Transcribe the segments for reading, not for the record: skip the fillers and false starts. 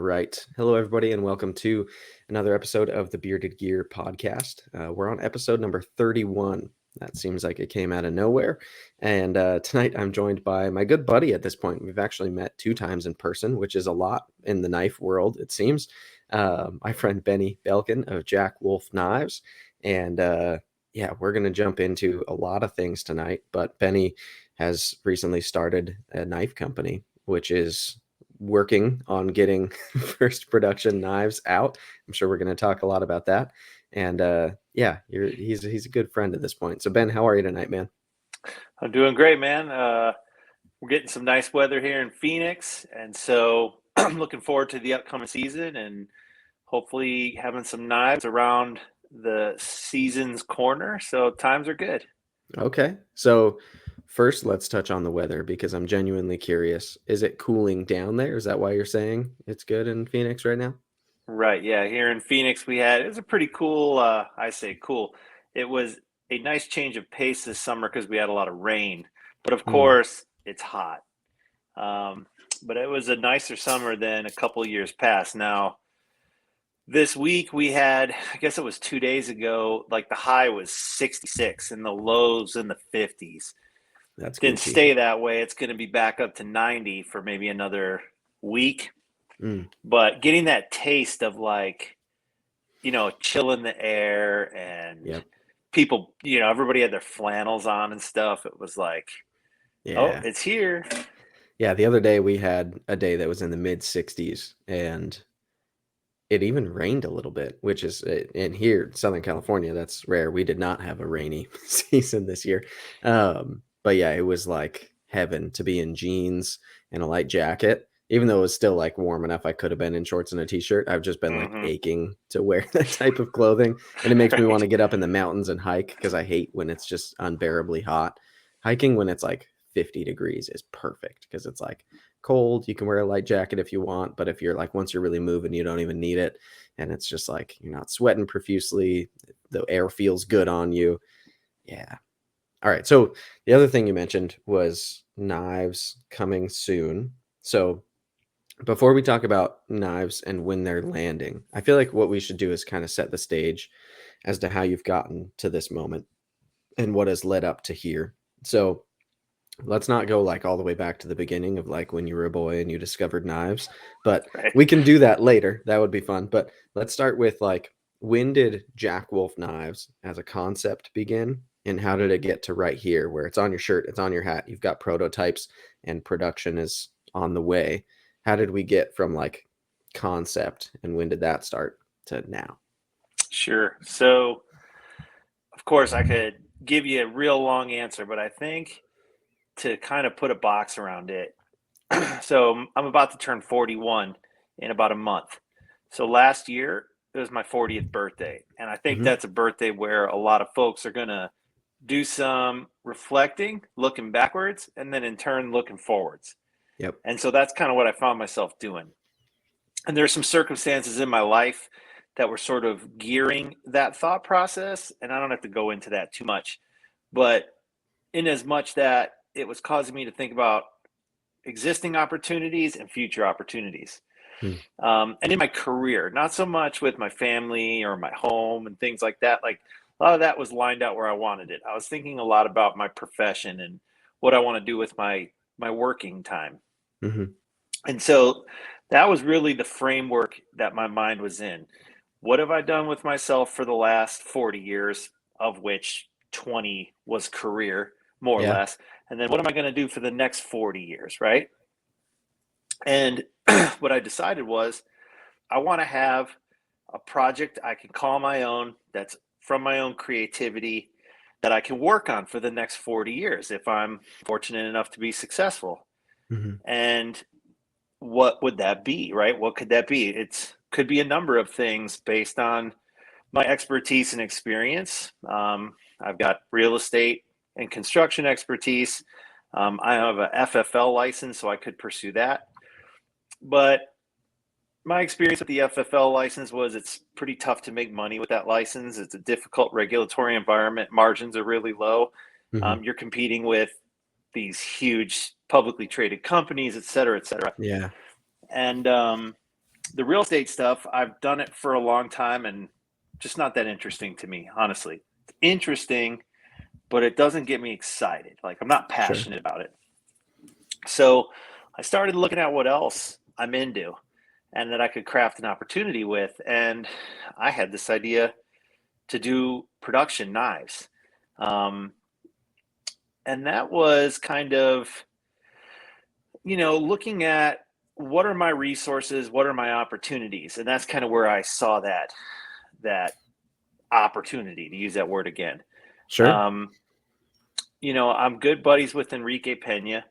right. Hello, everybody, and welcome to another episode of the Bearded Gear podcast. We're on episode number 31. That seems like it came out of nowhere. And tonight I'm joined by my good buddy at this point. We've actually met 2 times in person, which is a lot in the knife world, it seems. My friend Benny Belkin of Jack Wolf Knives. And yeah, we're going to jump into a lot of things tonight. But Benny has recently started a knife company, which is working on getting first production knives out. I'm sure we're going to talk a lot about that. And yeah, he's a good friend at this point. So Ben, how are you tonight, man? I'm doing great, man. We're getting some nice weather here in Phoenix, and so I'm looking forward to the upcoming season and hopefully having some knives around the season's corner. So times are good. Okay. So first, let's touch on the weather because I'm genuinely curious. Is it cooling down there? Is that why you're saying it's good in Phoenix right now? Right, yeah. Here in Phoenix, it was a pretty cool, I say cool. It was a nice change of pace this summer because we had a lot of rain, but of Mm, course, it's hot. Um, but it was a nicer summer than a couple years past. Now, this week we had, I guess it was 2 days ago, like the high was 66 and the lows in the 50s. that's Didn't Gucci. stay that way. It's going to be back up to 90 for maybe another week. Mm, But getting that taste of like, chill in the air and yep. people, everybody had their flannels on and stuff. It was like, oh, Yeah. it's here. Yeah. The other day we had a day that was in the mid 60s and it even rained a little bit, which is in here, Southern California, that's rare. We did not have a rainy season this year. But yeah, it was like heaven to be in jeans and a light jacket. Even though it was still like warm enough, I could have been in shorts and a t-shirt. I've just been like Hmm. aching to wear that type of clothing. And it makes me want Right. to get up in the mountains and hike because I hate when it's just unbearably hot. Hiking when it's like 50 degrees is perfect because it's like cold. You can wear a light jacket if you want, but if you're like once you're really moving, you don't even need it, and it's just like you're not sweating profusely. The air feels good on you. Yeah. All right. So the other thing you mentioned was knives coming soon. So before we talk about knives and when they're landing, I feel like what we should do is kind of set the stage as to how you've gotten to this moment and what has led up to here. So let's not go like all the way back to the beginning of like when you were a boy and you discovered knives, but Right. we can do that later. That would be fun. But let's start with like when did Jack Wolf Knives as a concept begin and how did it get to right here where it's on your shirt, it's on your hat, you've got prototypes and production is on the way. How did we get from like concept and when did that start to now? Sure. So, of course, I could give you a real long answer, but I think to kind of put a box around it. So I'm about to turn 41 in about a month. So last year it was my 40th birthday, and I think Hmm. that's a birthday where a lot of folks are gonna do some reflecting, looking backwards, and then in turn looking forwards. Yep. And so that's kind of what I found myself doing. And there's some circumstances in my life that were sort of gearing that thought process, and I don't have to go into that too much, but in as much that it was causing me to think about existing opportunities and future opportunities. Hmm. And in my career, not so much with my family or my home and things like that. Like a lot of that was lined out where I wanted it. I was thinking a lot about my profession and what I want to do with my working time. Hmm. And so that was really the framework that my mind was in. What have I done with myself for the last 40 years, of which 20 was career, more or Yeah. less? And then what am I going to do for the next 40 years, right? And what I decided was I want to have a project I can call my own that's from my own creativity that I can work on for the next 40 years if I'm fortunate enough to be successful. Hmm. And what would that be, right? What could that be? It could be a number of things based on my expertise and experience. I've got real estate and construction expertise. I have a FFL license, so I could pursue that. But my experience with the FFL license was it's pretty tough to make money with that license. It's a difficult regulatory environment. Margins are really low. Hmm. You're competing with these huge publicly traded companies, et cetera, et cetera. Yeah. And The real estate stuff, I've done it for a long time and just not that interesting to me, honestly. It's interesting, but it doesn't get me excited. Like I'm not Sure. passionate about it. So I started looking at what else I'm into and that I could craft an opportunity with. And I had this idea to do production knives. Um, and that was kind of, looking at what are my resources, what are my opportunities, and that's kind of where I saw that opportunity, to use that word again. Sure. Um, I'm good buddies with Enrique Pena,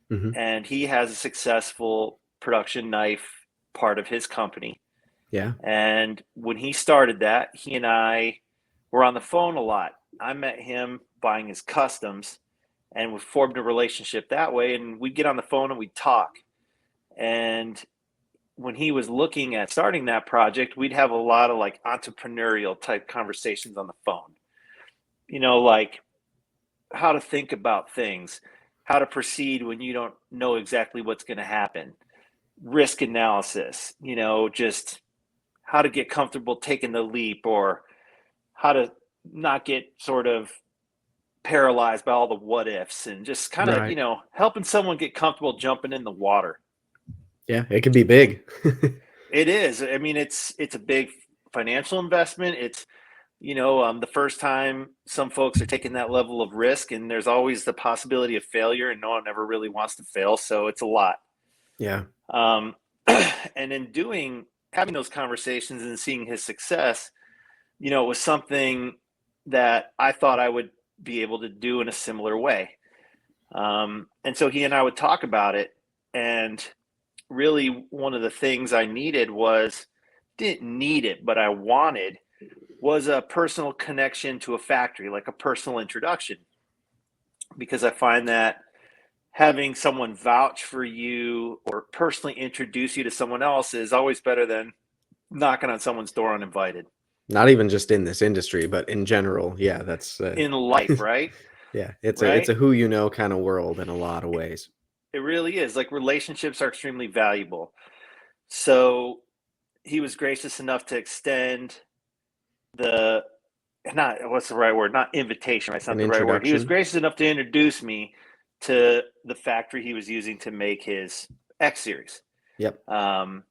Hmm. and he has a successful production knife part of his company. Yeah. And when he started that, he and I were on the phone a lot. I met him buying his customs, and we formed a relationship that way. And we'd get on the phone and we'd talk. And when he was looking at starting that project, we'd have a lot of like entrepreneurial type conversations on the phone. Like how to think about things, how to proceed when you don't know exactly what's going to happen, risk analysis, just how to get comfortable taking the leap or how to not get sort of paralyzed by all the what ifs and just kind of, Right. helping someone get comfortable jumping in the water. Yeah. It could be big. It is. I mean, it's a big financial investment. It's the first time some folks are taking that level of risk, and there's always the possibility of failure, and no one ever really wants to fail, so it's a lot. Yeah. Um, and in having those conversations and seeing his success, it was something that I thought I would be able to do in a similar way. And so he and I would talk about it, and really one of the things I needed was didn't need it, but I wanted was a personal connection to a factory, like a personal introduction, because I find that having someone vouch for you or personally introduce you to someone else is always better than knocking on someone's door uninvited. Not even just in this industry, but in general. Yeah, that's In life, right? yeah, it's Right? a who you know kind of world in a lot of ways. It really is. Like relationships are extremely valuable. So he was gracious enough to extend the not what's the right word? Not invitation, right? It's not An the right word. He was introduction. gracious enough to introduce me to the factory he was using to make his X series, Yep. um,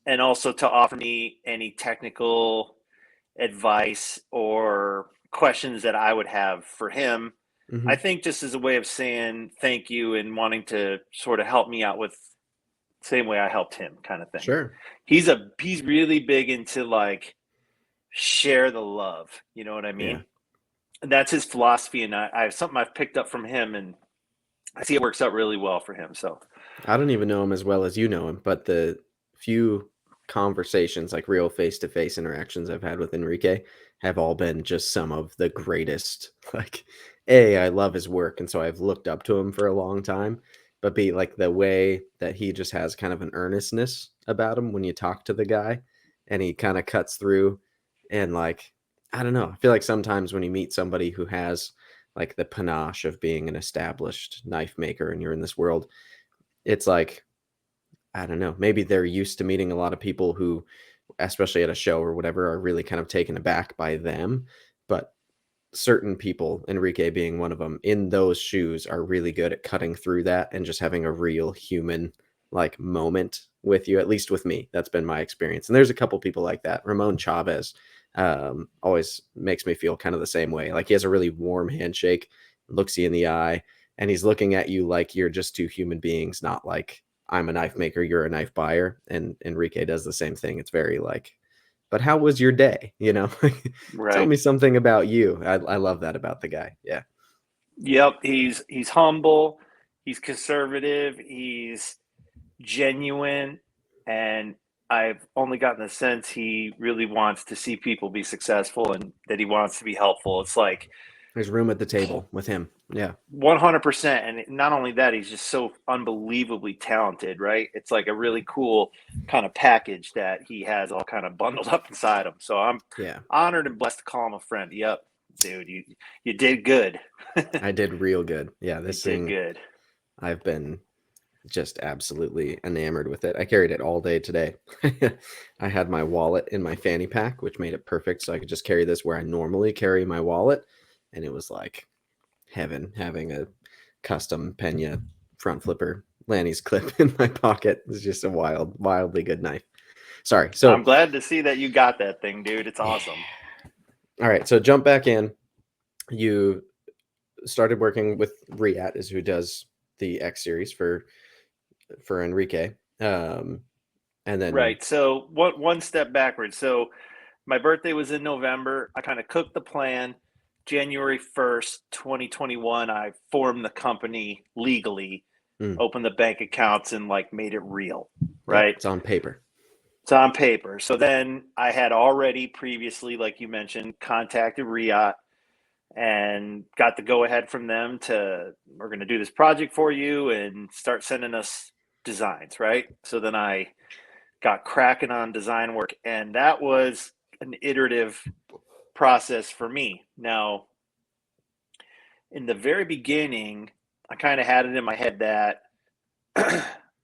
and also to offer me any technical advice or questions that I would have for him. I Hmm. think just as a way of saying thank you and wanting to sort of help me out with the same way I helped him, kind of thing. Sure. He's really big into like share the love. You know what I Yeah. mean? And that's his philosophy, and I have something I've picked up from him, and I see it works out really well for him. So I don't even know him as well as you know him, but the few conversations, like real face-to-face interactions I've had with Enrique, have all been just some of the greatest. Like, A, I love his work, and so I've looked up to him for a long time. But B, like the way that he just has kind of an earnestness about him when you talk to the guy, and he kind of cuts through, and like, I don't know. I feel like sometimes when you meet somebody who has like the panache of being an established knife maker, and you're in this world, it's like, I don't know, maybe they're used to meeting a lot of people who, especially at a show or whatever, are really kind of taken aback by them. But certain people, Enrique being one of them, in those shoes are really good at cutting through that and just having a real human like moment with you. At least with me, that's been my experience. And there's a couple people like that. Ramon Chavez always makes me feel kind of the same way. Like he has a really warm handshake, looks you in the eye, and he's looking at you like you're just two human beings, not like I'm a knife maker, you're a knife buyer. And Enrique does the same thing. It's very like, but how was your day? You know, tell right, me something about you. I love that about the guy. Yeah. yep, he's humble, he's conservative, he's genuine, and I've only gotten the sense he really wants to see people be successful and that he wants to be helpful. It's like There's room at the table with him. Yeah. 100%. And not only that, he's just so unbelievably talented, right? It's like a really cool kind of package that he has all kind of bundled up inside him. So I'm Yeah. honored and blessed to call him a friend. Yep, dude, you did good. I did real good. Yeah. You This did thing, good. I've been just absolutely enamored with it. I carried it all day today. I had my wallet in my fanny pack, which made it perfect. So I could just carry this where I normally carry my wallet. And it was like heaven having a custom Pena front flipper Lanny's clip in my pocket. It's just a wildly good knife. Sorry. I'm So, glad to see that you got that thing, dude. It's yeah. awesome. All right. So jump back in. You started working with Riat, is who does the X series for Enrique. And then Right. So one step backwards. So my birthday was in November. I kind of cooked the plan. January 1st, 2021, I formed the company legally, mm, opened the bank accounts, and like made it real. yep, Right. it's on paper. It's on paper. So then I had already previously, like you mentioned, contacted Riot and got the go ahead from them to, we're going to do this project for you and start sending us designs. Right. So then I got cracking on design work, and that was an iterative process for me. Now, in the very beginning, I kind of had it in my head that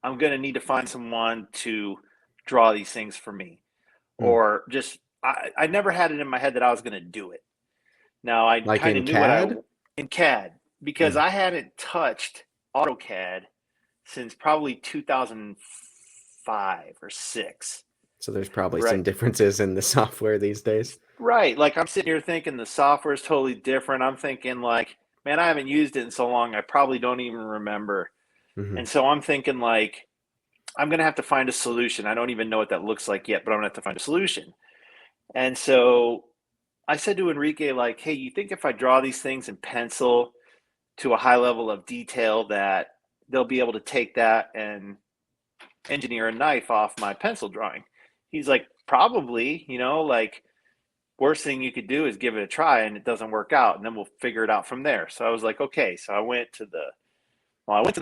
I'm going to need to find someone to draw these things for me, Mm. or just I never had it in my head that I was going to do it. Now I Like kind of in knew what I CAD. in CAD, because Mm. I hadn't touched AutoCAD since probably 2005 or 6. So there's probably Right. some differences in the software these days. Right. Like I'm sitting here thinking the software is totally different. I'm thinking like, man, I haven't used it in so long. I probably don't even remember. Hmm. And so I'm thinking like, I'm going to have to find a solution. I don't even know what that looks like yet, but I'm going to have to find a solution. And so I said to Enrique, like, hey, you think if I draw these things in pencil to a high level of detail that they'll be able to take that and engineer a knife off my pencil drawing? He's like, probably, like, worst thing you could do is give it a try and it doesn't work out, and then we'll figure it out from there. So I was like, okay. So I went to the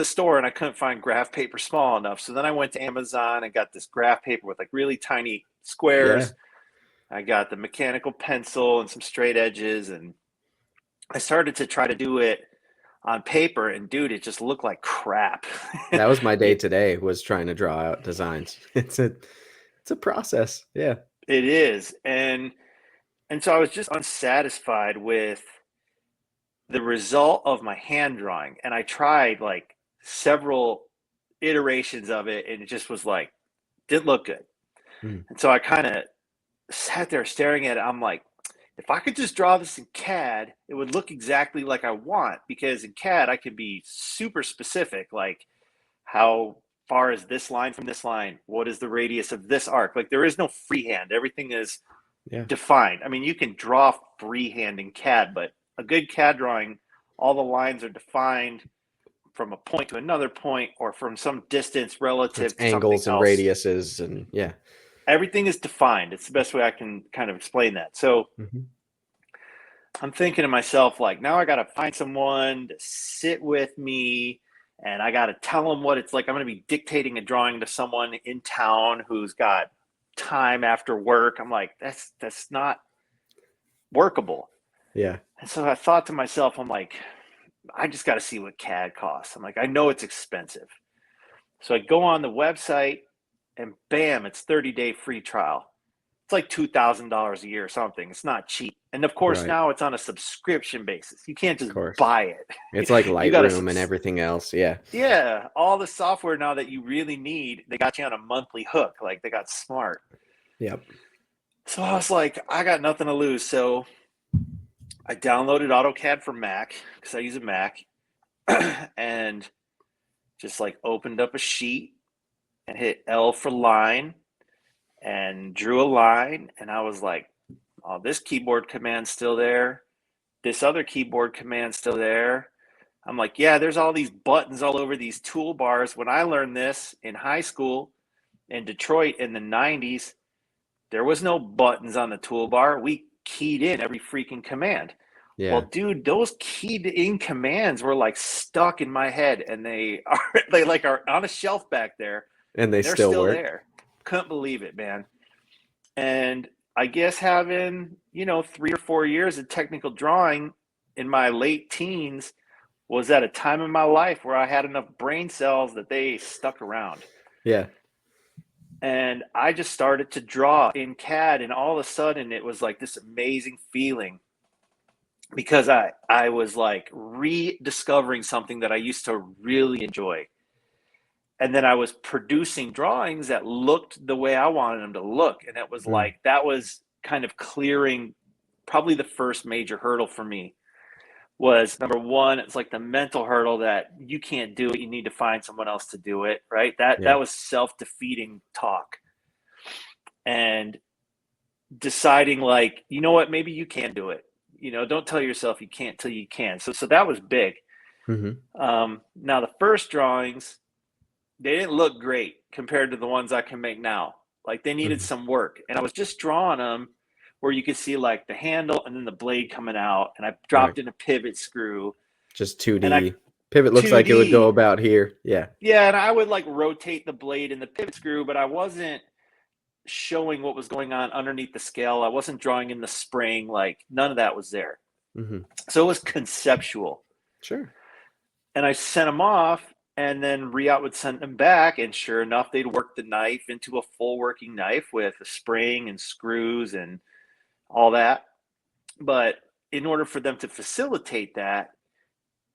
store and I couldn't find graph paper small enough. So then I went to Amazon and got this graph paper with like really tiny Yeah, squares. I got the mechanical pencil and some straight edges, and I started to try to do it on paper, and dude, it just looked like crap. that was my day it today, was trying to draw out designs. It's a process. Yeah. it is. And so I was just unsatisfied with the result of my hand drawing, and I tried like several iterations of it, and it just was like, didn't look good. Mm. And so I kind of sat there staring at it. I'm like, if I could just draw this in CAD, it would look exactly like I want, because in CAD I can be super specific, like how far is this line from this line, what is the radius of this arc. Like there is no freehand, everything is Yeah. defined. I mean, you can draw freehand in CAD, but a good CAD drawing, all the lines are defined from a point to another point, or from some distance It's relative to something angles and else. radiuses and yeah. Everything is defined. It's the best way I can kind of explain that. So Hmm. I'm thinking to myself, like, now I got to find someone to sit with me, and I got to tell them what it's like. I'm going to be dictating a drawing to someone in town who's got time after work. I'm like, that's not workable. Yeah. And so I thought to myself, I'm like, I just got to see what CAD costs. I'm like, I know it's expensive. So I go on the website, and bam, it's 30-day free trial. It's like $2,000 a year or something. It's not cheap. And of course, Right. now it's on a subscription basis. You can't Of just course. buy It's like it. You got Lightroom and to, everything else. Yeah. yeah, all the software now that you really need, they got you on a monthly hook. Like they got smart. Yep. So I was like, I got nothing to lose. So I downloaded AutoCAD for Mac because I use a Mac, and just like opened up a sheet and hit L for line and drew a line. And I was like, oh, this keyboard command's still there. This other keyboard command's still there. I'm like, yeah, there's all these buttons all over these toolbars. When I learned this in high school in Detroit in the 90s, there was no buttons on the toolbar. We keyed in every freaking command. Well, Yeah. dude, those keyed in commands were like stuck in my head, and they like are on a shelf back there, And they and they're still still work. there. Couldn't believe it, man. And I guess having, 3 or 4 years of technical drawing in my late teens, was at a time in my life where I had enough brain cells that they stuck around. Yeah. And I just started to draw in CAD, and all of a sudden it was like this amazing feeling because I was like rediscovering something that I used to really enjoy. And then I was producing drawings that looked the way I wanted them to look. And it was Mm. like that was kind of clearing probably the first major hurdle for me was number one, it's like the mental hurdle that you can't do it, you need to find someone else to do it, right? Yeah. That was self-defeating talk. And deciding like, you know what, maybe you can do it. You know, don't tell yourself you can't till you can. So that was big. Hmm. Now the first drawings, they didn't look great compared to the ones I can make now. Like they needed Hmm. some work, and I was just drawing them where you could see like the handle and then the blade coming out, and I Right. dropped in a pivot screw, Just and I 2D. Pivot looks like it would go 2D. about here. Yeah. Yeah, and I would like rotate the blade and the pivot screw, but I wasn't showing what was going on underneath the scale. I wasn't drawing in the spring, like none of that was there. Hmm. So it was conceptual. Sure. And I sent them off, and then Riot would send them back, and sure enough, they'd work the knife into a full working knife with a spring and screws and all that. But in order for them to facilitate that,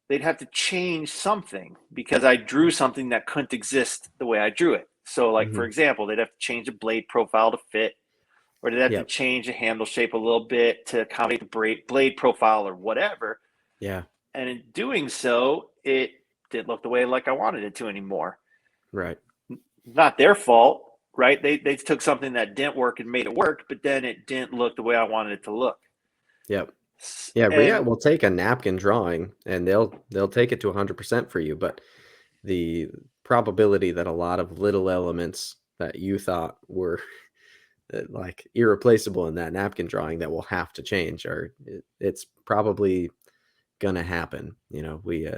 they'd have to change something because I drew something that couldn't exist the way I drew it. So, like for Hmm. example, they'd have to change the blade profile to fit, or they'd have to Yep. change the handle shape a little bit to accommodate the blade profile or whatever. Yeah. And in doing so, it didn't look the way like I wanted it to anymore. Right. Not their fault, right? They took something that didn't work and made it work, but then it didn't look the way I wanted it to look. Yep. Yeah, Ria And will take a napkin drawing and they'll take it to 100% for you, but the probability that a lot of little elements that you thought were like irreplaceable in that napkin drawing that will have to change it's probably gonna happen. You know, we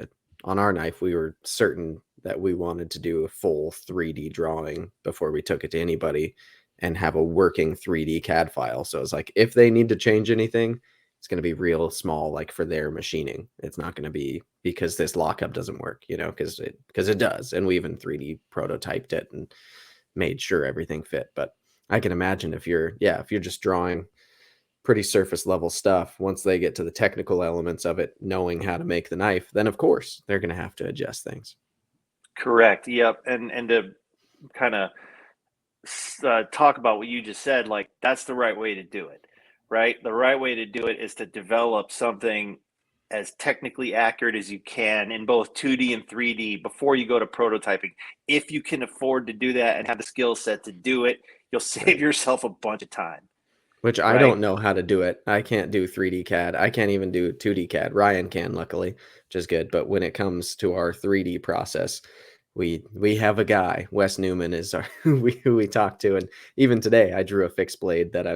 on our knife we were certain that we wanted to do a full 3D drawing before we took it to anybody and have a working 3D CAD file. So it's like if they need to change anything, it's going to be real small, like for their machining. It's not going to be because this lockup doesn't work, you know, because it does, and we even 3D prototyped it and made sure everything fit. But I can imagine if you're just drawing pretty surface level stuff, once they get to the technical elements of it, knowing how to make the knife, then of course they're going to have to adjust things. correct, yep. And to kind of talk about what you just said, like that's the right way to do it, right? The right way to do it is to develop something as technically accurate as you can in both 2D and 3D before you go to prototyping. If you can afford to do that and have the skill set to do it, you'll save Right. yourself a bunch of time, Which I right? don't know how to do it. I can't do 3D CAD. I can't even do 2D CAD. Ryan can, luckily, which is good. But when it comes to our 3D process, we have a guy. Wes Newman is our who we talk to, and even today I drew a fixed blade that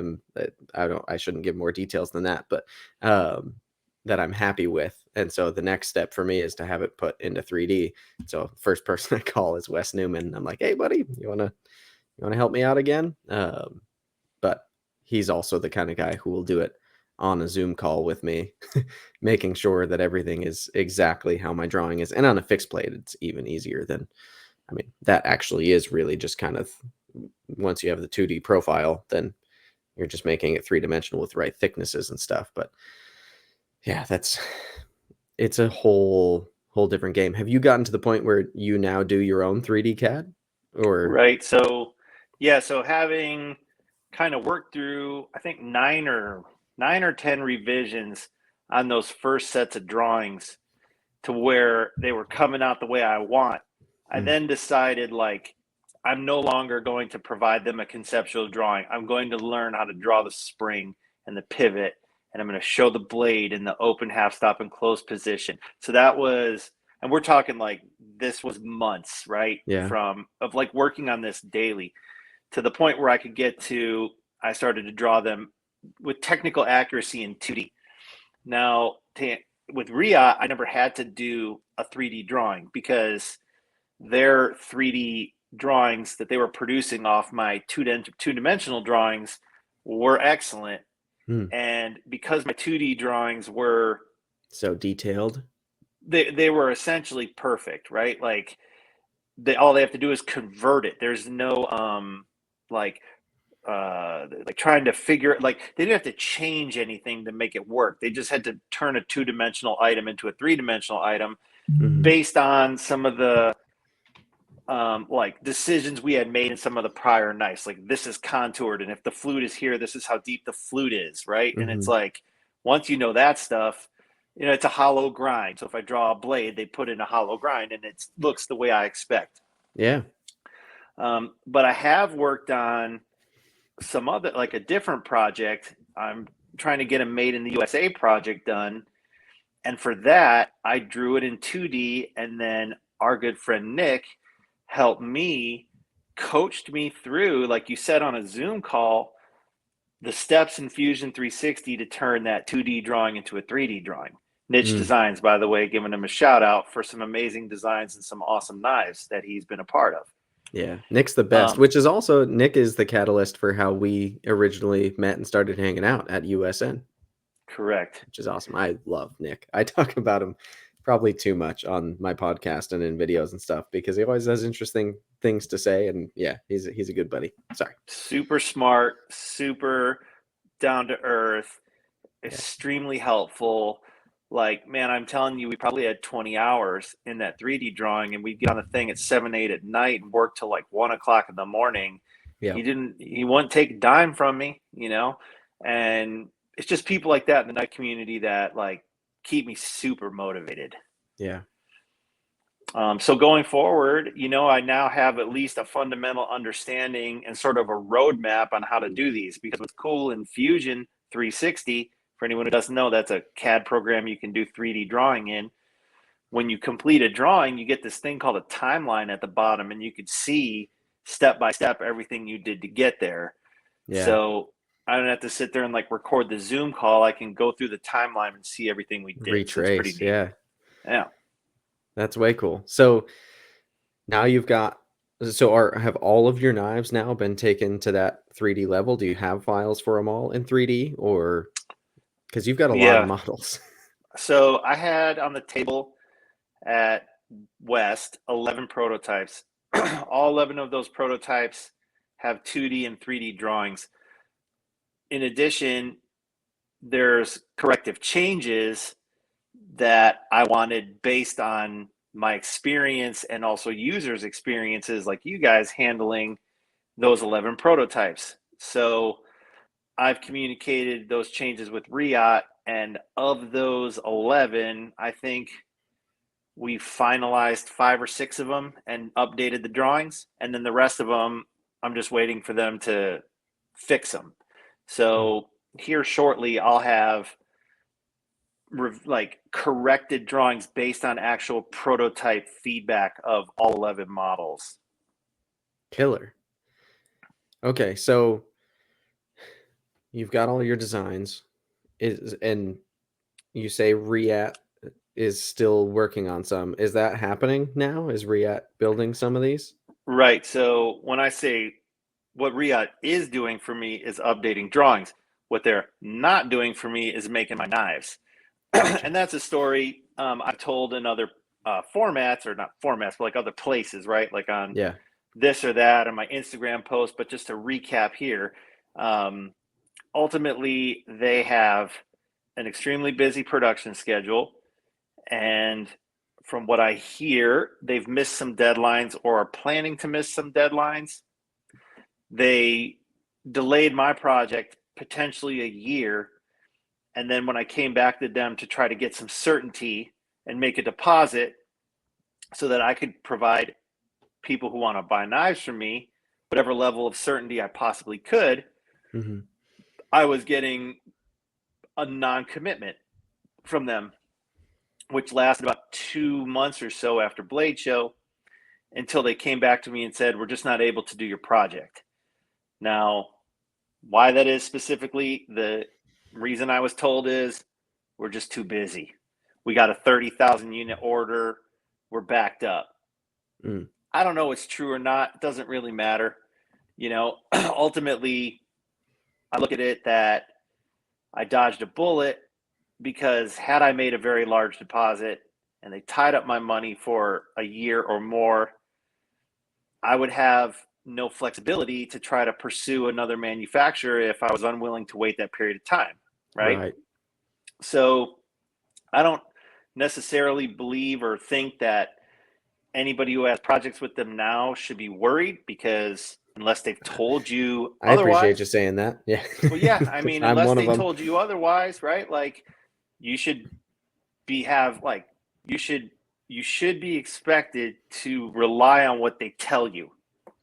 I shouldn't give more details than that, but um, that I'm happy with. And so the next step for me is to have it put into 3D. So first person I call is Wes Newman. I'm like, hey buddy, you wanna help me out again? But he's also the kind of guy who will do it on a Zoom call with me, making sure that everything is exactly how my drawing is. And on a fixed plate, it's even easier than, I mean, that actually is really just kind of once you have the 2D profile, then you're just making it three-dimensional with the right thicknesses and stuff. But yeah, it's a whole different game. Have you gotten to the point where you now do your own 3D CAD or Right. So, yeah. So having kind of worked through, I think nine or ten revisions on those first sets of drawings to where they were coming out the way I want, I mm, then decided like I'm no longer going to provide them a conceptual drawing. I'm going to learn how to draw the spring and the pivot, and I'm going to show the blade in the open half stop and close position. So that was, and we're talking like this was months, right? yeah. From of like working on this daily to the point where I could get to, I started to draw them with technical accuracy in 2D. Now, with Ria, I never had to do a 3D drawing because their 3D drawings that they were producing off my two-dimensional drawings were excellent. Mm, And because my 2D drawings were so detailed. they were essentially perfect, right? Like all they have to do is convert it. There's no like like trying to figure, like they didn't have to change anything to make it work. They just had to turn a two-dimensional item into a three-dimensional item Hmm. based on some of the like decisions we had made in some of the prior nights. Like this is contoured, and if the flute is here, this is how deep the flute is, right? And it's Hmm. like once you know that stuff, you know it's a hollow grind. So if I draw a blade, they put in a hollow grind, and it looks the way I expect. Yeah. But I have worked on some other, like a different project. I'm trying to get a Made in the USA project done, and for that, I drew it in 2D, and then our good friend Nick helped me, coached me through, like you said on a Zoom call, the steps in Fusion 360 to turn that 2D drawing into a 3D drawing. Niche Mm. Designs, by the way, giving him a shout out for some amazing designs and some awesome knives that he's been a part of. Yeah. Nick's the best, Um, which is also Nick is the catalyst for how we originally met and started hanging out at USN, Correct. which is awesome. I love Nick. I talk about him probably too much on my podcast and in videos and stuff because he always has interesting things to say. And yeah, he's a good buddy. Sorry. Super smart, super down to earth, Yeah. extremely helpful. Like, man, I'm telling you, we probably had 20 hours in that 3D drawing, and we'd get on the thing at 7, 8 at night and work till like 1 o'clock in the morning. Yeah. He wouldn't take a dime from me, you know? And it's just people like that in the night community that like keep me super motivated. Yeah. So going forward, you know, I now have at least a fundamental understanding and sort of a roadmap on how to do these. Because what's cool in Fusion 360, for anyone who doesn't know, that's a CAD program you can do 3D drawing in. When you complete a drawing, you get this thing called a timeline at the bottom, and you could see step by step everything you did to get there. Yeah. So I don't have to sit there and like record the Zoom call. I can go through the timeline and see everything we did. So it's pretty Retrace. neat. Yeah. Yeah. That's way cool. So now you've got, so have all of your knives now been taken to that 3D level? Do you have files for them all in 3D, or because you've got a lot of Yeah. models? So I had on the table at West 11 prototypes. All 11 of those prototypes have 2D and 3D drawings. In addition, there's corrective changes that I wanted based on my experience and also users' experiences, like you guys handling those 11 prototypes. So I've communicated those changes with Riot, and of those 11, I think we finalized 5 or 6 of them and updated the drawings, and then the rest of them I'm just waiting for them to fix them. Mm. So here shortly I'll have like corrected drawings based on actual prototype feedback of all 11 models. Killer. Okay, so you've got all your designs, and you say Riat is still working on some. Is that happening now? Is Riat building some of these? Right. So when I say what Riot is doing for me is updating drawings, what they're not doing for me is making my knives. Gotcha. And that's a story I've told in other formats, or not formats, but like other places, right? Like on Yeah. this or that, or my Instagram post. But just to recap here, um, ultimately, they have an extremely busy production schedule. And from what I hear, they've missed some deadlines or are planning to miss some deadlines. They delayed my project potentially a year. And then when I came back to them to try to get some certainty and make a deposit so that I could provide people who want to buy knives from me whatever level of certainty I possibly could, Hmm. I was getting a non commitment from them, which lasted about 2 months or so after Blade Show until they came back to me and said, "We're just not able to do your project." Now, why that is specifically, the reason I was told is we're just too busy. We got a 30,000 unit order. We're backed up. Mm. I don't know if it's true or not. It doesn't really matter. You know, ultimately, I look at it that I dodged a bullet because had I made a very large deposit, and they tied up my money for a year or more, I would have no flexibility to try to pursue another manufacturer if I was unwilling to wait that period of time, right? Right. So I don't necessarily believe or think that anybody who has projects with them now should be worried, because unless they've told you I appreciate you otherwise, saying that. Yeah. well, yeah, I mean, I'm unless one of they them. told you otherwise, right? Like you should be have like you should you should be expected to rely on what they tell you,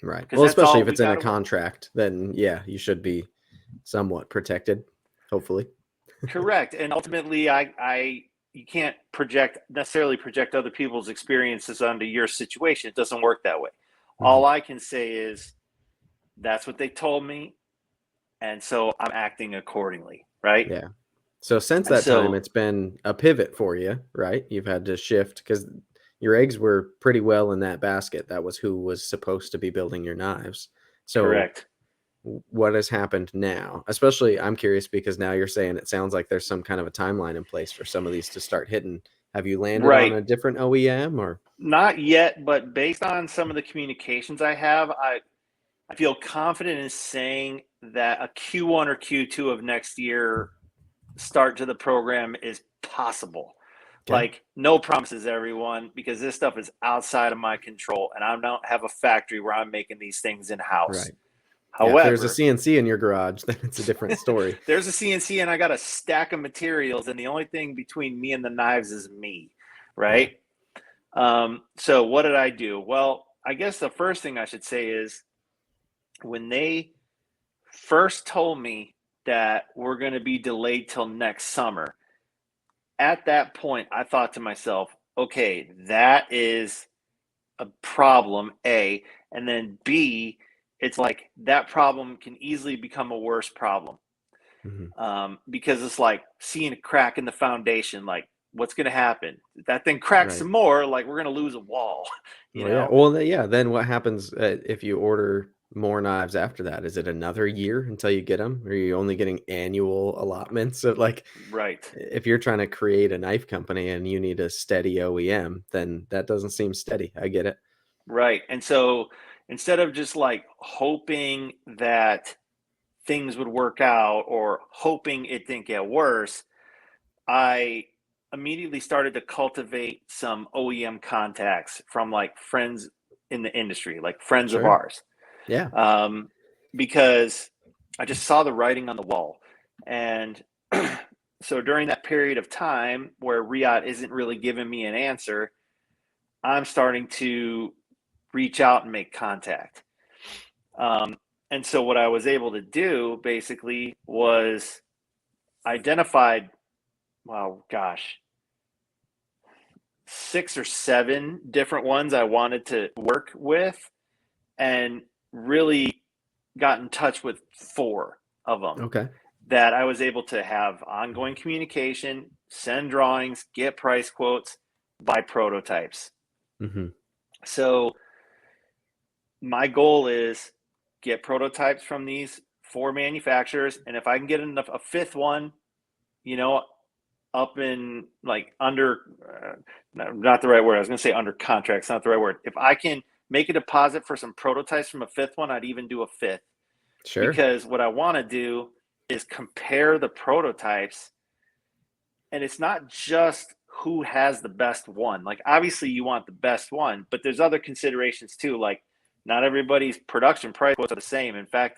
Right. because Well, that's especially all if we it's in got a to work. contract, then yeah, you should be somewhat protected, hopefully. Correct. And ultimately, you can't necessarily project other people's experiences onto your situation. It doesn't work that way. Mhm. All I can say is that's what they told me, and so I'm acting accordingly, right? Yeah. So since And that time, so, it's been a pivot for you, right? You've had to shift because your eggs were pretty well in that basket. That was who was supposed to be building your knives. So correct. what has happened now? Especially, I'm curious because now you're saying it sounds like there's some kind of a timeline in place for some of these to start hitting. Have you landed on Right. a different OEM or? Not yet, but based on some of the communications I have, I feel confident in saying that a Q1 or Q2 of next year start to the program is possible. Okay. Like, no promises, everyone, because this stuff is outside of my control, and I don't have a factory where I'm making these things in house. Right. Yeah. If there's a However, CNC in your garage, then it's a different story. there's a CNC, and I got a stack of materials, and the only thing between me and the knives is me, Yeah. right? So what did I do? Well, I guess the first thing I should say is when they first told me that we're going to be delayed till next summer, at that point, I thought to myself, okay, that is a problem, A. And then B, it's like that problem can easily become a worse problem, Mhm. because it's like seeing a crack in the foundation. Like, what's going to happen? If that thing cracks Right. some more, like we're going to lose a wall, you Well, yeah. know? Well, yeah. Then what happens if you order more knives after that? Is it another year until you get them? Or are you only getting annual allotments? So, like, Right. if you're trying to create a knife company and you need a steady OEM, then that doesn't seem steady. I get it. Right. And so instead of just like hoping that things would work out or hoping it didn't get worse, I immediately started to cultivate some OEM contacts from like friends in the industry, like friends of Sure. ours, Yeah. um, because I just saw the writing on the wall. And so during that period of time where Riot isn't really giving me an answer, I'm starting to reach out and make contact. Um, and so what I was able to do basically was identified, well, gosh, 6 or 7 different ones I wanted to work with, and really got in touch with 4 of them Okay. that I was able to have ongoing communication, send drawings, get price quotes, buy prototypes. Hmm. So my goal is get prototypes from these 4 manufacturers, and if I can get enough a fifth one, you know, up in like under, not the right word. I was going to say under contract. It's not the right word. If I can make a deposit for some prototypes from a fifth one, I'd even do a fifth, Sure. because what I want to do is compare the prototypes, and it's not just who has the best one. Like, obviously you want the best one, but there's other considerations too. Like, not everybody's production price quotes are the same. In fact,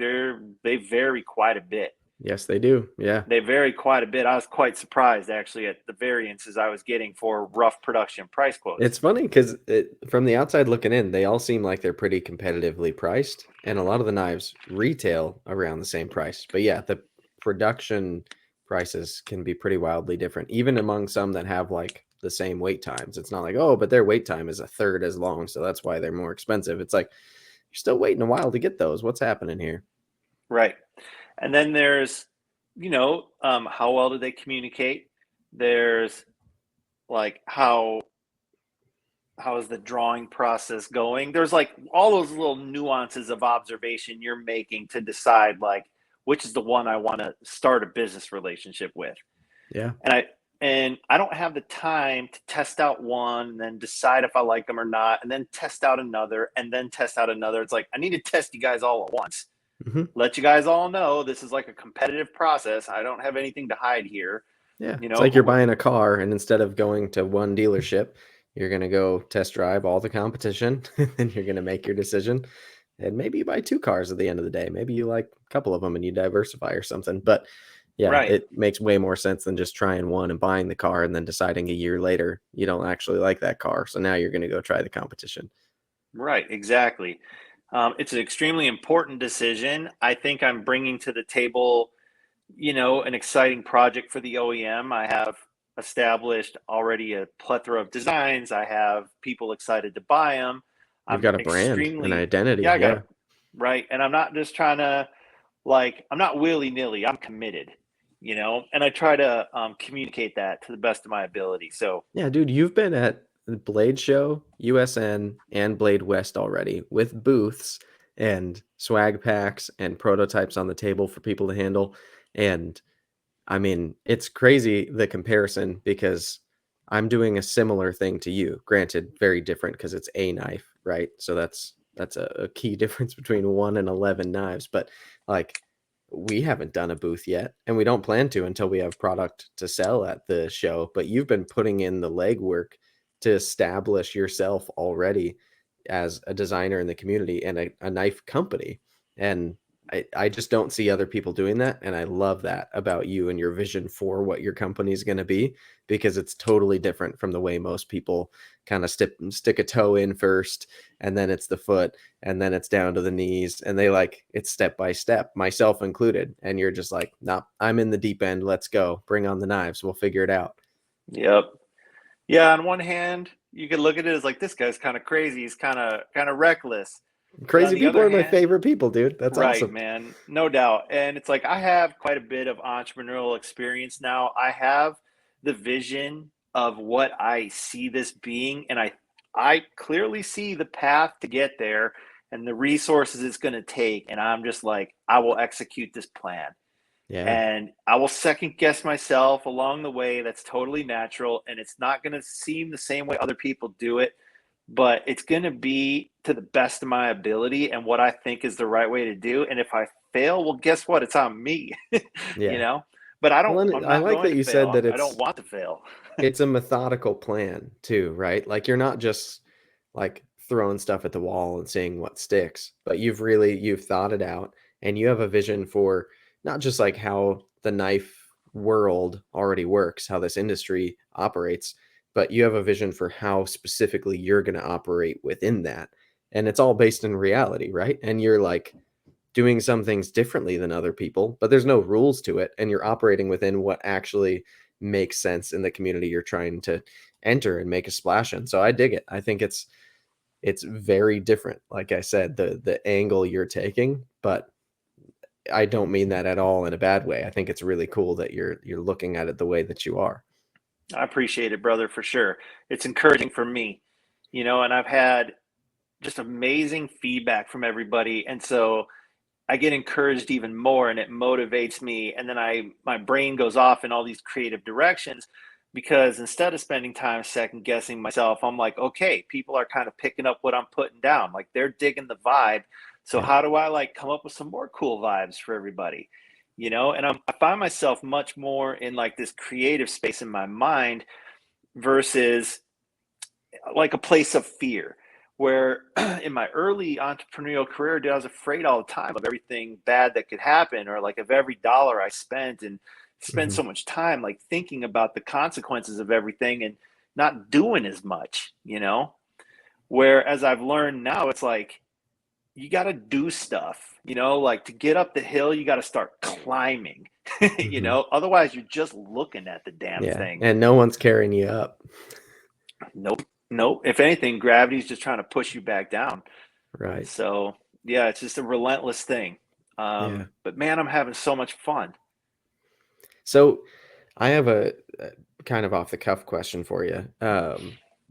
they vary quite a bit. Yes, they do. Yeah. They vary quite a bit. I was quite surprised actually at the variances I was getting for rough production price quotes. It's funny because from the outside looking in, they all seem like they're pretty competitively priced, and a lot of the knives retail around the same price. But yeah, the production prices can be pretty wildly different, even among some that have like the same wait times. It's not like, oh, but their wait time is a third as long, so that's why they're more expensive. It's like you're still waiting a while to get those. What's happening here? Right. And then there's, how well do they communicate? There's like how is the drawing process going? There's like all those little nuances of observation you're making to decide like which is the one I want to start a business relationship with. Yeah. And and I don't have the time to test out one and then decide if I like them or not, and then test out another, and then test out another. It's like I need to test you guys all at once. Hmm. Let you guys all know this is like a competitive process. I don't have anything to hide here. Yeah, You it's know, like you're who buying a car, and instead of going to one dealership, you're gonna go test drive all the competition, and you're gonna make your decision. And maybe you buy two cars at the end of the day. Maybe you like a couple of them and you diversify or something. But yeah, right, it makes way more sense than just trying one and buying the car and then deciding a year later you don't actually like that car. So now you're gonna go try the competition. right, exactly. It's an extremely important decision. I think I'm bringing to the table, an exciting project for the OEM. I have established already a plethora of designs. I have people excited to buy them. You've I'm got a brand, an extremely, identity. yeah, I got Yeah. it right. And I'm not just trying to, like, I'm not willy nilly. I'm committed, and I try to communicate that to the best of my ability. So, Yeah, dude, you've been at the Blade Show, USN, and Blade West already with booths and swag packs and prototypes on the table for people to handle. And I mean, it's crazy the comparison because I'm doing a similar thing to you. Granted, very different because it's a knife, right? So that's a key difference between 1 and 11 knives. But like, we haven't done a booth yet, and we don't plan to until we have product to sell at the show. But you've been putting in the legwork to establish yourself already as a designer in the community and a knife company. And I just don't see other people doing that. And I love that about you and your vision for what your company is going to be, because it's totally different from the way most people kind of stick a toe in first, and then it's the foot, and then it's down to the knees. And they like it's step by step, myself included. And you're just like, nah, I'm in the deep end. Let's go. Bring on the knives. We'll figure it out. yep. Yeah, on one hand, you could look at it as like this guy's kind of crazy. He's kind of reckless. But on Crazy the people other are my hand, favorite people, dude. That's right, awesome. man, no doubt. And it's like I have quite a bit of entrepreneurial experience now. I have the vision of what I see this being, and I clearly see the path to get there and the resources it's going to take. And I'm just like, I will execute this plan. Yeah. And I will second guess myself along the way. That's totally natural. And it's not going to seem the same way other people do it, but it's going to be to the best of my ability and what I think is the right way to do. And if I fail, well, guess what? It's on me, you Yeah. know? But I don't, Well, and I'm I not like going that to you fail. said that I don't want to fail. it's a methodical plan too, right? Like you're not just like throwing stuff at the wall and seeing what sticks, but you've thought it out, and you have a vision for not just like how the knife world already works, how this industry operates, but you have a vision for how specifically you're going to operate within that. And it's all based in reality, right? And you're like doing some things differently than other people, but there's no rules to it, and you're operating within what actually makes sense in the community you're trying to enter and make a splash in. So I dig it. I think it's very different. Like I said, the angle you're taking, but I don't mean that at all in a bad way. I think it's really cool that you're looking at it the way that you are. I appreciate it, brother, for sure. It's encouraging for me, and I've had just amazing feedback from everybody. And so I get encouraged even more and it motivates me. And then my brain goes off in all these creative directions because instead of spending time second guessing myself, I'm like, okay, people are kind of picking up what I'm putting down. Like they're digging the vibe. So Yeah. how do I like come up with some more cool vibes for everybody? And I find myself much more in like this creative space in my mind versus like a place of fear where in my early entrepreneurial career, dude, I was afraid all the time of everything bad that could happen, or like of every dollar I spent and spend Hmm. so much time like thinking about the consequences of everything and not doing as much. Whereas I've learned now, it's like you got to do stuff, like to get up the hill, you got to start climbing, Hmm. otherwise you're just looking at the damn Yeah. thing. And no one's carrying you up. Nope. Nope. If anything, gravity's just trying to push you back down. Right. So yeah, it's just a relentless thing. Yeah. But man, I'm having so much fun. So I have a kind of off the cuff question for you.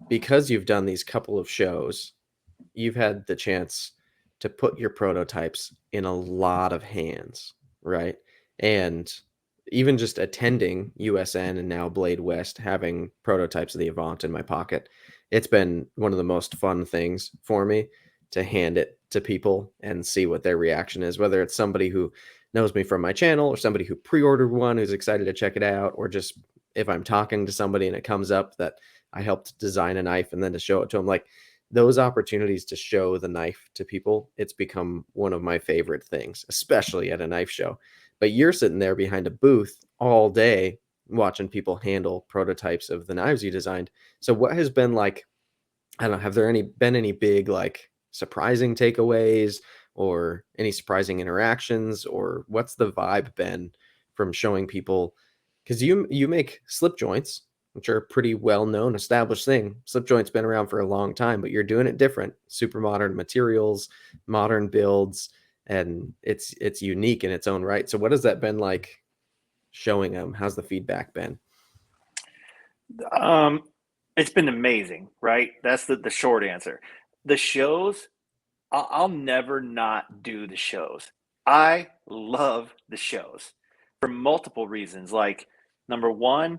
Because you've done these couple of shows, you've had the chance to put your prototypes in a lot of hands, right? And even just attending USN and now Blade West, having prototypes of the Avant in my pocket, it's been one of the most fun things for me to hand it to people and see what their reaction is, whether it's somebody who knows me from my channel or somebody who pre-ordered one who's excited to check it out, or just if I'm talking to somebody and it comes up that I helped design a knife and then to show it to them. Like those opportunities to show the knife to people, it's become one of my favorite things, especially at a knife show. But you're sitting there behind a booth all day watching people handle prototypes of the knives you designed. So what has been like, I don't know, have there been any big like surprising takeaways or any surprising interactions, or what's the vibe been from showing people, because you make slip joints, which are a pretty well known established thing. Slip joints been around for a long time, but you're doing it different, super modern materials, modern builds, and it's unique in its own right. So what has that been like showing them? How's the feedback been? Um, it's been amazing, right? That's the short answer. The shows, I'll never not do the shows. I love the shows for multiple reasons. Like, number one,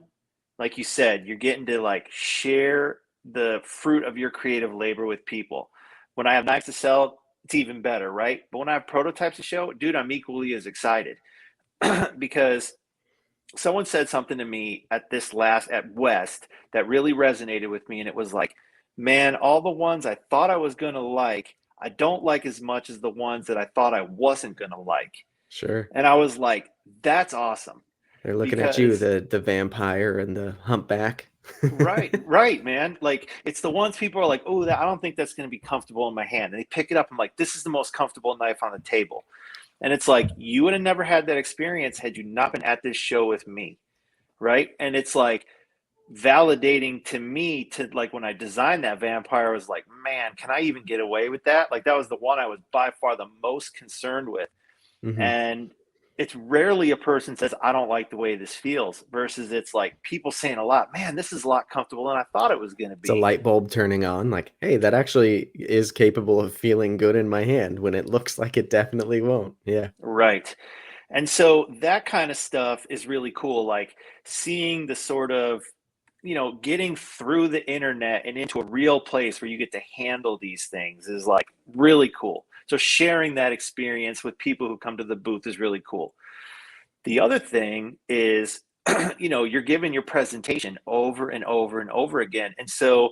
like you said, you're getting to like share the fruit of your creative labor with people. When I have knives to sell, it's even better, right? But when I have prototypes to show, dude, I'm equally as excited because someone said something to me at this last at West that really resonated with me, and it was like, man, all the ones I thought I was gonna like, I don't like as much as the ones that I thought I wasn't gonna like. Sure. And I was like, that's awesome. They're looking at you, Because the vampire and the humpback. right, man. Like it's the ones people are like, oh, that I don't think that's gonna be comfortable in my hand. And they pick it up, I'm like, this is the most comfortable knife on the table. And it's like, you would have never had that experience had you not been at this show with me. Right. And it's like validating to me to like when I designed that vampire, I was like, man, can I even get away with that? Like that was the one I was by far the most concerned with. Hmm. And it's rarely a person says, I don't like the way this feels, versus it's like people saying a lot, man, this is a lot comfortable than I thought it was going to It's a be. light bulb turning on, like, hey, that actually is capable of feeling good in my hand when it looks like it definitely won't. Yeah. Right. And so that kind of stuff is really cool. Like seeing the sort of, getting through the internet and into a real place where you get to handle these things is like really cool. So sharing that experience with people who come to the booth is really cool. The other thing is, you're giving your presentation over and over and over again. And so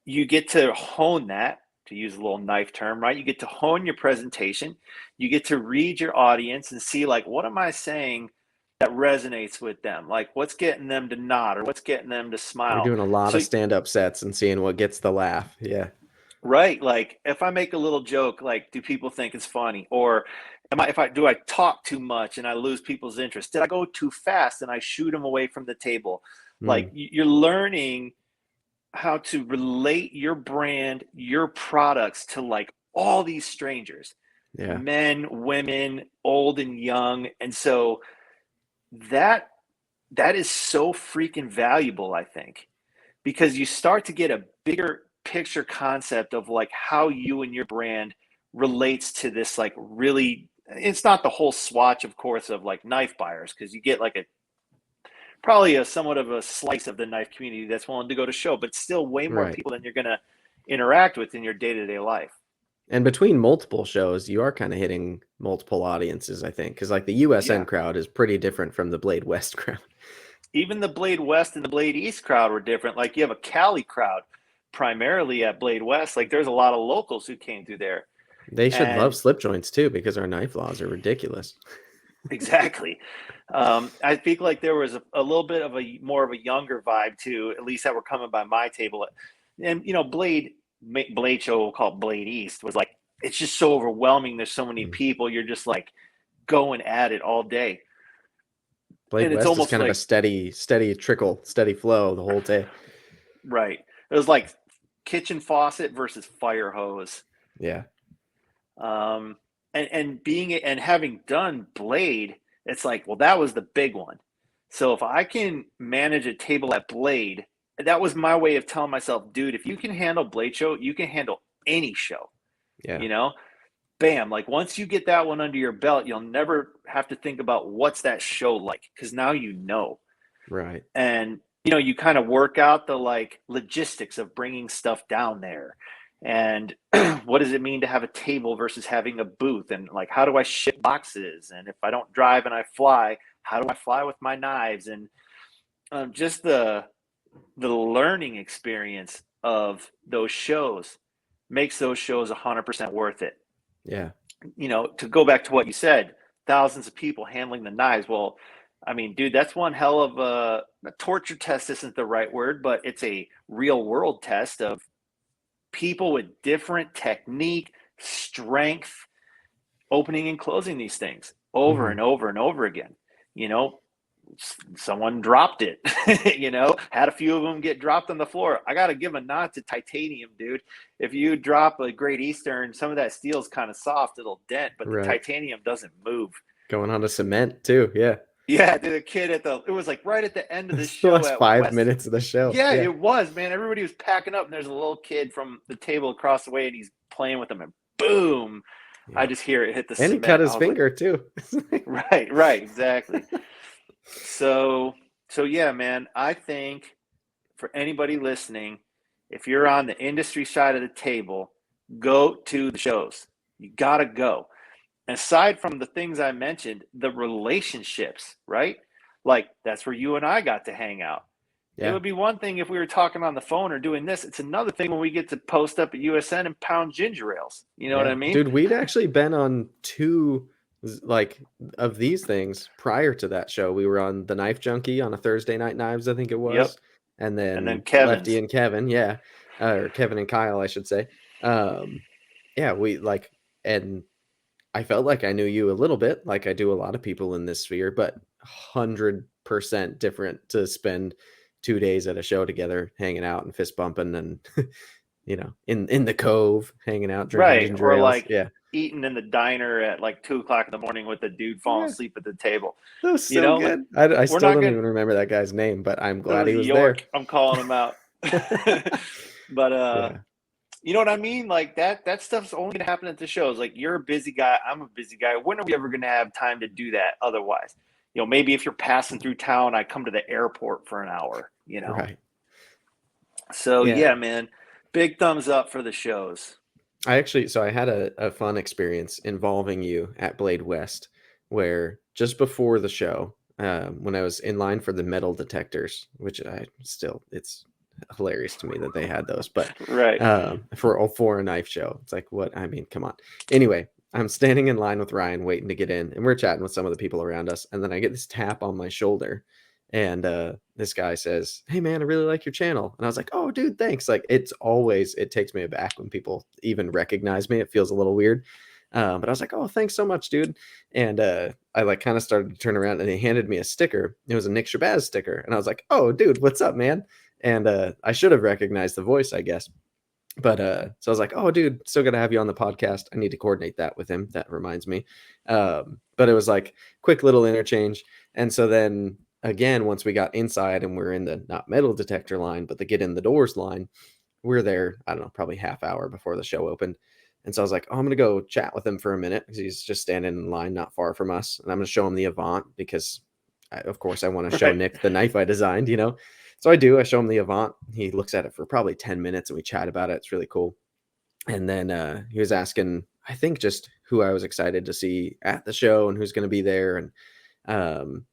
you get to hone that, to use a little knife term, right? You get to hone your presentation. You get to read your audience and see, like, what am I saying that resonates with them? Like, what's getting them to nod or what's getting them to You're smile? doing a lot So, of stand-up sets and seeing what gets the laugh. Yeah. right, like, if I make a little joke, like, do people think it's funny? Or do I talk too much and I lose people's interest? Did I go too fast and I shoot them away from the table? Like, Mm, you're learning how to relate your brand, your products to like all these strangers, yeah. men, women, old and young. And so that that is so freaking valuable, I think, because you start to get a bigger picture concept of like how you and your brand relates to this like really, it's not the whole swatch of course of like knife buyers, because you get like a probably a somewhat of a slice of the knife community that's willing to go to show, but still way more Right. people than you're going to interact with in your day-to-day life. And between multiple shows, you are kind of hitting multiple audiences, I think, because like the USN Yeah. crowd is pretty different from the Blade West crowd. Even the Blade West and the Blade East crowd were different. Like you have a Cali crowd primarily at Blade West. Like there's a lot of locals who came through there. They should love And slip joints too, because our knife laws are ridiculous. exactly. I think like there was a little bit of a more of a younger vibe too, at least that were coming by my table. And Blade show, we'll call it Blade East, was like it's just so overwhelming. There's so many Mm. people. You're just like going at it all day, Blade and it's West is almost kind of a like steady trickle, steady flow the whole day. right. It was like kitchen faucet versus fire hose. Yeah. Um, and being and having done Blade, it's like, well, that was the big one. So if I can manage a table at Blade, that was my way of telling myself, dude, if you can handle Blade show, you can handle any show, Yeah. you know? bam, like once you get that one under your belt, you'll never have to think about what's that show like, because now you know. Right. And you kind of work out the like logistics of bringing stuff down there, and what does it mean to have a table versus having a booth, and like how do I ship boxes, and if I don't drive and I fly, how do I fly with my knives, and just the learning experience of those shows makes those shows 100% worth it. Yeah. To go back to what you said, thousands of people handling the knives. Well, I mean, dude, that's one hell of a torture test isn't the right word, but it's a real world test of people with different technique, strength, opening and closing these things over Mm-hmm. and over and over again. You know, someone dropped it, had a few of them get dropped on the floor. I got to give a nod to titanium, dude. If you drop a Great Eastern, some of that steel is kind of soft, it'll dent, but the Right. titanium doesn't move. Going on to cement too. Yeah. Yeah, the kid it was like right at the end of the It's the show last at 5 minutes of the show. Yeah, Yeah. it was, man. Everybody was packing up, and there's a little kid from the table across the way, and he's playing with them, and boom, I Yeah. just hear it hit the And he cut cement. I his was like, finger too. right, exactly. So, yeah, man, I think for anybody listening, if you're on the industry side of the table, go to the shows. You got to go. Aside from the things I mentioned, the relationships, right? Like that's where you and I got to hang out. It Yeah. would be one thing if we were talking on the phone or doing this. It's another thing when we get to post up at USN and pound ginger ales. You know what I Yeah. mean? Dude, we'd actually been on two like of these things prior to that show. We were on the Knife Junkie on a Thursday Night Knives, I think it Yep. was. And And then then Lefty Kevin's. and Kevin, yeah. Or Kevin and Kyle, I should say. Um, yeah, we like, and I felt like I knew you a little bit, like I do a lot of people in this sphere, but 100% different to spend 2 days at a show together, hanging out and fist bumping and in the cove, hanging out, drinking Right. ginger Or ales. like Yeah. eating in the diner at like 2 o'clock in the morning with the dude falling Yeah. asleep at the table. That was so Like good. I we're still not don't going to, even remember that guy's name, but I'm it glad was he was York. there. I'm calling him out. But Yeah. you know what I mean? Like that stuff's only gonna happen at the shows. Like you're a busy guy, I'm a busy guy. When are we ever gonna have time to do that otherwise? Maybe if you're passing through town, I come to the airport for an hour. Right. So Yeah. yeah, man. Big thumbs up for the shows. So I had a fun experience involving you at Blade West, where just before the show, when I was in line for the metal detectors, which it's hilarious to me that they had those, but Right. for a knife show, it's like, what? I mean, come on. Anyway, I'm standing in line with Ryan waiting to get in, and we're chatting with some of the people around us, and then I get this tap on my shoulder, and this guy says, "Hey man, I really like your channel." And I was like, "Oh dude, thanks." Like it takes me aback when people even recognize me. It feels a little weird. But I was like, "Oh, thanks so much, dude." And I like kind of started to turn around, and he handed me a sticker. It was a Nick Shabazz sticker, and I was like, "Oh, dude, what's up, man?" And I should have recognized the voice, I guess. But so I was like, "Oh, dude, still got to have you on the podcast. I need to coordinate that with him." That reminds me. But it was like quick little interchange, and so then again, once we got inside and we're in the not metal detector line, but the get in the doors line, we're there, I don't know, probably half hour before the show opened. And so I was like, "Oh, I'm going to go chat with him for a minute," because he's just standing in line not far from us. And I'm going to show him the Avant because, of course, I want to show Right. Nick the knife I designed. So I do. I show him the Avant. He looks at it for probably 10 minutes and we chat about it. It's really cool. And then he was asking, I think, just who I was excited to see at the show and who's going to be there. And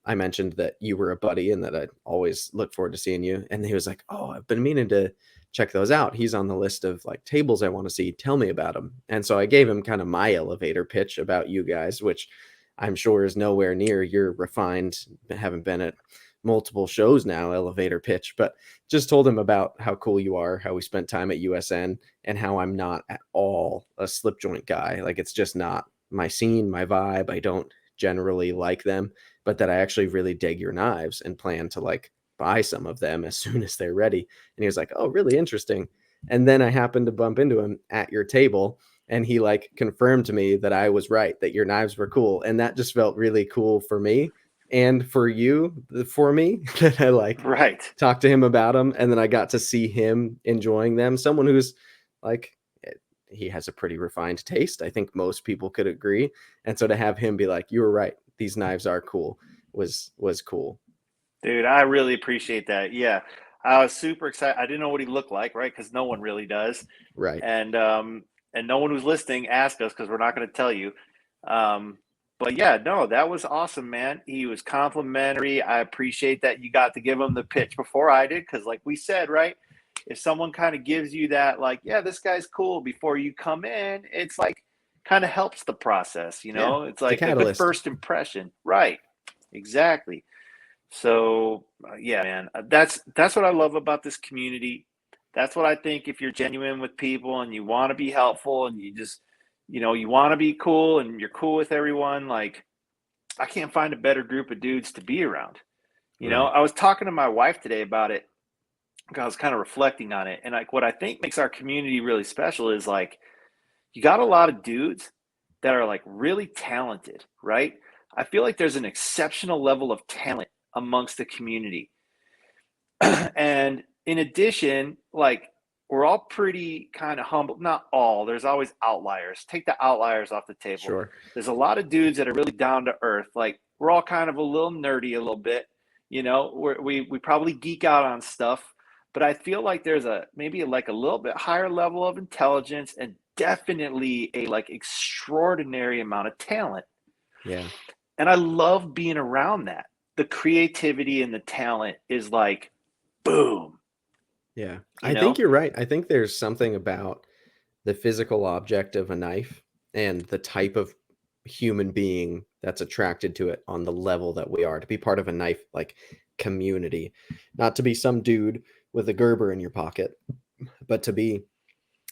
I mentioned that you were a buddy and that I always look forward to seeing you. And he was like, "Oh, I've been meaning to check those out. He's on the list of like tables I want to see. Tell me about him." And so I gave him kind of my elevator pitch about you guys, which I'm sure is nowhere near your refined, haven't been at multiple shows now, elevator pitch, but just told him about how cool you are, how we spent time at USN, and how I'm not at all a slip joint guy. Like it's just not my scene, my vibe. I don't generally like them, but that I actually really dig your knives and plan to like buy some of them as soon as they're ready. And he was like, "Oh, really interesting." And then I happened to bump into him at your table and he like confirmed to me that I was right, that your knives were cool. And that just felt really cool for me and for you, for me, that I like Right. talked to him about them. And then I got to see him enjoying them. Someone who's like he has a pretty refined taste. I think most people could agree. And so to have him be like, "You were right. These knives are cool," was cool. Dude, I really appreciate that. Yeah. I was super excited. I didn't know what he looked like, right? Because no one really does. Right. And no one who's listening ask us because we're not going to tell you. Um, but yeah, no, that was awesome, man. He was complimentary. I appreciate that you got to give him the pitch before I did, because like we said, right? If someone kind of gives you that, like, yeah, this guy's cool before you come in, it's like kind of helps the process, you Yeah. know? It's It's a like a good catalyst. first impression. Right. Exactly. So yeah, man, that's what I love about this community. That's what I think. If you're genuine with people and you want to be helpful and you just, you want to be cool and you're cool with everyone, like I can't find a better group of dudes to be around. Right. I was talking to my wife today about it. I was kind of reflecting on it, and like what I think makes our community really special is like you got a lot of dudes that are like really talented, right? I feel like there's an exceptional level of talent amongst the community. And in addition, like we're all pretty kind of humble. Not all, there's always outliers. Take the outliers off the table. Sure. There's a lot of dudes that are really down to earth. Like we're all kind of a little nerdy a little bit. We probably geek out on stuff, but I feel like there's a maybe like a little bit higher level of intelligence and definitely a like extraordinary amount of talent. Yeah. And I love being around that. The creativity and the talent is like boom, Yeah. you I think know? you're right. I think there's something about the physical object of a knife and the type of human being that's attracted to it on the level that we are, to be part of a knife like community, not to be some dude with a Gerber in your pocket, but to be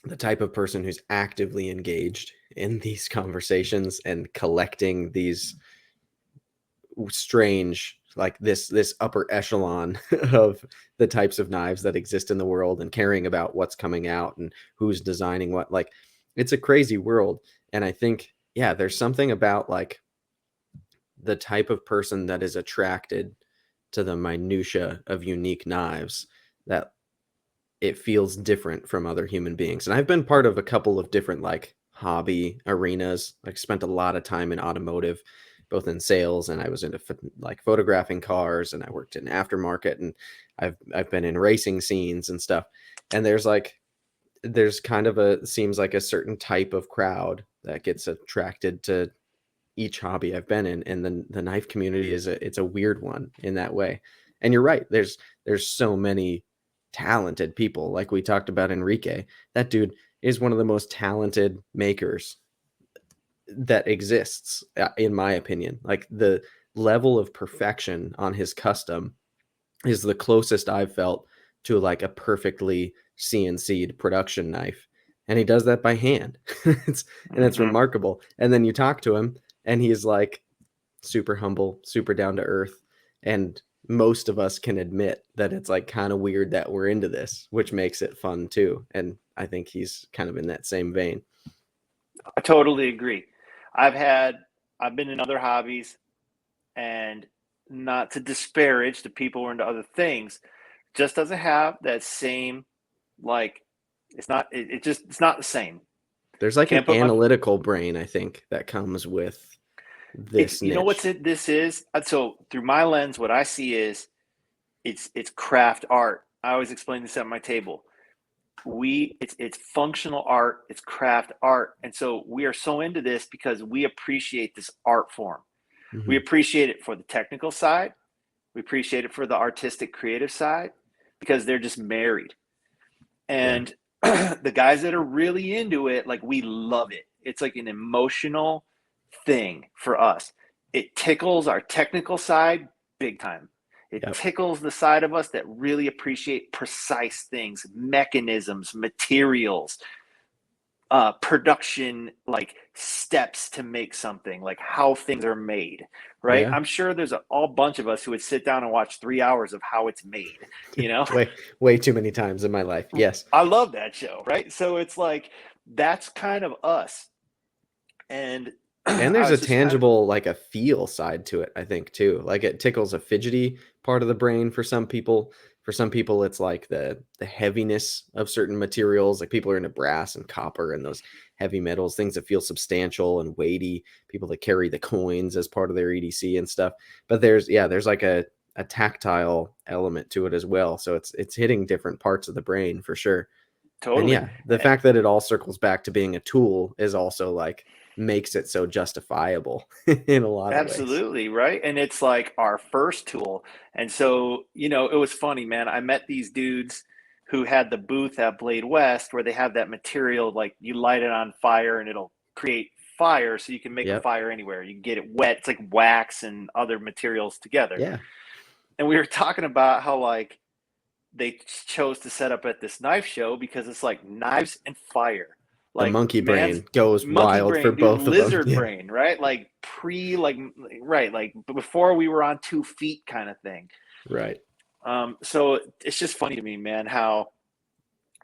the type of person who's actively engaged in these conversations and collecting these strange, like this upper echelon of the types of knives that exist in the world, and caring about what's coming out and who's designing what. Like it's a crazy world. And I think, yeah, there's something about like the type of person that is attracted to the minutia of unique knives, that it feels different from other human beings. And I've been part of a couple of different like hobby arenas. Like spent a lot of time in automotive, both in sales, and I was into like photographing cars, and I worked in aftermarket, and I've been in racing scenes and stuff. And there's kind of a seems like a certain type of crowd that gets attracted to each hobby I've been in, and the knife community is it's a weird one in that way. And you're right. There's so many talented people. Like we talked about Enrique. That dude is one of the most talented makers that exists, in my opinion. Like the level of perfection on his custom is the closest I've felt to like a perfectly CNC'd production knife. And he does that by hand. It's Mm-hmm. remarkable. And then you talk to him and he's like super humble, super down to earth. And most of us can admit that it's like kind of weird that we're into this, which makes it fun too. And I think he's kind of in that same vein. I totally agree. I've had, I've been in other hobbies, and not to disparage the people who are into other things, just doesn't have that same, like, it's not the same. There's like an Can't put my, analytical brain, I think, that comes with it's, this you know what's niche. it, this is? So through my lens, what I see is it's craft art. I always explain this at my table. It's functional art, it's craft art, and so we are so into this because we appreciate this art form. We Hmm. appreciate it for the technical side, we appreciate it for the artistic creative side, because they're just married. Yeah. And the guys that are really into it, like, we love it. It's like an emotional thing for us. It tickles our technical side big time. It Yep. tickles the side of us that really appreciate precise things, mechanisms, materials, production, like steps to make something, like how things are made, right? Yeah. I'm sure there's a all bunch of us who would sit down and watch 3 hours of how it's made, you know? Way too many times in my life. Yes. I love that show, right? So it's like that's kind of us. And And I there's a was just kind of, tangible, like a feel side to it, I think, too. Like it tickles a fidgety part of the brain for some people. For some people, it's like the heaviness of certain materials. Like people are into brass and copper and those heavy metals, things that feel substantial and weighty. People that carry the coins as part of their EDC and stuff. But there's like a tactile element to it as well. So it's hitting different parts of the brain for sure. And Totally. yeah, the fact that it all circles back to being a tool is also like makes it so justifiable in a lot of ways. Absolutely, right? And it's like our first tool. And so, it was funny, man. I met these dudes who had the booth at Blade West where they have that material, like you light it on fire and it'll create fire so you can make a Yep. fire anywhere. You can get it wet. It's like wax and other materials together. Yeah. And we were talking about how like they chose to set up at this knife show because it's like knives and fire. The Like monkey man's brain goes monkey wild for brain, dude, both of them. lizard Yeah. brain, right? Like right, like before we were on 2 feet kind of thing. Right. So it's just funny to me, man, how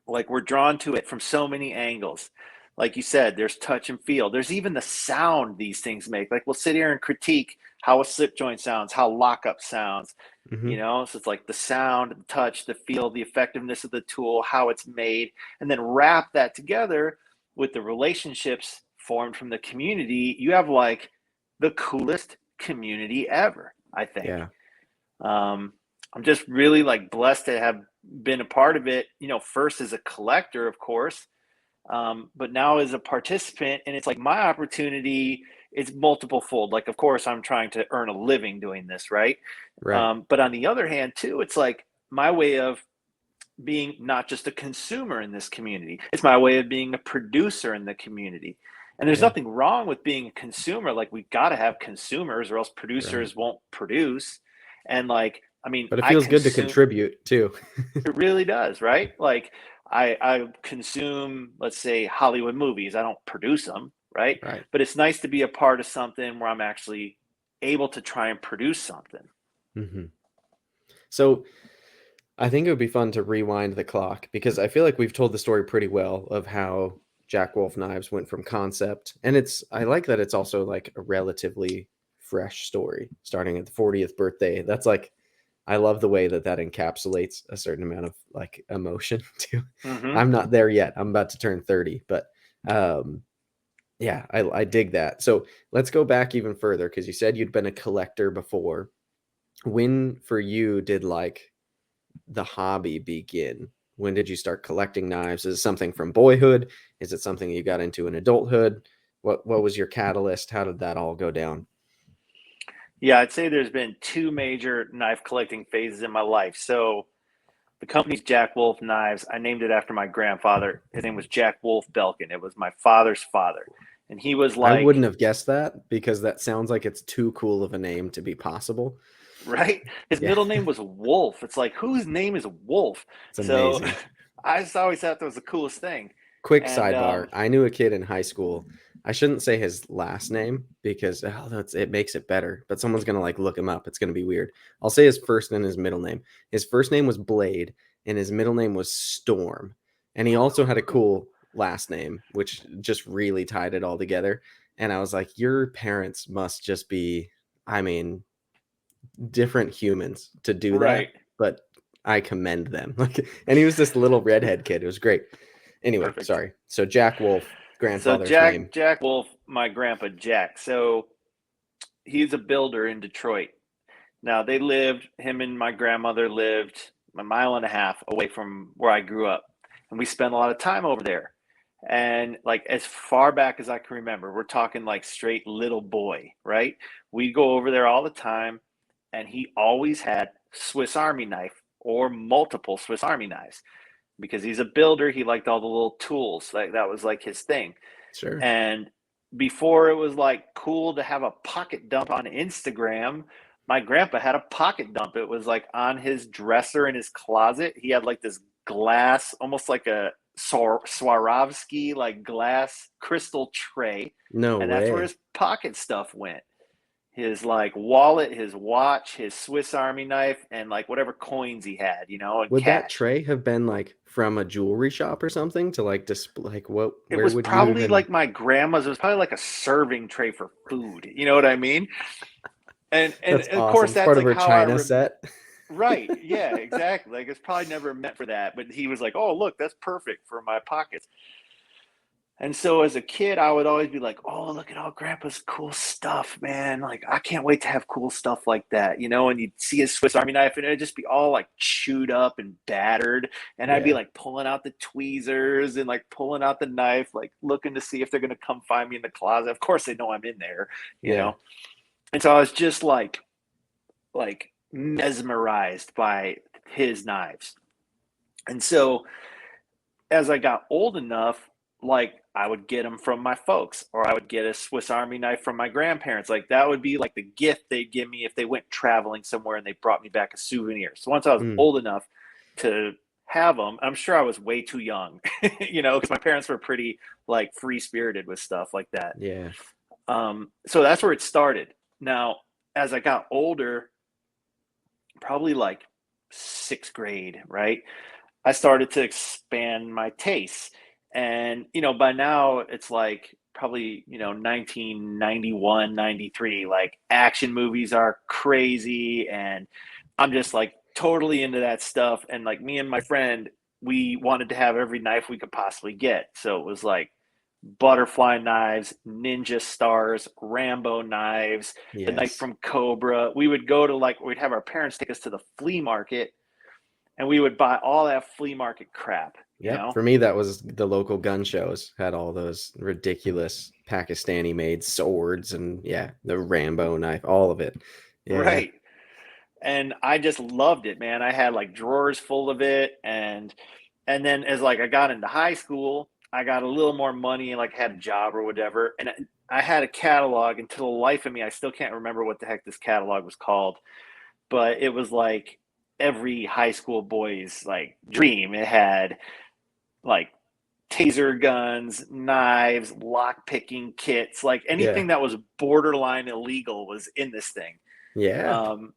like we're drawn to it from so many angles. Like you said, there's touch and feel. There's even the sound these things make. Like we'll sit here and critique how a slip joint sounds, how lockup sounds, Hmm. So it's like the sound, the touch, the feel, the effectiveness of the tool, how it's made, and then wrap that together with the relationships formed from the community. You have like the coolest community ever, I think. Yeah. I'm just really like blessed to have been a part of it, first as a collector, of course, but now as a participant. And it's like my opportunity is multiple fold. Like, of course, I'm trying to earn a living doing this, right? Right. But on the other hand, too, it's like my way of being not just a consumer in this community, it's my way of being a producer in the community. And there's Yeah. nothing wrong with being a consumer. Like, we've got to have consumers or else Right. producers won't produce. And like, I mean, But it I feels good to consume, contribute too. it really does, right? Like, I consume, let's say, Hollywood movies. I don't produce them, right? Right. But it's nice to be a part of something where I'm actually able to try and produce something. Hmm. So I think it would be fun to rewind the clock because I feel like we've told the story pretty well of how Jack Wolf Knives went from concept. And I like that it's also like a relatively fresh story starting at the 40th birthday. That's like, I love the way that that encapsulates a certain amount of like emotion too. Hmm. I'm not there yet. I'm about to turn 30, but um, yeah, I dig that. So let's go back even further because you said you'd been a collector before. When for you did like the hobby begin? When did you start collecting knives? Is it something from boyhood? Is it something you got into in adulthood? What was your catalyst? How did that all go down? Yeah, I'd say there's been two major knife collecting phases in my life. So the company's Jack Wolf Knives. I named it after my grandfather. His name was Jack Wolf Belkin. It was my father's father. And he was I wouldn't like, have guessed that because that sounds like it's too cool of a name to be possible. right? His Yeah, middle name was Wolf. It's like, whose name is Wolf? it's So amazing. I just always thought that was the coolest thing. Quick And sidebar. I knew a kid in high school. I shouldn't say his last name because it makes it better, but someone's going to like look him up. It's going to be weird. I'll say his first and his middle name. His first name was Blade and his middle name was Storm. And he also had a cool last name, which just really tied it all together. And I was like, your parents must just be, I mean, different humans to do right, that, but I commend them. Like, and he was this little redhead kid. It was great. Anyway, perfect. sorry. So Jack Wolf, So grandfather's name. Jack Wolf, my grandpa Jack. So he's a builder in Detroit. Now they lived, him and my grandmother lived a mile and a half away from where I grew up. And we spent a lot of time over there. And like as far back as I can remember, we're talking like straight little boy, right? We go over there all the time, and he always had Swiss Army knife or multiple Swiss Army knives because he's a builder. He liked all the little tools. Like that was like his thing. Sure. And before it was like cool to have a pocket dump on Instagram, my grandpa had a pocket dump. It was like on his dresser in his closet. He had like this glass, almost like a Swarovski, like glass crystal tray. No And that's where way. his pocket stuff went. His like wallet, his watch, his Swiss Army knife, and like whatever coins he had, and Would that cash. tray have been like from a jewelry shop or something to like display? Like what? It Where was would you probably even? like my grandma's. It was probably like a serving tray for food. You know what I mean? And That's of awesome. course It's that's part of like her how I China set. Right. Yeah, exactly. Like it's probably never meant for that, but he was like, "Oh, look, that's perfect for my pockets." And so as a kid, I would always be like, "Oh, look at all grandpa's cool stuff, man. Like I can't wait to have cool stuff like that." And you'd see his Swiss Army knife and it'd just be all like chewed up and battered. And I'd be Yeah. like pulling out the tweezers and like pulling out the knife, like looking to see if they're gonna come find me in the closet. Of course they know I'm in there, you Yeah. know. And so I was just like mesmerized by his knives. And so as I got old enough, like I would get them from my folks, or I would get a Swiss Army knife from my grandparents. Like that would be like the gift they'd give me if they went traveling somewhere and they brought me back a souvenir. So once I was Mm. old enough to have them, I'm sure I was way too young, because my parents were pretty like free spirited with stuff like that. Yeah. So that's where it started. Now, as I got older, probably like sixth grade, right? I started to expand my tastes. And, by now it's like probably, 1991, 93. Like action movies are crazy. And I'm just like totally into that stuff. And like me and my friend, we wanted to have every knife we could possibly get. So it was like butterfly knives, ninja stars, Rambo knives, the knife Yes. from Cobra. We would go to we'd have our parents take us to the flea market and we would buy all that flea market crap, you Yep. know? For me, that was the local gun shows had all those ridiculous Pakistani made swords and yeah, the Rambo knife, all of it. Yeah. Right. And I just loved it, man. I had like drawers full of it. And then as like I got into high school, I got a little more money and like had a job or whatever. And I had a catalog, and to the life of me, I still can't remember what the heck this catalog was called, but it was like every high school boy's like dream. It had like taser guns, knives, lock picking kits, like Yeah. anything that was borderline illegal was in this thing. Yeah. Um,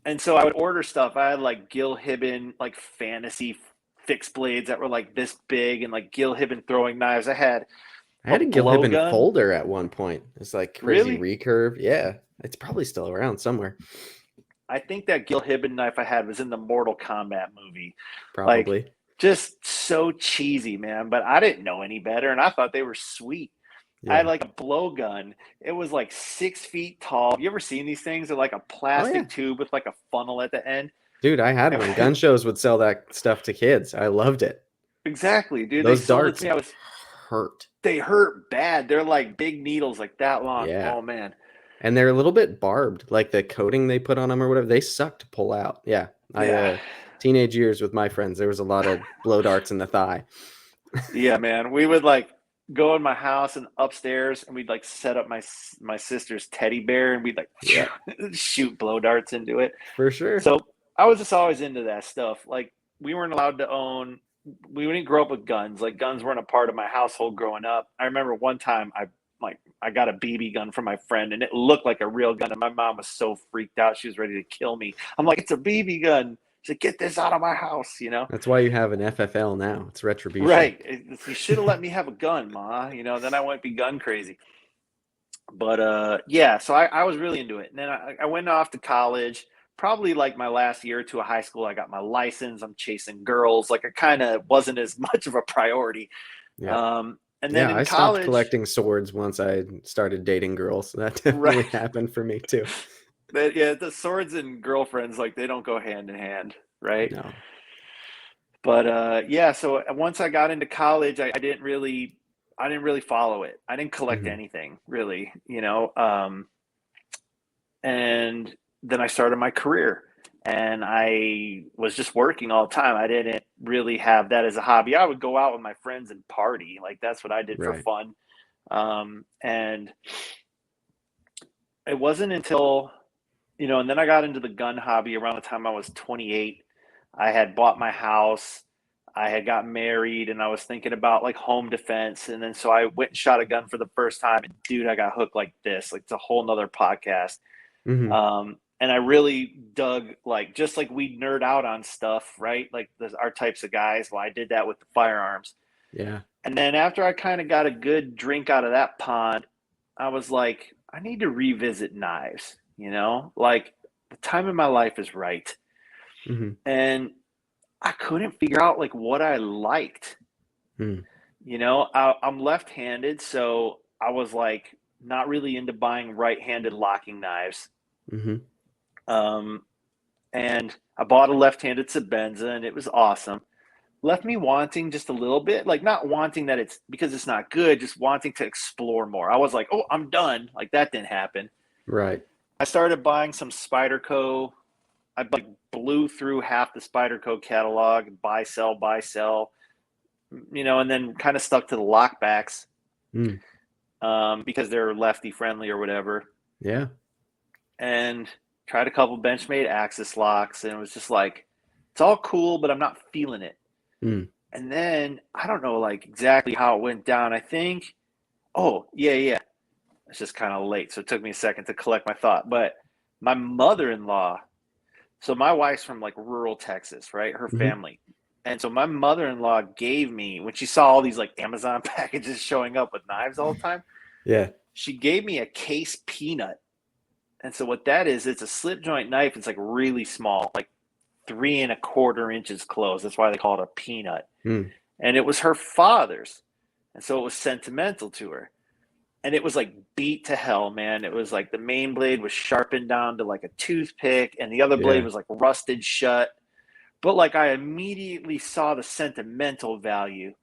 and so I would order stuff. I had like Gil Hibben, like fantasy fixed blades that were like this big, and like Gil Hibben throwing knives. I had I a had a Gilliban blowgun. folder at one point. It's like crazy Really? recurve. Yeah. It's probably still around somewhere. I think that Gil Hibben knife I had was in the Mortal Kombat movie. Like, Probably. just so cheesy, man. But I didn't know any better, and I thought they were sweet. I had Yeah. like a blowgun. It was like 6 feet tall. You ever seen these things? They're like a Oh yeah. plastic tube with like a funnel at the end. Dude, I had one. Gun And shows would sell that stuff to kids. I loved it. exactly, dude. They Those sold it to darts me. hurt. They hurt bad. They're like big needles, like that long. Yeah. Oh man. And they're a little bit barbed, like the coating they put on them or whatever. They suck to pull out. Yeah. I Yeah. teenage years with my friends, there was a lot of blow darts in the thigh. Yeah, man. We would like go in my house and upstairs, and we'd like set up my sister's teddy bear, and we'd like Yeah, shoot blow darts into it. for sure. So I was just always into that stuff. Like we weren't allowed to own. We didn't grow up with guns. Like guns weren't a part of my household growing up. I remember one time I got a BB gun from my friend, and it looked like a real gun, and my mom was so freaked out she was ready to kill me. I'm like, it's a BB gun. She's like, get this out of my house. That's why you have an FFL now. It's retribution. Right. You should have let me have a gun, Ma. Then I wouldn't be gun crazy. But yeah, so I was really into it. And then I went off to college. Probably like my last year or two of high school, I got my license. I'm chasing girls. Like I kind of wasn't as much of a priority. Yeah. And then Yeah, in I stopped college, collecting swords once I started dating girls. That definitely right? happened for me too. Yeah, the swords and girlfriends, like they don't go hand in hand, right? No. But yeah, so once I got into college, I didn't really follow it. I didn't collect Hmm. anything really. And then I started my career, and I was just working all the time. I didn't really have that as a hobby. I would go out with my friends and party, like that's what I did for Right. fun. And it wasn't until and then I got into the gun hobby around the time I was 28. I had bought my house. I had got married, and I was thinking about like home defense. And then so I went and shot a gun for the first time. And dude, I got hooked like this. Like it's a whole nother podcast. Hmm. And I really dug like just like we nerd out on stuff, right? Like there's our types of guys. Well, I did that with the firearms. Yeah. And then after I kind of got a good drink out of that pond, I was like, I need to revisit knives. Like the time in my life is right. Mm-hmm. And I couldn't figure out like what I liked. Mm. I'm left-handed, so I was like not really into buying right-handed locking knives. Mm-hmm. Um, and I bought a left-handed Sebenza, and it was awesome. Left me wanting just a little bit, like not wanting that it's because it's not good, just wanting to explore more. I was like, oh, I'm done. Like that didn't happen. Right. I started buying some Spyderco. I like blew through half the Spyderco catalog, buy, sell, and then kind of stuck to the lockbacks Mm. because they're lefty friendly or whatever. Yeah. And tried a couple Benchmade Axis locks, and it was just like, it's all cool, but I'm not feeling it. Mm. And then I don't know like exactly how it went down. I think, oh yeah, it's just kind of late, so it took me a second to collect my thought. But my mother-in-law, so my wife's from like rural Texas, right? Her Mm-hmm. family. And so my mother-in-law gave me, when she saw all these like Amazon packages showing up with knives all the time, Yeah. she gave me a case peanut. And so what that is, it's a slip joint knife. It's like really small, like 3.25 inches closed. That's why they call it a peanut. Mm. And it was her father's. And so it was sentimental to her. And it was like beat to hell, man. It was like the main blade was sharpened down to like a toothpick, and the other blade Yeah. was like rusted shut. But like I immediately saw the sentimental value.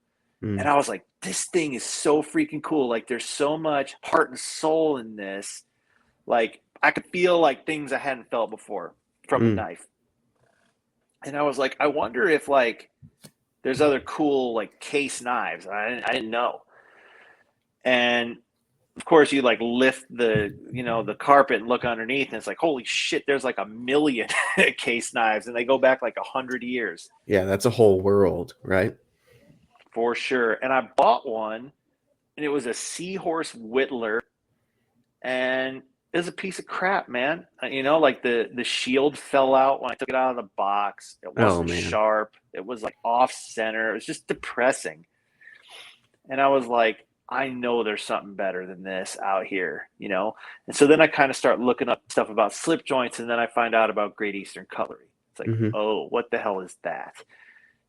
And Mm. I was like, this thing is so freaking cool. Like there's so much heart and soul in this. Like I could feel like things I hadn't felt before from the Mm. knife. And I was like, I wonder if like there's other cool like case knives. I didn't know. And of course you like lift the carpet and look underneath, and it's like, holy shit, there's like a million case knives, and they go back like 100 years Yeah, that's a whole world, right? for sure. And I bought one, and it was a Seahorse Whittler, and it was a piece of crap, man. Like the shield fell out when I took it out of the box. It Oh wasn't man. sharp. It was like off center. It was just depressing. And I was like, I know there's something better than this out here. And so then I kind of start looking up stuff about slip joints, and then I find out about Great Eastern Cutlery. It's like, Mm-hmm. oh, what the hell is that?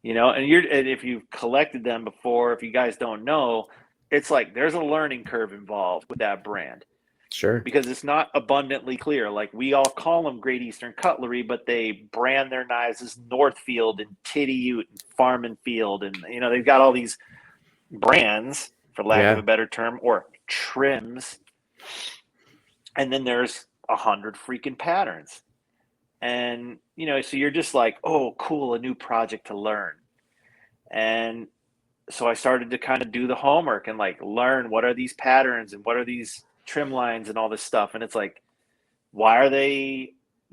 And if you've collected them before, if you guys don't know, it's like there's a learning curve involved with that brand Sure. because it's not abundantly clear. Like we all call them Great Eastern Cutlery, but they brand their knives as Northfield and Titty Ute and Farm and Field, and they've got all these brands, for lack of a Yeah. better term, or trims, and then there's 100 freaking patterns. And so you're just like, oh cool, a new project to learn. And so I started to kind of do the homework and like learn what are these patterns and what are these trim lines and all this stuff. And it's like, why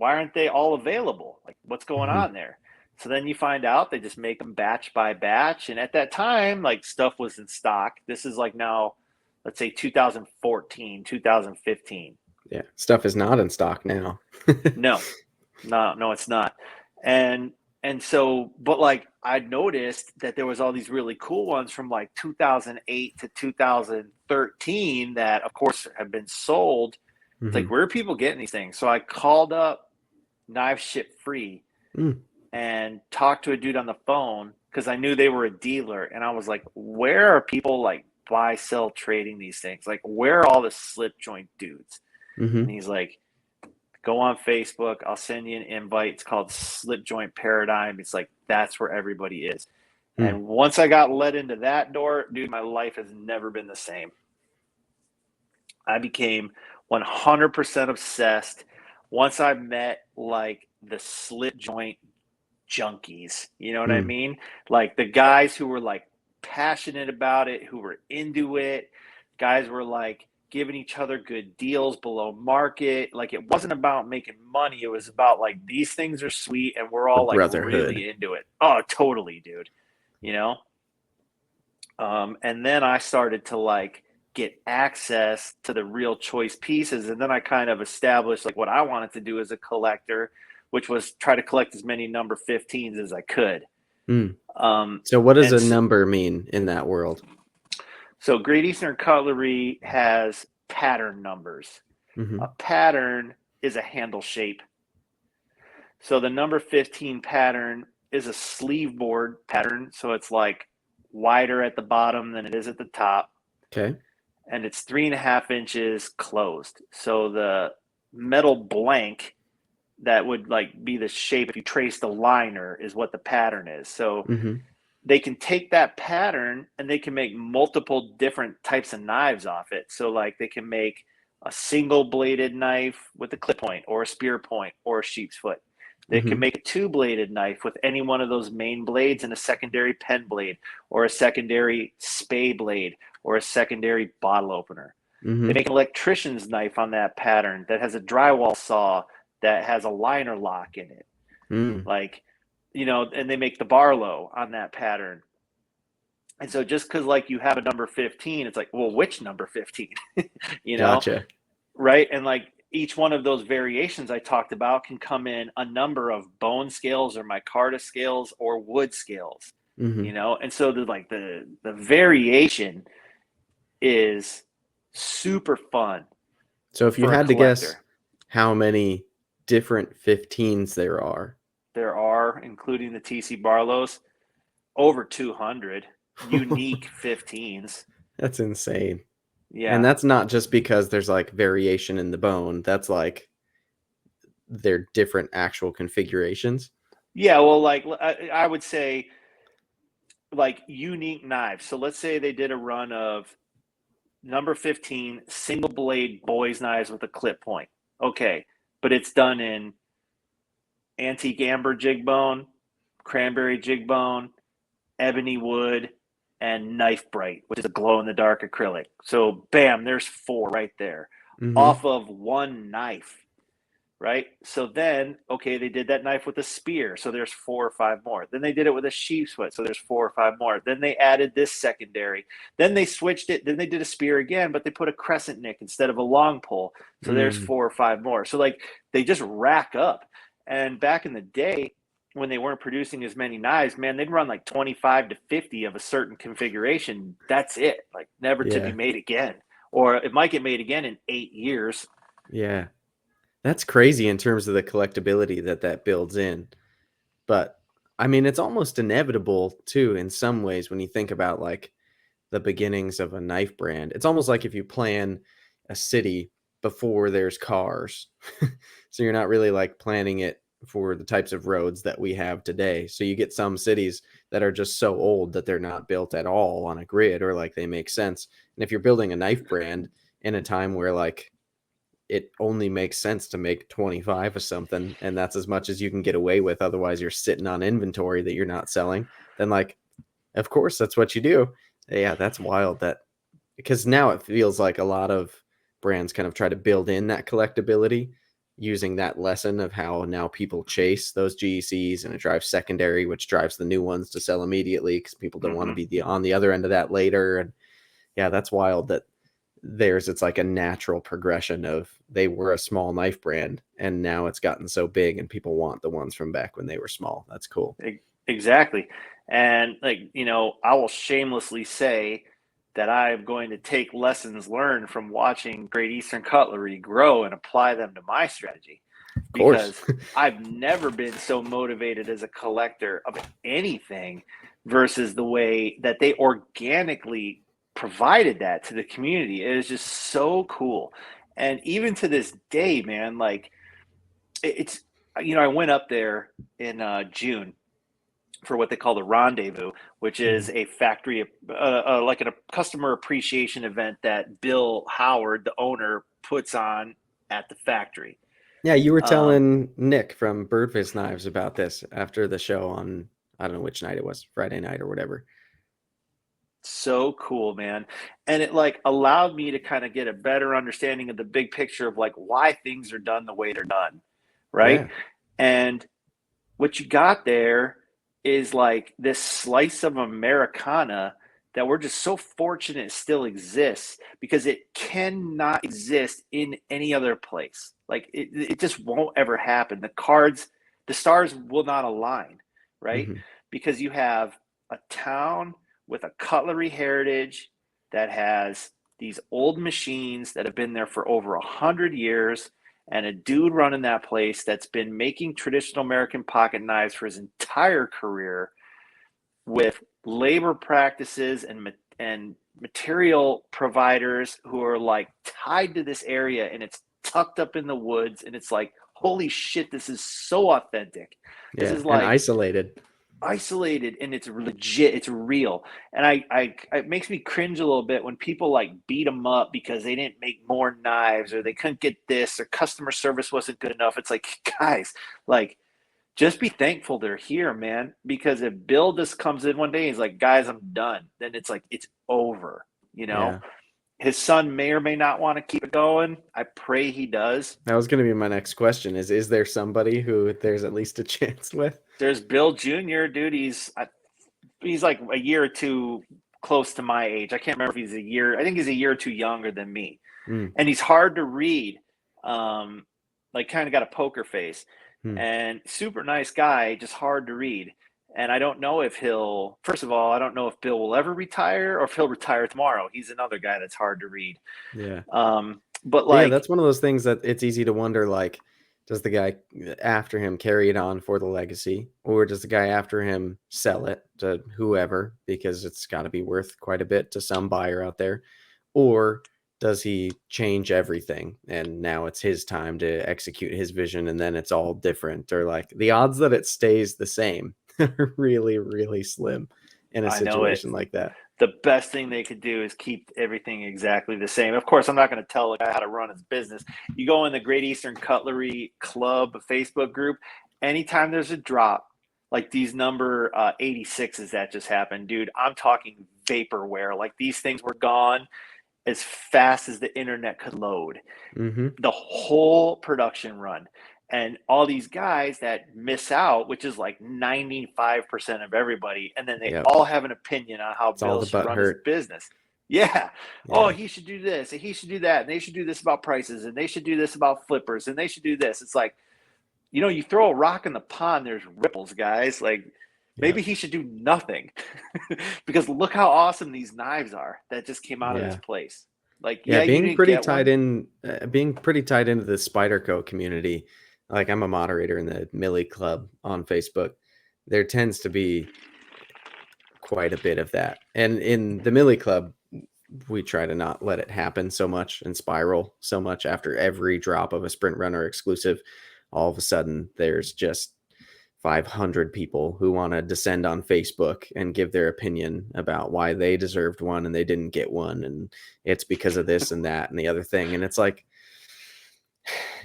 aren't they all available? Like what's going Mm-hmm. on there? So then you find out they just make them batch by batch. And at that time, like stuff was in stock. This is like now, let's say 2014, 2015. Yeah. Stuff is not in stock now. No, no, it's not. And so, but like I noticed that there was all these really cool ones from like 2008 to 2013 that of course have been sold. It's like, Mm-hmm. where are people getting these things? So I called up Knife Ship Free Mm. and talked to a dude on the phone because I knew they were a dealer. And I was like, where are people like buy, sell, trading these things? Like, where are all the slip joint dudes? Mm-hmm. And he's like, go on Facebook. I'll send you an invite. It's called Slip Joint Paradigm. It's like, that's where everybody is. Mm. And once I got let into that door, dude, my life has never been the same. I became 100% obsessed once I met like the slip joint junkies. You know what I Mm. mean? Like the guys who were like passionate about it, who were into it. Guys were like giving each other good deals below market. Like it wasn't about making money. It was about like these things are sweet and we're The all like brotherhood. really into it. Oh, totally, dude. You know? And then I started to like get access to the real choice pieces. And then I kind of established like what I wanted to do as a collector, which was try to collect as many number 15s as I could. Mm. Um, So what does and a so, number mean in that world? so Great Eastern Cutlery has pattern numbers. Mm-hmm. A pattern is a handle shape. So the number 15 pattern is a sleeve board pattern. So it's like wider at the bottom than it is at the top. Okay. And it's 3.5 inches closed. So the metal blank that would like be the shape if you trace the liner is what the pattern is. So Mm-hmm. they can take that pattern and they can make multiple different types of knives off it. So like they can make a single bladed knife with a clip point or a spear point or a sheep's foot. They can Mm-hmm. make a two bladed knife with any one of those main blades and a secondary pen blade or a secondary spay blade or a secondary bottle opener. They Mm-hmm. make an electrician's knife on that pattern that has a drywall saw that has a liner lock in it. Mm. Like, and they make the Barlow on that pattern. And so just because like you have a number 15, it's like, well, which number 15? you know, Gotcha. right? And like each one of those variations I talked about can come in a number of bone scales or micarta scales or wood scales, Mm-hmm. and so the variation is super fun So if you for a had to guess collector. how many different 15s there are, There are, including the TC Barlows, over 200 unique 15s. that's insane. And Yeah. that's not just because there's like variation in the bone. That's like they're different actual configurations. Yeah, well, like I would say, like unique knives. So let's say they did a run of number 15 single blade boys knives with a clip point. Okay, but it's done in antique amber jig bone, cranberry jig bone, ebony wood, and knife bright, which is a glow in the dark acrylic. So bam, there's four right there Mm-hmm. off of one knife. Right? So then, okay, they did that knife with a spear. So there's four or five more. Then they did it with a sheep's foot. So there's four or five more. Then they added this secondary. Then they switched it. Then they did a spear again, but they put a crescent nick instead of a long pole. So there's Mm. four or five more. So like they just rack up. And back in the day, when they weren't producing as many knives, man, they'd run like 25 to 50 of a certain configuration. That's it. Like never to be Yeah. made again. Or it might get made again in 8 years. Yeah. That's crazy in terms of the collectability that that builds in. But I mean, it's almost inevitable too in some ways when you think about like the beginnings of a knife brand. It's almost like if you plan a city before there's cars. So you're not really like planning it for the types of roads that we have today. So you get some cities that are just so old that they're not built at all on a grid or like they make sense. And if you're building a knife brand in a time where like it only makes sense to make 25 of something and that's as much as you can get away with, otherwise you're sitting on inventory that you're not selling, then like of course that's what you do. Yeah, that's wild. That because now it feels like a lot of brands kind of try to build in that collectability using that lesson of how now people chase those GECs and it drives secondary, which drives the new ones to sell immediately because people don't want to Mm-hmm. be on the other end of that later. And yeah, that's wild that theirs it's like a natural progression of they were a small knife brand and now it's gotten so big and people want the ones from back when they were small. That's cool. Exactly. And like, I will shamelessly say that I'm going to take lessons learned from watching Great Eastern Cutlery grow and apply them to my strategy Of course. because I've never been so motivated as a collector of anything versus the way that they organically provided that to the community. It is just so cool. And even to this day, man, like it's, I went up there in June for what they call the rendezvous, which is Mhm. a factory, like a customer appreciation event that Bill Howard, the owner, puts on at the factory. Yeah, you were Um, telling Nick from Birdface Knives about this after the show on I don't know which night it was, Friday night or whatever. so cool, man. And it like allowed me to kind of get a better understanding of the big picture of like why things are done the way they're done. Right. Yeah. And what you got there is like this slice of Americana that we're just so fortunate still exists because it cannot exist in any other place. Like it just won't ever happen. The stars will not align, right? Hmm. Because you have a town with a cutlery heritage that has these old machines that have been there for over 100 years and a dude running that place that's been making traditional American pocket knives for his entire career with labor practices and material providers who are like tied to this area, and it's tucked up in the woods, and it's like, holy shit, this is so authentic. This Yeah. is And like isolated. isolated, and it's legit, it's real. And I it makes me cringe a little bit when people like beat them up because they didn't make more knives, or they couldn't get this, or customer service wasn't good enough. It's like, guys, like, just be thankful they're here, man. Because if Bill just comes in one day and he's like, guys, I'm done, then it's like, it's over, you know? Yeah. His son may or may not want to keep it going. I pray he does. That was going to be my next question is there somebody who there's at least a chance with? There's Bill Jr., dude. He's like a year or two close to my age. I can't remember if he's a year. I think he's a year or two younger than me, Mm. and he's hard to read. Like, kind of got a poker face, Mm. and super nice guy, just hard to read. And I don't know if he'll. First of all, I don't know if Bill will ever retire or if he'll retire tomorrow. He's another guy that's hard to read. Yeah. But But yeah, like, that's one of those things that it's easy to wonder, like, does the guy after him carry it on for the legacy, or does the guy after him sell it to whoever because it's got to be worth quite a bit to some buyer out there, or does he change everything and now it's his time to execute his vision and then it's all different, or like the odds that it stays the same are really, really slim in a I know it. situation like that. The best thing they could do is keep everything exactly the same. Of course, I'm not going to tell a guy how to run his business. You go in the Great Eastern Cutlery Club Facebook group, anytime there's a drop, like these number 86s that just happened, dude, I'm talking vaporware. Like, these things were gone as fast as the internet could load, Mm-hmm. the whole production run. And all these guys that miss out, which is like 95% of everybody, and then they Yep. all have an opinion on how It's all Bill the should butt run his hurt. business. Yeah. Oh, Yeah. he should do this, and he should do that, and they should do this about prices, and they should do this about flippers, and they should do this. It's like, you throw a rock in the pond, there's ripples, guys. Like, Yeah. maybe he should do nothing because look how awesome these knives are that just came out of this Yeah. place. Like, Yeah, yeah, you didn't get one. being pretty tied into the Spyderco community. Like, I'm a moderator in the Millie Club on Facebook. There tends to be quite a bit of that. And in the Millie Club, we try to not let it happen so much and spiral so much after every drop of a Sprint Runner exclusive. All of a sudden, there's just 500 people who want to descend on Facebook and give their opinion about why they deserved one and they didn't get one. And it's because of this and that and the other thing. And it's like,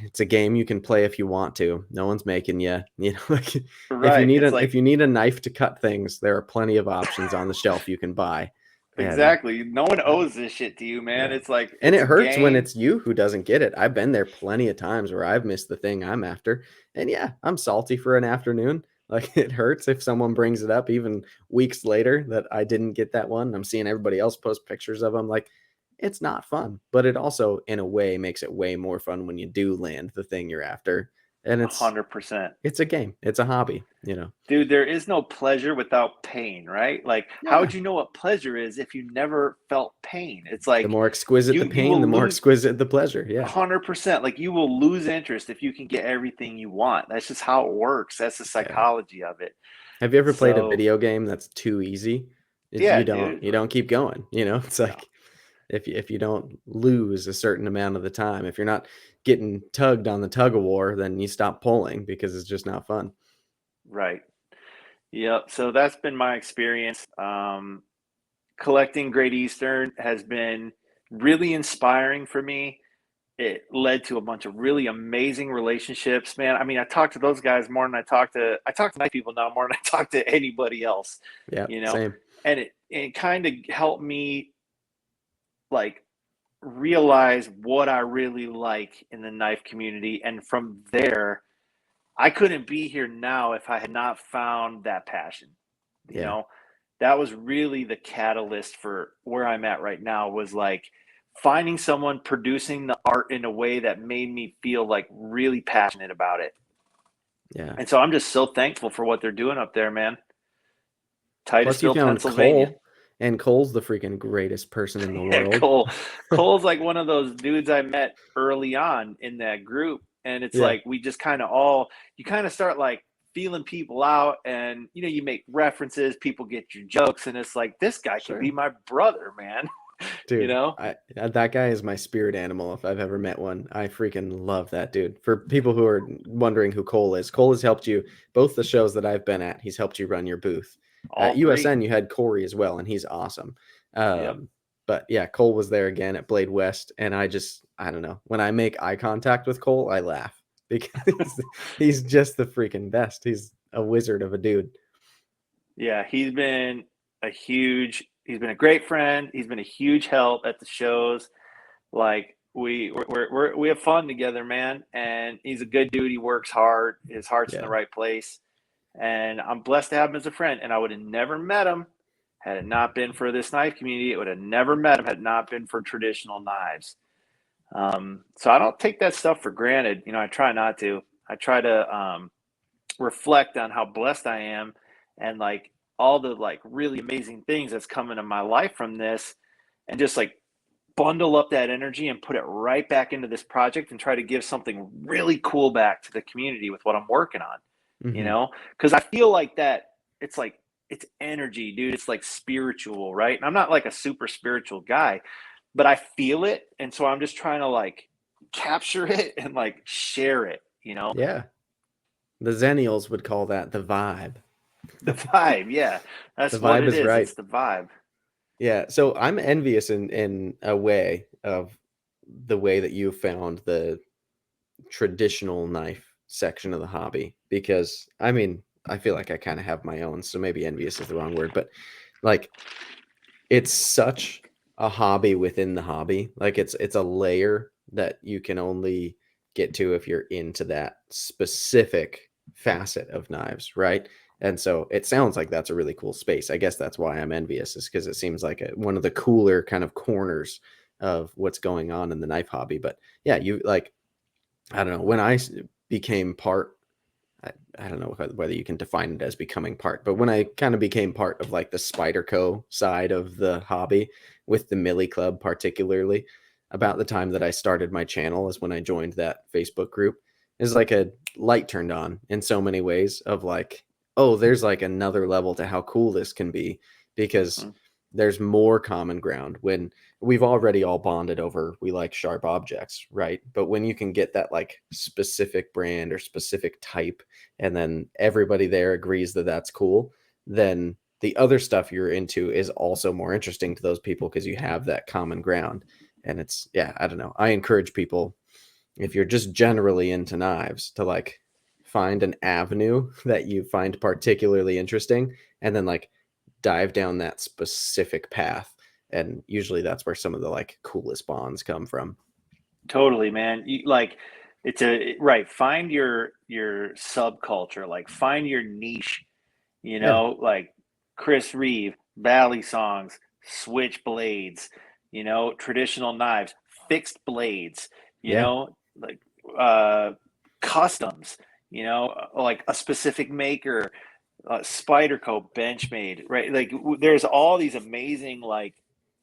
it's a game you can play if you want to. No one's making you, like, Right. It's if like, you need a knife to cut things, there are plenty of options on the shelf you can buy. And exactly. No one owes this shit to you, man. yeah. It's like, And it's it a hurts when game. it's you who doesn't get it. I've been there plenty of times where I've missed the thing I'm after. And yeah, I'm salty for an afternoon. Like, it hurts if someone brings it up even weeks later that I didn't get that one. I'm seeing everybody else post pictures of them. Like, it's not fun, but it also, in a way, makes it way more fun when you do land the thing you're after. And 100%. it's a game. It's a hobby. Dude, there is no pleasure without pain, right? Like, how Yeah. would you know what pleasure is if you never felt pain? It's The like, more exquisite the you pain, the will more lose exquisite the pleasure. Yeah. 100%. Like, you will lose interest if you can get everything you want. That's just how it works. That's the Yeah. psychology of it. Have you ever played a So, video game that's too easy? yeah, You dude. don't keep going. It's No, like, if you don't lose a certain amount of the time, if you're not getting tugged on the tug of war, then you stop pulling because it's just not fun. right. Yep. So that's been my experience. Collecting Great Eastern has been really inspiring for me. It led to a bunch of really amazing relationships, man. I mean, I talk to those guys more than I talk to my people now more than I talk to anybody else, Yeah, you know. same. And it kind of helped me, like, realize what I really like in the knife community, and from there, I couldn't be here now if I had not found that passion. You Yeah, know, that was really the catalyst for where I'm at right now, was like finding someone producing the art in a way that made me feel like really passionate about it. yeah. And so I'm just so thankful for what they're doing up there, man. Plus, you Titusville, found Pennsylvania. coal, And Cole's the freaking greatest person in the Yeah, world. Cole's like one of those dudes I met early on in that group, and it's Yeah, like we just kind of all you kind of start like feeling people out, and you make references, people get your jokes, and it's like this guy could be sure. my brother, man. you Dude, know? that guy is my spirit animal if I've ever met one. I freaking love that dude. For people who are wondering who Cole is, Cole has helped you both the shows that I've been at. He's helped you run your booth. All At three. USN, you had Corey as well, and he's awesome. Yep. But yeah, Cole was there again at Blade West, and I don't know. When I make eye contact with Cole, I laugh because he's just the freaking best. He's a wizard of a dude. Yeah, he's been a great friend. He's been a huge help at the shows. Like we have fun together, man. And he's a good dude. He works hard. His heart's in the Yeah. right place. And I'm blessed to have him as a friend. And I would have never met him had it not been for this knife community. It would have never met him had it not been for traditional knives. So I don't take that stuff for granted. I try not to. I try to reflect on how blessed I am and like all the like really amazing things that's come into my life from this, and just like bundle up that energy and put it right back into this project and try to give something really cool back to the community with what I'm working on, Hmm. because I feel like that it's like it's energy, dude. It's like spiritual, right? And I'm not like a super spiritual guy, but I feel it. And so I'm just trying to like capture it and like share it. Yeah. The Zennials would call that the vibe. The vibe, yeah. The That's what vibe it is is. right. It's the vibe. Yeah, so I'm envious in a way of the way that you found the traditional knife section of the hobby because I mean, I feel like I kind of have my own, so maybe envious is the wrong word, but like it's such a hobby within the hobby. Like it's a layer that you can only get to if you're into that specific facet of knives, right? And so it sounds like that's a really cool space. I guess that's why I'm envious, is because it seems like one of the cooler kind of corners of what's going on in the knife hobby. But yeah, you like, I don't know, when became part, I don't know whether you can define it as becoming part, but when I kind of became part of like the Spyderco side of the hobby with the Millie Club, particularly about the time that I started my channel is when I joined that Facebook group. Is like a light turned on in so many ways of like, oh, there's like another level to how cool this can be because Hmm. there's more common ground when we've already all bonded over we like sharp objects, right? But when you can get that like specific brand or specific type and then everybody there agrees that that's cool, then the other stuff you're into is also more interesting to those people because you have that common ground. And it's, yeah, I don't know. I encourage people, if you're just generally into knives, to like find an avenue that you find particularly interesting and then like dive down that specific path. And usually that's where some of the like coolest bonds come from. Totally, man. Like it's a right. Find your subculture. Like find your niche. Yeah. Like Chris Reeve, Valley songs, switchblades. Traditional knives, fixed blades. Yeah. Like uh, customs. Like a specific maker, Spyderco Benchmade, right? Like there's all these amazing like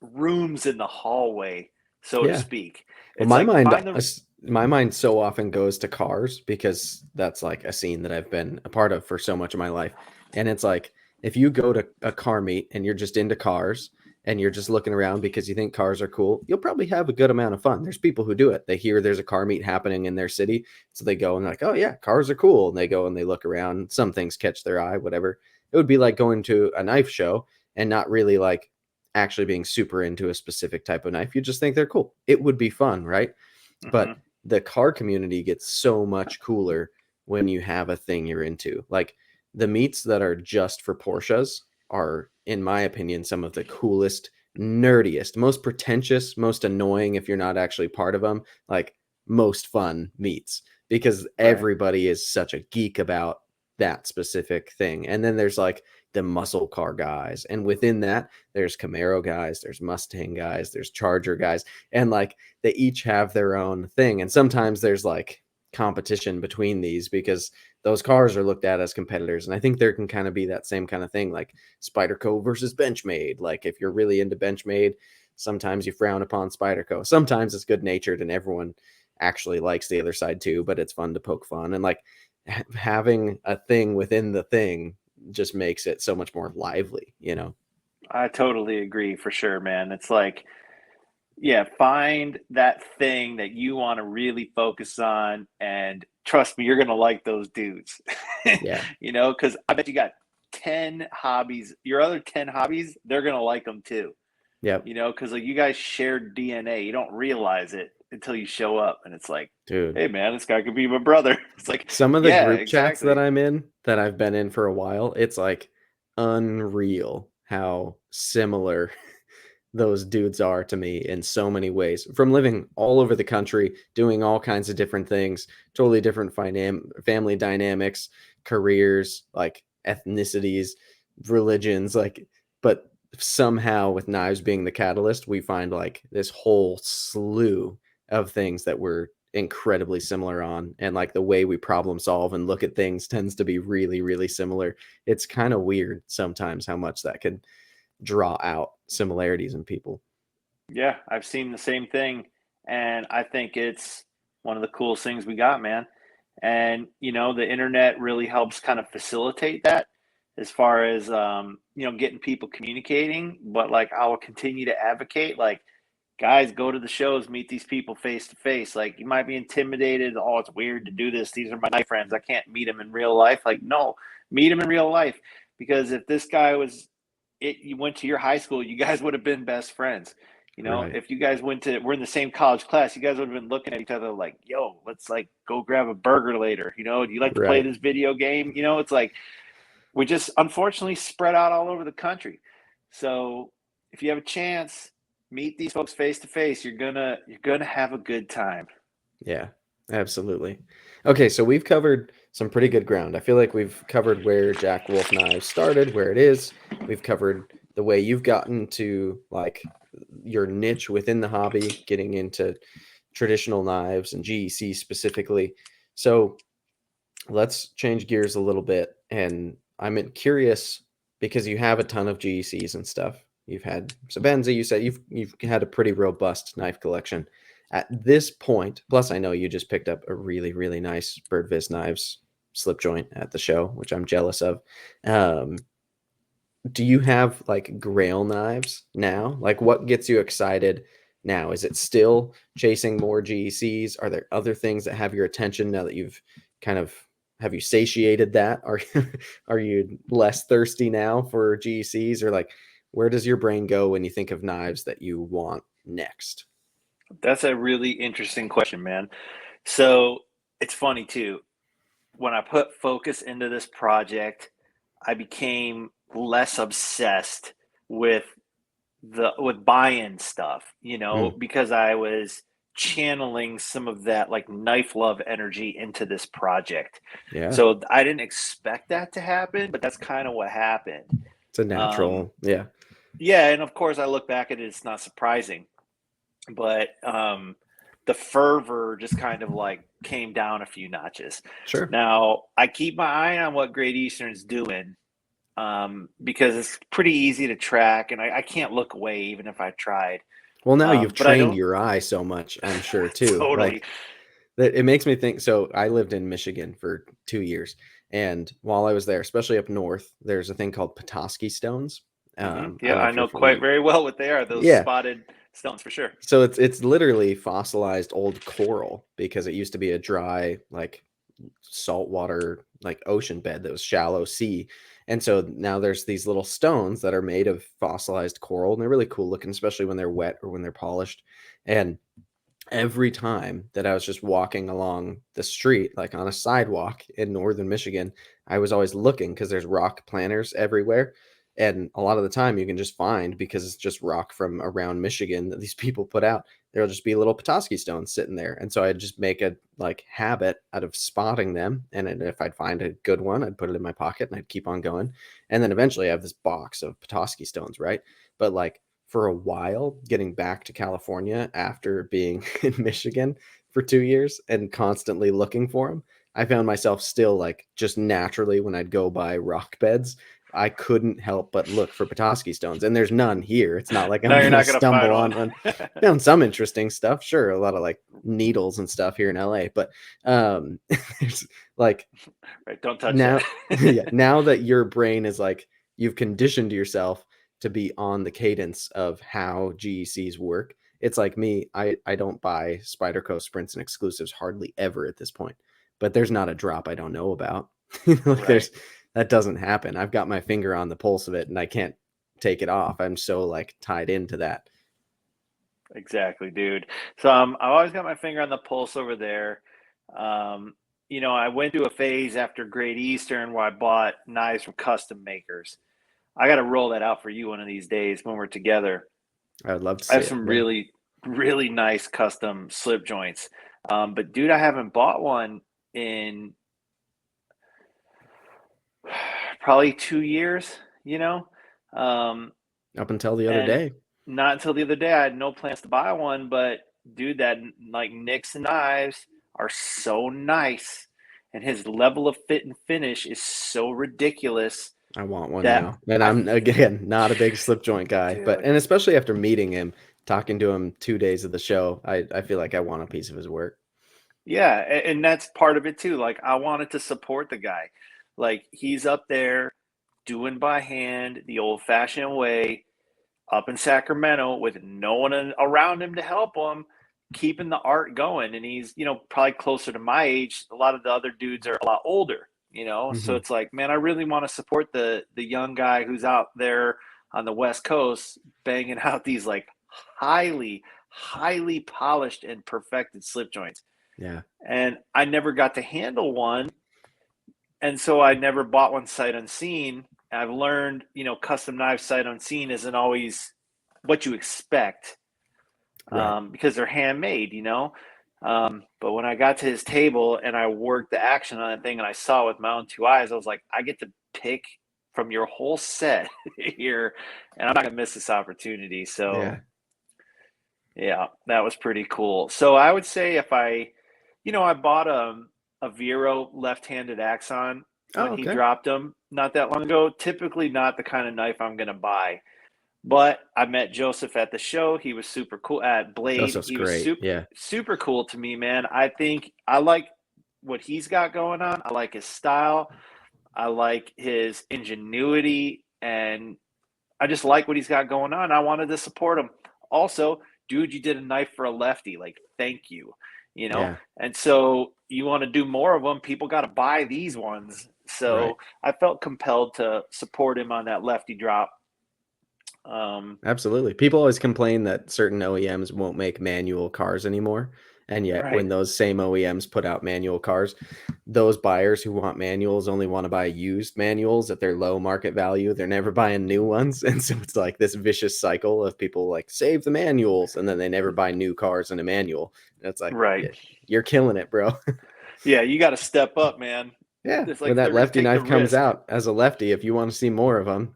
rooms in the hallway, so to Yeah. speak. Well, It's like find them. my mind so often goes to cars because that's like a scene that I've been a part of for so much of my life. And it's like if you go to a car meet and you're just into cars and you're just looking around because you think cars are cool, you'll probably have a good amount of fun. There's people who do it. They hear there's a car meet happening in their city, so they go and they're like, "Oh yeah, cars are cool." And they go and they look around. Some things catch their eye, whatever. It would be like going to a knife show and not really like actually being super into a specific type of knife. You just think they're cool. It would be fun, right? Mhm. But the car community gets so much cooler when you have a thing you're into. Like the meets that are just for Porsches are, in my opinion, some of the coolest, nerdiest, most pretentious, most annoying if you're not actually part of them, like most fun meets because Right. everybody is such a geek about that specific thing. And then there's like the muscle car guys. And within that, there's Camaro guys, there's Mustang guys, there's Charger guys. And like they each have their own thing. And sometimes there's like competition between these because those cars are looked at as competitors. And I think there can kind of be that same kind of thing, like Spyderco versus Benchmade. Like if you're really into Benchmade, sometimes you frown upon Spyderco. Sometimes it's good natured and everyone actually likes the other side too, but it's fun to poke fun. And like having a thing within the thing just makes it so much more lively, you know? I totally agree for sure, man. It's like, yeah, find that thing that you want to really focus on, and trust me, you're gonna like those dudes. Yeah. Because I bet you got 10 hobbies. Your other 10 hobbies, they're gonna like them too. Yep. Because like you guys share DNA. You don't realize it until you show up, and it's like, Dude. hey man, this guy could be my brother. It's like, Some of the yeah, group chats that exactly. I'm in that I've been in for a while, it's like unreal how similar those dudes are to me in so many ways. From living all over the country, doing all kinds of different things, totally different family dynamics, careers, like ethnicities, religions, like, but somehow with knives being the catalyst, we find like this whole slew of things that we're incredibly similar on, and like the way we problem solve and look at things tends to be really really similar. It's kind of weird sometimes how much that could draw out similarities in people. Yeah, I've seen the same thing, and I think it's one of the coolest things we got, man. And the internet really helps kind of facilitate that as far as getting people communicating. But like, I will continue to advocate, like, guys, go to the shows, meet these people face to face. Like, you might be intimidated. Oh, it's weird to do this. These are my knife friends. I can't meet them in real life. Like, no, meet them in real life, because if this guy was you went to your high school, you guys would have been best friends. Right. If you guys were in the same college class, you guys would have been looking at each other like, yo, let's like go grab a burger later. Do you like to play Right. this video game? It's like we just unfortunately spread out all over the country. So if you have a chance, meet these folks face to face. You're gonna have a good time. Yeah, absolutely. Okay, so we've covered some pretty good ground. I feel like we've covered where Jack Wolf Knives started, where it is. We've covered the way you've gotten to like your niche within the hobby, getting into traditional knives and GEC specifically. So let's change gears a little bit. And I'm curious because you have a ton of GECs and stuff. You've had Sabenza. You said you've had a pretty robust knife collection. At this point, plus I know you just picked up a really really nice Birdvis knives slip joint at the show, which I'm jealous of. Um, do you have like grail knives now? Like what gets you excited now? Is it still chasing more GECs? Are there other things that have your attention now that you've kind of have you satiated that? Are you less thirsty now for GECs, or like where does your brain go when you think of knives that you want next? That's a really interesting question, man. So it's funny too. When I put focus into this project, I became less obsessed with with buy-in stuff, Mm, because I was channeling some of that like knife love energy into this project. yeah, So I didn't expect that to happen, but that's kind of what happened. it's a Um, natural. Yeah, yeah, and of course I look back at it, it's not surprising, but the fervor just kind of like came down a few notches. sure. Now I keep my eye on what Great Eastern's doing, because it's pretty easy to track, and I can't look away even if I tried. Well, now you've But I trained don't your eye so much, I'm sure too. totally. Like that it makes me think. So I lived in Michigan for 2 years, and while I was there, especially up north, there's a thing called Petoskey stones. I Yeah, don't know I if you're know quite familiar. very well what they are. Those Yeah, spotted stones for sure. so it's literally fossilized old coral because it used to be a dry like saltwater like ocean bed that was shallow sea. And so now there's these little stones that are made of fossilized coral, and they're really cool looking, especially when they're wet or when they're polished. And every time that I was just walking along the street, like on a sidewalk in northern Michigan, I was always looking because there's rock planters everywhere. And a lot of the time you can just find, because it's just rock from around Michigan that these people put out, there'll just be little Petoskey stones sitting there. And so I'd just make a like habit out of spotting them. And then if I'd find a good one, I'd put it in my pocket and I'd keep on going. And then eventually I have this box of Petoskey stones, right? But like for a while, getting back to California after being in Michigan for 2 years and constantly looking for them, I found myself still like just naturally when I'd go by rock beds, I couldn't help but look for Petoskey stones, and there's none here. It's not like No, I'm you're gonna not gonna stumble find one. on one. Found some interesting stuff, sure, a lot of like needles and stuff here in LA, but there's like Right, don't touch that. now, yeah, now that your brain is like you've conditioned yourself to be on the cadence of how GECs work. It's like me, I don't buy Spyderco sprints and exclusives hardly ever at this point, but there's not a drop I don't know about. Like Right. there's that doesn't happen. I've got my finger on the pulse of it and I can't take it off. I'm so like tied into that. Exactly, dude. So I've always got my finger on the pulse over there. Um, I went through a phase after Great Eastern where I bought knives from custom makers. I got to roll that out for you one of these days when we're together. I would love to I see have it. some Yeah. really, really nice custom slip joints. But dude, I haven't bought one in probably 2 years, you know? Um, Up until the other and day. not until the other day, I had no plans to buy one, but dude, that like Nixon knives are so nice, and his level of fit and finish is so ridiculous I want one that now. And I, I'm again not a big slip joint guy, but dude, and especially after meeting him, talking to him 2 days of the show, I feel like I want a piece of his work. yeah, and that's part of it too. Like I wanted to support the guy, like he's up there doing by hand the old-fashioned way up in Sacramento with no one around him to help him, keeping the art going. And he's, probably closer to my age. A lot of the other dudes are a lot older, So Hmm. it's like, man, I really want to support the young guy who's out there on the West Coast banging out these like highly, highly polished and perfected slip joints. Yeah. And I never got to handle one, and so I never bought one sight unseen. I've learned, custom knife sight unseen isn't always what you expect, Right. because they're handmade. But when I got to his table and I worked the action on that thing and I saw it with my own two eyes, I was like, I get to pick from your whole set here, and I'm not gonna miss this opportunity. So Yeah. yeah, that was pretty cool. So I would say if I bought a Vero left-handed Axon Oh, when he okay. dropped them not that long ago. Typically not the kind of knife I'm gonna buy. But I met Joseph at the show. He was super cool at Blade. Joseph's He was great. super Yeah. super cool to me, man. I think I like what he's got going on. I like his style. I like his ingenuity, and I just like what he's got going on. I wanted to support him. Also, dude, you did a knife for a lefty. Like, thank you. Yeah. And so you want to do more of them. People got to buy these ones. Right. So I felt compelled to support him on that lefty drop. Um, Absolutely. People always complain that certain OEMs won't make manual cars anymore. And yet, right, when those same OEMs put out manual cars, those buyers who want manuals only want to buy used manuals at their low market value. They're never buying new ones. And so it's like this vicious cycle of people like save the manuals and then they never buy new cars in a manual. And it's like, right. yeah, you're killing it, bro. Yeah, you got to step up, man. Yeah. It's When like that they're going to lefty take the knife comes risk. out as a lefty, if you want to see more of them,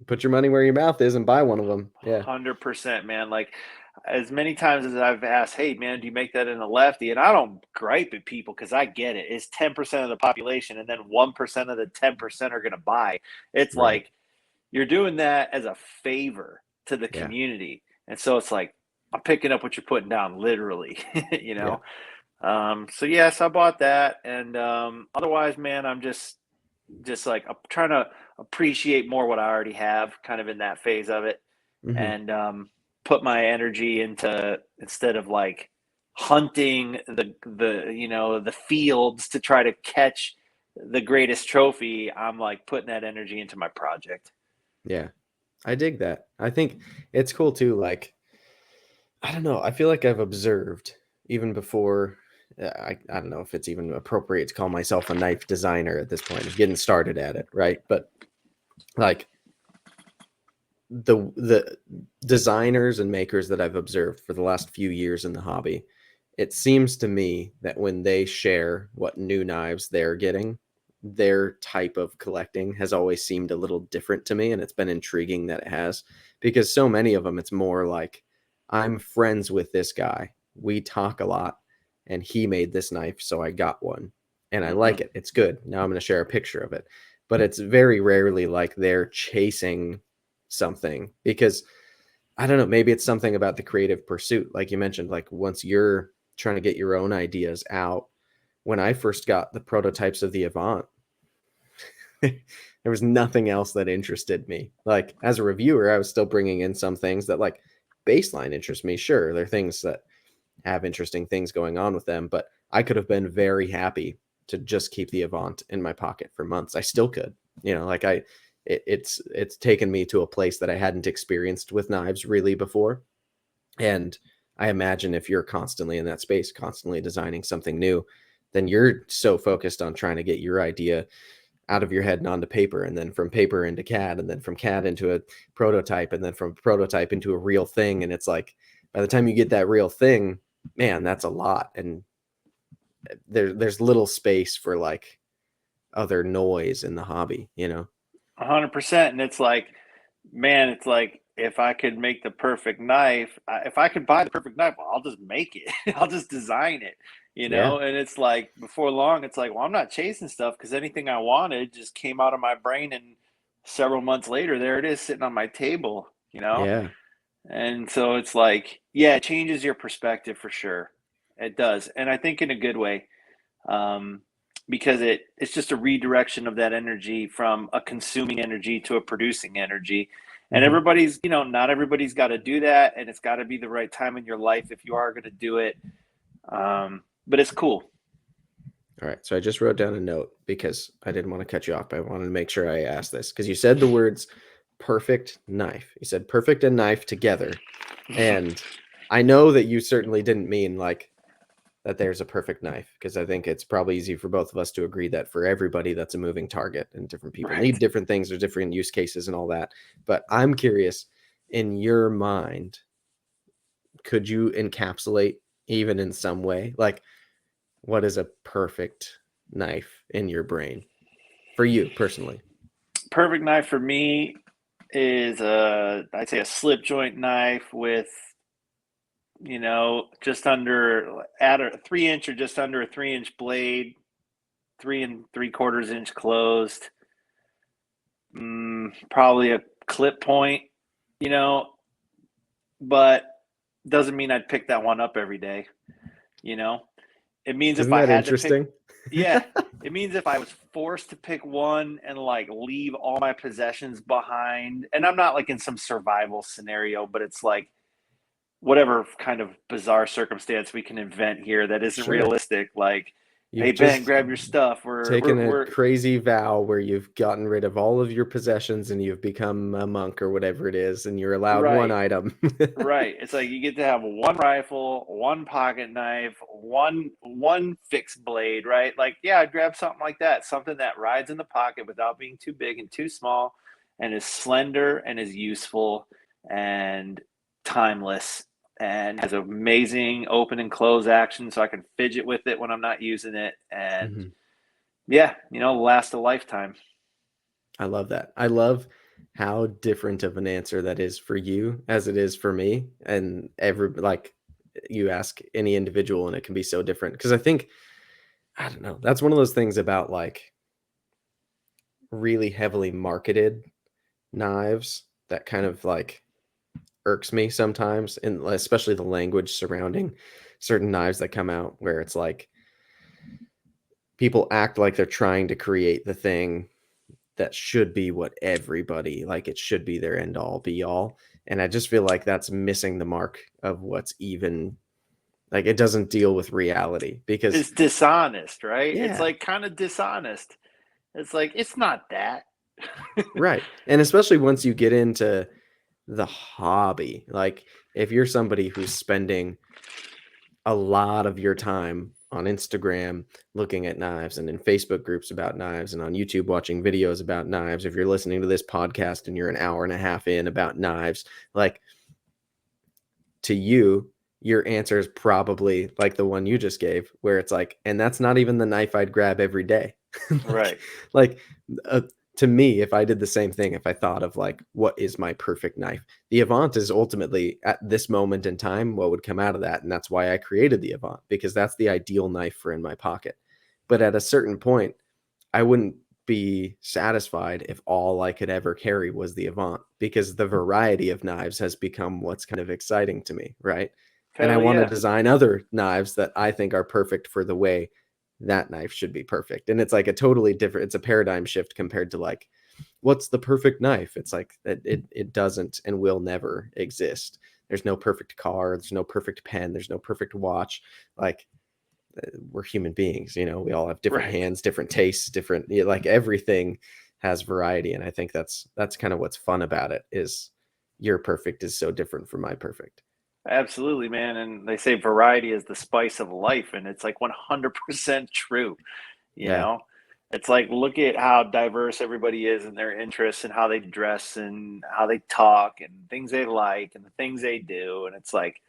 put your money where your mouth is and buy one of them. Yeah. 100%, man. Like, as many times as I've asked, hey, man, do you make that in a lefty? And I don't gripe at people because I get it. It's 10% of the population, and then 1% of the 10% are going to buy. It's Right. like you're doing that as a favor to the Yeah. community. And so it's like, I'm picking up what you're putting down, literally, you Yeah. know? So yes, I bought that. And otherwise, man, I'm just like I'm trying to appreciate more what I already have, kind of in that phase of it, Hmm. and put my energy into, instead of like hunting the fields to try to catch the greatest trophy, I'm like putting that energy into my project. Yeah. I dig that. I think it's cool too. Like, I don't know. I feel like I've observed even before. I don't know if it's even appropriate to call myself a knife designer at this point. I'm getting started at it, right? But like the designers and makers that I've observed for the last few years in the hobby, it seems to me that when they share what new knives they're getting, their type of collecting has always seemed a little different to me, and it's been intriguing that it has, because so many of them it's more like I'm friends with this guy. We talk a lot and he made this knife, so I got one. and I Hmm. like it. It's good. Now I'm going to share a picture of it. But it's very rarely like they're chasing something because I don't know, maybe it's something about the creative pursuit. Like you mentioned, like once you're trying to get your own ideas out, when I first got the prototypes of the Avant, there was nothing else that interested me. Like as a reviewer, I was still bringing in some things that like baseline interest me. Sure, there are things that have interesting things going on with them, but I could have been very happy to just keep the Avant in my pocket for months. I still could, like it's taken me to a place that I hadn't experienced with knives really before. And I imagine if you're constantly in that space, constantly designing something new, then you're so focused on trying to get your idea out of your head and onto paper, and then from paper into CAD, and then from CAD into a prototype, and then from prototype into a real thing. And it's like, by the time you get that real thing, man, that's a lot. And there's little space for like other noise in the hobby. 100%. And it's like, man, it's like if I could make the perfect knife, if I could buy the perfect knife, well, I'll just make it. I'll just design it, Yeah. And it's like before long, it's like, well, I'm not chasing stuff because anything I wanted just came out of my brain, and several months later, there it is sitting on my table. Yeah. And so it's like, yeah, it changes your perspective for sure. It does, and I think in a good way, um, because it's just a redirection of that energy from a consuming energy to a producing energy. And Hmm. not everybody's got to do that, and it's got to be the right time in your life if you are going to do it. But it's cool. All right. So I just wrote down a note because I didn't want to cut you off, but I wanted to make sure I asked this because you said the words perfect knife. You said perfect and knife together. And I know that you certainly didn't mean like that there's a perfect knife, because I think it's probably easy for both of us to agree that for everybody that's a moving target and different people need Right. different things or different use cases and all that. But I'm curious, in your mind, could you encapsulate even in some way like what is a perfect knife in your brain for you personally? Perfect knife for me is I'd say a slip joint knife with just under at a 3 inch or just under a 3 inch blade, 3 and 3/4 inch closed. Probably a clip point, you know, but doesn't mean I'd pick that one up every day. You know, it means if Isn't I that had to pick, interesting? yeah, it means if I was forced to pick one and like leave all my possessions behind, and I'm not like in some survival scenario, but it's like whatever kind of bizarre circumstance we can invent here that isn't Sure. realistic. Like, hey You've Ben, just grab your stuff. We're taken we're a we're crazy vow where you've gotten rid of all of your possessions and you've become a monk or whatever it is, and you're allowed one right. item. Right. It's like you get to have one rifle, one pocket knife, one fixed blade, right? Like, yeah, I'd grab something like that, something that rides in the pocket without being too big and too small, and is slender and is useful and timeless and has amazing open and close action so I can fidget with it when I'm not using it. And Mhm. yeah, last a lifetime. I love that. I love how different of an answer that is for you as it is for me. And every like you ask any individual and it can be so different. Because I think, I don't know, that's one of those things about like really heavily marketed knives that kind of like irks me sometimes, and especially the language surrounding certain knives that come out where it's like people act like they're trying to create the thing that should be what everybody like, it should be their end all be all. And I just feel like that's missing the mark of what's even like, it doesn't deal with reality because It's dishonest, right? It's yeah, like kind of dishonest. It's like it's not that. right. And especially once you get into the hobby, like if you're somebody who's spending a lot of your time on Instagram looking at knives and in Facebook groups about knives and on YouTube watching videos about knives, if you're listening to this podcast and you're an hour and a half in about knives, like to you, your answer is probably like the one you just gave, where it's like, and that's not even the knife I'd grab every day. like, Right. like uh, to me, if I did the same thing, if I thought of like, what is my perfect knife? The Avant is ultimately at this moment in time what would come out of that. And that's why I created the Avant, because that's the ideal knife for in my pocket. But at a certain point, I wouldn't be satisfied if all I could ever carry was the Avant, because the variety of knives has become what's kind of exciting to me, right? And I Hell want to yeah. design other knives that I think are perfect for the way that knife should be perfect. And it's like a totally different, it's a paradigm shift compared to like, what's the perfect knife? It's like that it doesn't and will never exist. There's no perfect car, there's no perfect pen, there's no perfect watch. Like, we're human beings, we all have different Right. hands, different tastes, different, like everything has variety. And I think that's kind of what's fun about it, is your perfect is so different from my perfect. Absolutely, man. And they say variety is the spice of life, and it's like 100% true. You Yeah. know, it's like look at how diverse everybody is in their interests and how they dress and how they talk and things they like and the things they do. And it's like,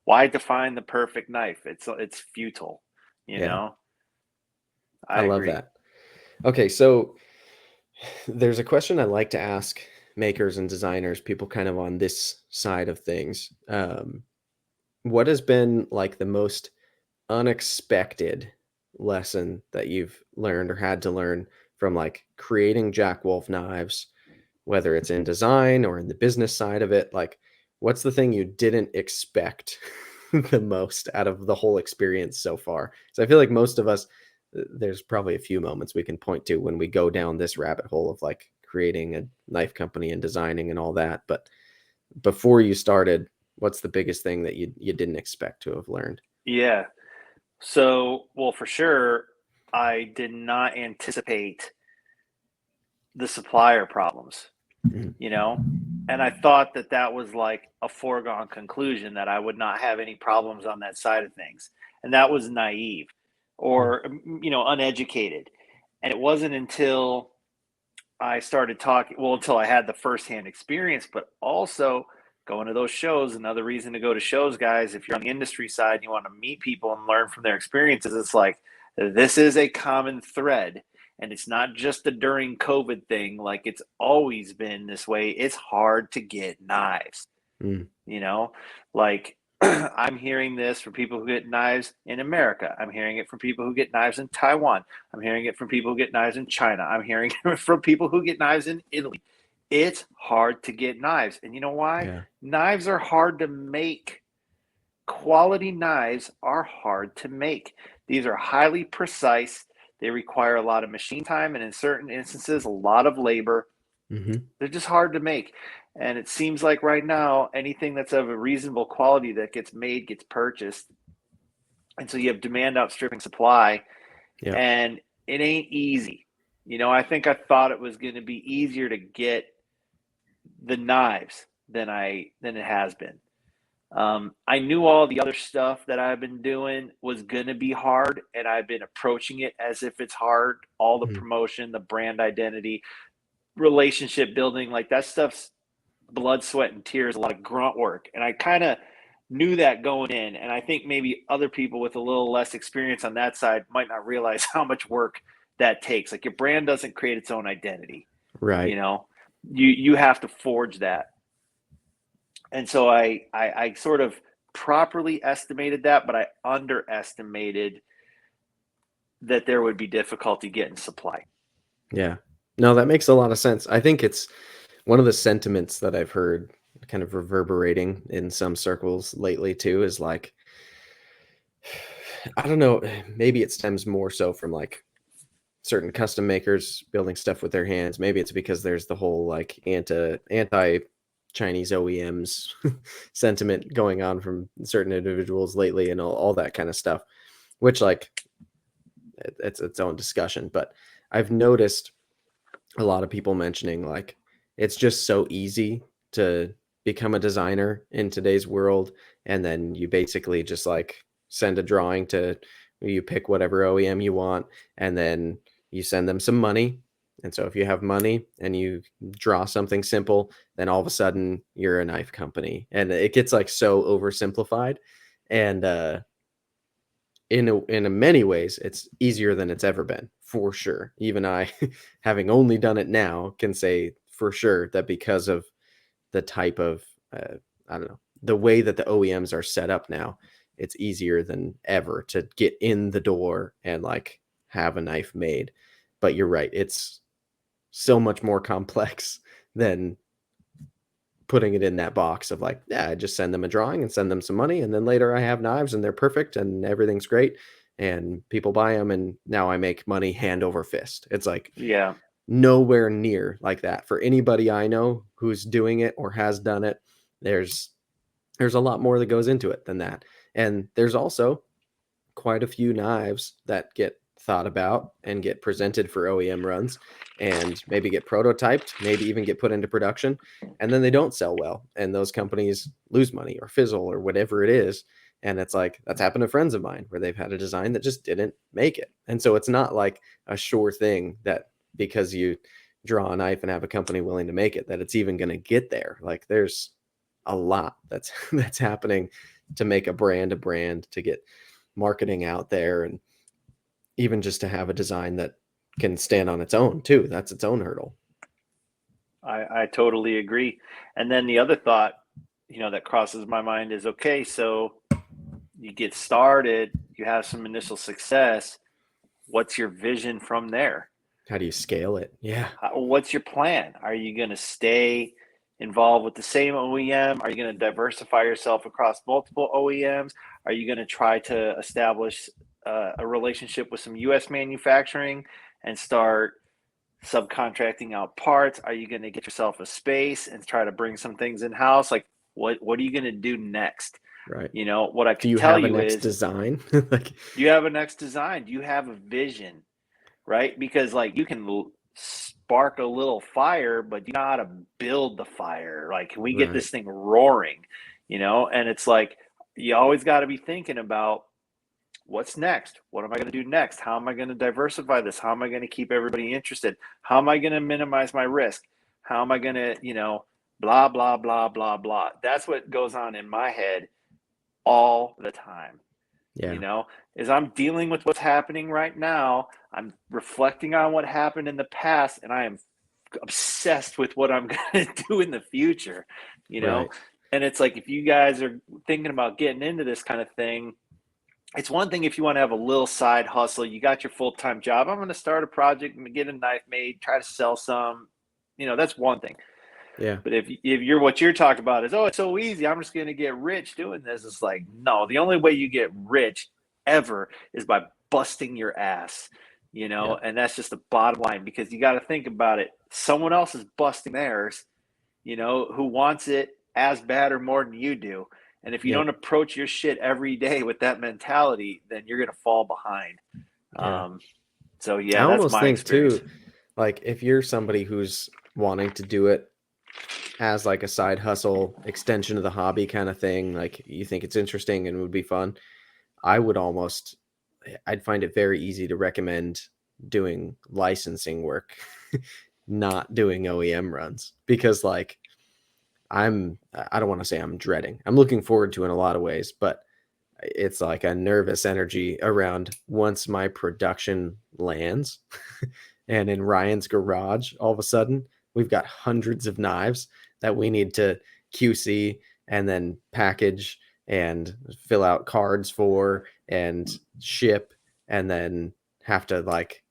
why define the perfect knife? It's futile. You Yeah, know, I I love agree. that. Okay, so there's a question I like to ask makers and designers, people kind of on this side of things. What has been like the most unexpected lesson that you've learned or had to learn from like creating Jack Wolf knives, whether it's in design or in the business side of it? Like, what's the thing you didn't expect the most out of the whole experience so far? So I feel like most of us, there's probably a few moments we can point to when we go down this rabbit hole of like creating a knife company and designing and all that. But before you started, what's the biggest thing that you didn't expect to have learned? Yeah. So, well, for sure, I did not anticipate the supplier problems. Mhm. You know? And I thought that that was like a foregone conclusion that I would not have any problems on that side of things. And that was naive Mm. or, uneducated. And it wasn't until I started talking, well, until I had the firsthand experience, but also going to those shows. Another reason to go to shows, guys, if you're on the industry side and you want to meet people and learn from their experiences, it's like this is a common thread. And it's not just a during COVID thing, like it's always been this way. It's hard to get knives, Mm. you know, like I'm hearing this from people who get knives in America. I'm hearing it from people who get knives in Taiwan. I'm hearing it from people who get knives in China. I'm hearing it from people who get knives in Italy. It's hard to get knives. And you know why? Yeah. Knives are hard to make. Quality knives are hard to make. These are highly precise. They require a lot of machine time and, in certain instances, a lot of labor. Hmm. They're just hard to make. And it seems like right now, anything that's of a reasonable quality that gets made gets purchased. And so you have demand outstripping supply, Yeah. and it ain't easy. I think I thought it was going to be easier to get the knives than it has been. I knew all the other stuff that I've been doing was going to be hard, and I've been approaching it as if it's hard. All the Mm. promotion, the brand identity, relationship building, like that stuff's blood, sweat, and tears, a lot of grunt work. And I kind of knew that going in. And I think maybe other people with a little less experience on that side might not realize how much work that takes. Like your brand doesn't create its own identity, you Right. know, you have to forge that. And so I sort of properly estimated that, but I underestimated that there would be difficulty getting supply. Yeah. No, that makes a lot of sense. I think it's one of the sentiments that I've heard kind of reverberating in some circles lately too is like, I don't know, maybe it stems more so from like certain custom makers building stuff with their hands. Maybe it's because there's the whole like anti Chinese OEMs sentiment going on from certain individuals lately and all that kind of stuff, which like it's its own discussion. But I've noticed a lot of people mentioning like it's just so easy to become a designer in today's world, and then you basically just like send a drawing to, you pick whatever OEM you want, and then you send them some money. And so if you have money and you draw something simple, then all of a sudden you're a knife company, and it gets like so oversimplified. And in many ways it's easier than it's ever been, for sure. Even I, having only done it now, can say for sure that because of the type of I don't know, the way that the OEMs are set up now, it's easier than ever to get in the door and like have a knife made. But you're right, it's so much more complex than putting it in that box of like, yeah, I just send them a drawing and send them some money, and then later I have knives and they're perfect and everything's great and people buy them and now I make money hand over fist. It's like Yeah. nowhere near like that for anybody I know who's doing it or has done it. There's there's a lot more that goes into it than that. And there's also quite a few knives that get thought about and get presented for OEM runs and maybe get prototyped, maybe even get put into production, and then they don't sell well. And those companies lose money or fizzle or whatever it is. And it's like that's happened to friends of mine where they've had a design that just didn't make it. And so it's not like a sure thing that because you draw a knife and have a company willing to make it, that it's even going to get there. Like there's a lot that's that's happening to make a brand, to get marketing out there, and even just to have a design that can stand on its own too. That's its own hurdle. I totally agree. And then the other thought, that crosses my mind is, okay, so you get started, you have some initial success. What's your vision from there? How do you scale it? Yeah. What's your plan? Are you going to stay involved with the same OEM? Are you going to diversify yourself across multiple OEMs? Are you going to try to establish a relationship with some US manufacturing and start subcontracting out parts? Are you going to get yourself a space and try to bring some things in house? Like, what are you going to do next? Right. What I Do can you tell have a you next is, design? Like, do you have a next design? Do you have a vision? Right? Because like you can spark a little fire, but you know how to build the fire. Like, can we get right. this thing roaring? And it's like you always got to be thinking about what's next. What am I going to do next? How am I going to diversify this? How am I going to keep everybody interested? How am I going to minimize my risk? How am I going to, blah, blah, blah, blah, blah. That's what goes on in my head all the time, you Yeah. know, is I'm dealing with what's happening right now. I'm reflecting on what happened in the past, and I am obsessed with what I'm going to do in the future, you know? Right. And it's like, if you guys are thinking about getting into this kind of thing, it's one thing if you want to have a little side hustle, you got your full-time job. I'm going to start a project and get a knife made, try to sell some, that's one thing. Yeah. But if you're what you're talking about is, oh, it's so easy, I'm just going to get rich doing this. It's like, no, the only way you get rich ever is by busting your ass, Yeah. and that's just the bottom line, because you got to think about it. Someone else is busting theirs, who wants it as bad or more than you do. And if you don't Yep. approach your shit every day with that mentality, then you're going to fall behind. Yeah. Um, so I yeah, that's almost my think experience. too, like if you're somebody who's wanting to do it as like a side hustle extension of the hobby kind of thing, like you think it's interesting and would be fun, I would almost I'd find it very easy to recommend doing licensing work, not doing OEM runs because like I don't want to say I'm dreading. I'm looking forward to it in a lot of ways, but it's like a nervous energy around once my production lands and in Ryan's garage, all of a sudden we've got hundreds of knives that we need to QC and then package and fill out cards for and ship and then have to like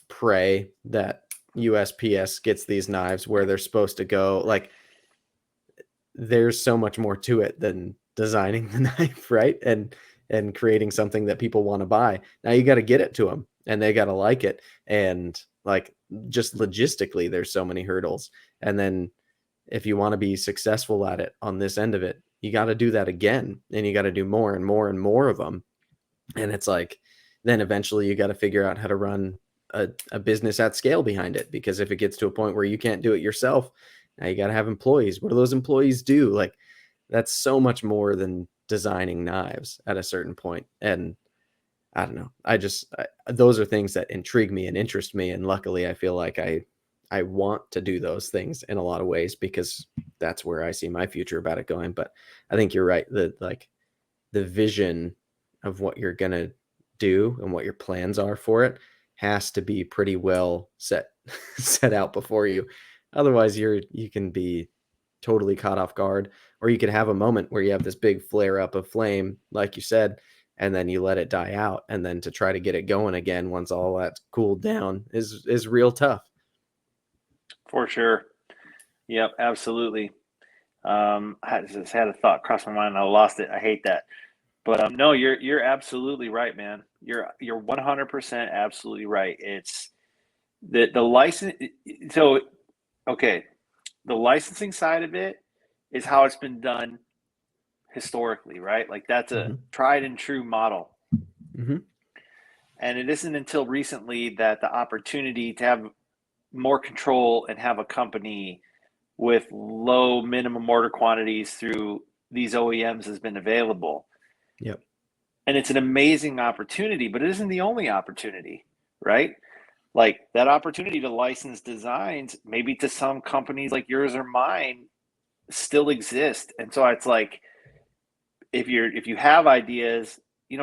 pray that USPS gets these knives where they're supposed to go. Like there's so much more to it than designing the knife, right? And creating something that people want to buy. Now you got to get it to them and they got to like it. And like just logistically, there's so many hurdles. And then if you want to be successful at it on this end of it, you got to do that again and you got to do more and more and more of them. And it's like, then eventually you got to figure out how to run a business at scale behind it. Because if it gets to a point where you can't do it yourself, now you got to have employees. What do those employees do? Like, that's so much more than designing knives at a certain point. And I don't know. Those are things that intrigue me and interest me. And luckily, I feel like I want to do those things in a lot of ways because that's where I see my future about it going. But I think you're right. The vision of what you're going to do and what your plans are for it has to be pretty well set out before you. Otherwise you can be totally caught off guard, or you could have a moment where you have this big flare up of flame like you said, and then you let it die out, and then to try to get it going again once all that's cooled down is real tough. For sure. Yep, absolutely. I just had a thought cross my mind and I lost it. I hate that. But no, you're absolutely right, man. You're 100% absolutely right. It's the license. So okay, the licensing side of it is how it's been done historically, right? Like that's a Hmm. tried and true model. Hmm. And it isn't until recently that the opportunity to have more control and have a company with low minimum order quantities through these OEMs has been available. Yep. And it's an amazing opportunity, but it isn't the only opportunity, right? Like that opportunity to license designs, maybe to some companies like yours or mine, still exist. And so it's like if you have ideas,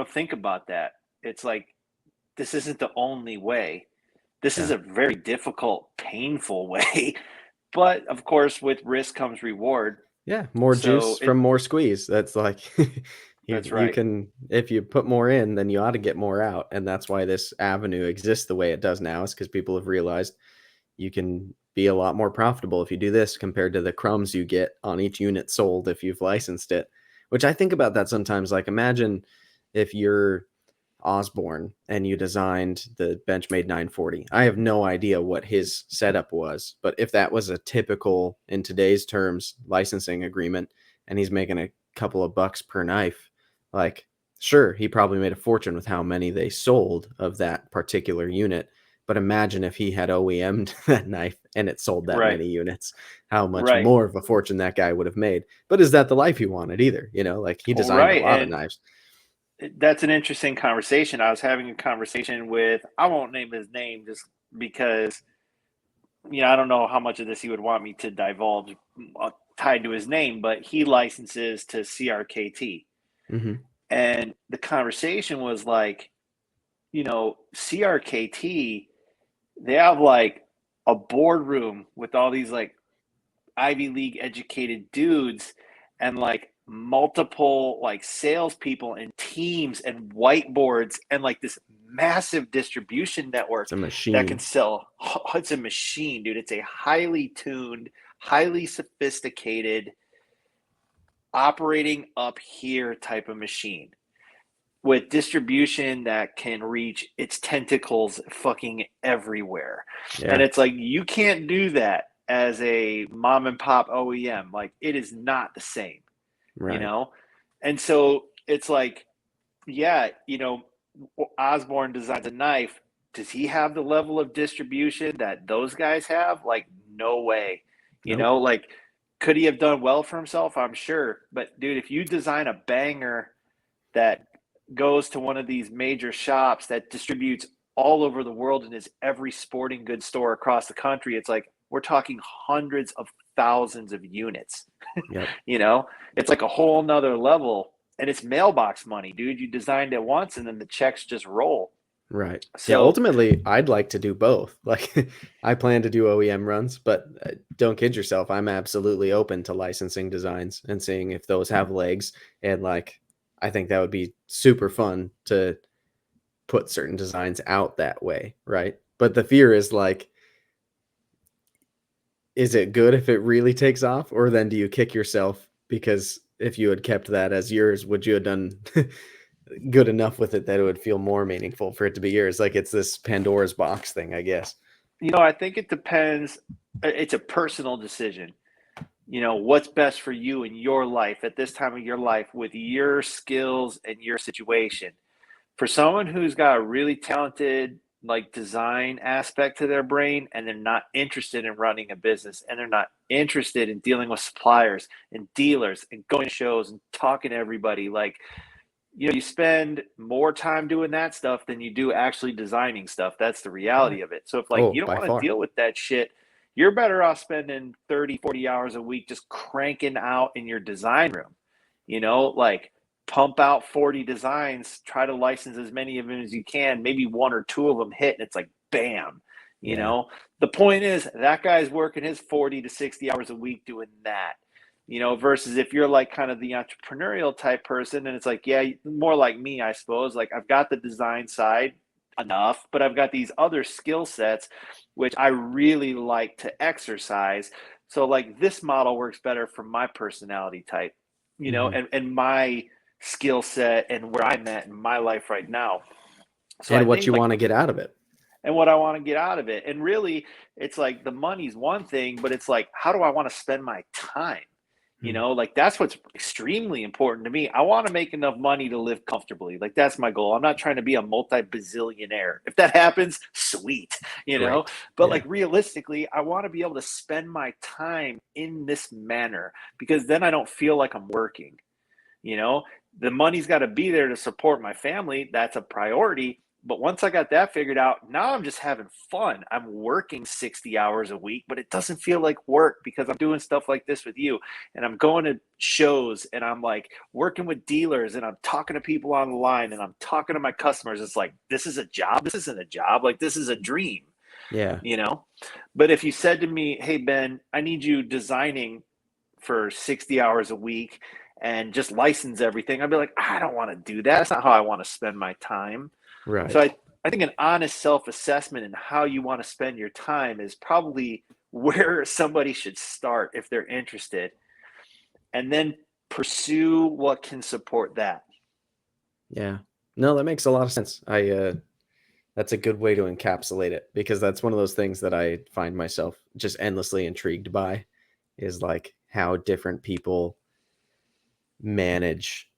think about that. It's like this isn't the only way. This is Yeah. a very difficult, painful way. But of course, with risk comes reward. Yeah, more So juice from more squeeze. That's like that's you right. can, if you put more in, then you ought to get more out, and that's why this avenue exists the way it does now, is because people have realized you can be a lot more profitable if you do this compared to the crumbs you get on each unit sold if you've licensed it. Which I think about that sometimes. Like, imagine if you're Osborne and you designed the Benchmade 940. I have no idea what his setup was, but if that was a typical, in today's terms, licensing agreement, and he's making a couple of bucks per knife, like, sure, he probably made a fortune with how many they sold of that particular unit. But imagine if he had OEM'd that knife and it sold that Right. many units, how much Right. more of a fortune that guy would have made. But is that the life he wanted either? Like, he Well, designed a right. lot of And knives. that's an interesting conversation. I was having a conversation with, I won't name his name just because, I don't know how much of this he would want me to divulge tied to his name, but he licenses to CRKT. Hmm. And the conversation was like, CRKT, they have like a boardroom with all these like Ivy League educated dudes and like multiple like salespeople and teams and whiteboards and like this massive distribution It's network a that can machine. sell. It's a machine, dude. It's a highly tuned, highly sophisticated, operating up here type of machine with distribution that can reach its tentacles fucking everywhere. And Yeah, it's like you can't do that as a mom and pop OEM. Like it is not the same, you right. know? And so it's like, yeah, Osborne designs a knife. Does he have the level of distribution that those guys have? Like, no way. Nope. Like, could he have done well for himself? I'm sure. But dude, if you design a banger that goes to one of these major shops that distributes all over the world and is every sporting goods store across the country, it's like we're talking hundreds of thousands of units. Yep. you know, it's like a whole nother level, and it's mailbox money, dude. You designed it once, and then the checks just roll. Right. Yeah, So ultimately, I'd like to do both. Like, I plan to do OEM runs, but don't kid yourself. I'm absolutely open to licensing designs and seeing if those have legs. And, like, I think that would be super fun to put certain designs out that way. Right. But the fear is, like, is it good if it really takes off? Or then do you kick yourself because if you had kept that as yours, would you have done good enough with it that it would feel more meaningful for it to be yours? Like, it's this Pandora's box thing, I guess. I think it depends. It's a personal decision. What's best for you in your life at this time of your life with your skills and your situation. For someone who's got a really talented like design aspect to their brain and they're not interested in running a business and they're not interested in dealing with suppliers and dealers and going to shows and talking to everybody, like, you spend more time doing that stuff than you do actually designing stuff. That's the Yeah. reality of it. So if like Oh, you don't by want to far. deal with that shit, you're better off spending 30, 40 hours a week just cranking out in your design room. Like pump out 40 designs, try to license as many of them as you can, maybe one or two of them hit and it's like bam. You Yeah. know, the point is that guy's working his 40 to 60 hours a week doing that. versus if you're like kind of the entrepreneurial type person and it's like, yeah, more like me, I suppose. Like I've got the design side enough, but I've got these other skill sets which I really like to exercise. So like this model works better for my personality type, Hmm. and my skill set and where I'm at in my life right now. So I And what think you like want to get out of it. and what I want to get out of it. And really, it's like the money's one thing, but it's like, how do I want to spend my time? Hmm. Like that's what's extremely important to me. I want to make enough money to live comfortably. Like that's my goal. I'm not trying to be a multi-bazillionaire. If that happens, sweet. Great. But Yeah. like realistically, I want to be able to spend my time in this manner because then I don't feel like I'm working. You know, the money's got to be there to support my family. That's a priority. But once I got that figured out, now I'm just having fun. I'm working 60 hours a week, but it doesn't feel like work because I'm doing stuff like this with you. And I'm going to shows and I'm like working with dealers and I'm talking to people online and I'm talking to my customers. It's like, this is a job. This isn't a job. Like, this is a dream, Yeah. you know? But if you said to me, hey, Ben, I need you designing for 60 hours a week and just license everything, I'd be like, I don't want to do that. That's not how I want to spend my time. So Right. I think an honest self-assessment and how you want to spend your time is probably where somebody should start if they're interested, and then pursue what can support that. Yeah. No, that makes a lot of sense. That's a good way to encapsulate it because that's one of those things that I find myself just endlessly intrigued by is like how different people manage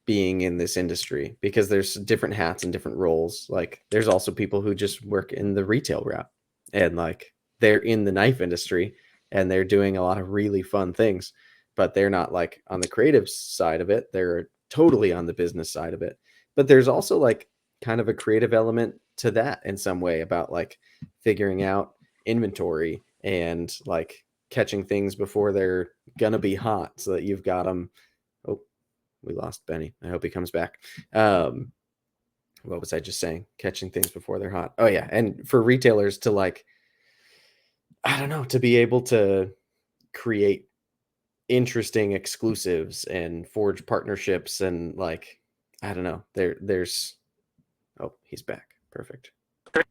being in this industry because there's different hats and different roles. Like there's also people who just work in the retail route and like they're in the knife industry and they're doing a lot of really fun things, but they're not like on the creative side of it. They're totally on the business side of it. But there's also like kind of a creative element to that in some way about like figuring out inventory and like catching things before they're gonna be hot so that you've got them. Oh, we lost Benny. I hope he comes back. Um, what was I just saying? Catching things before they're hot. Oh yeah, and for retailers to like, I don't know, to be able to create interesting exclusives and forge partnerships and like, I don't know. There's. Oh, he's back. Perfect.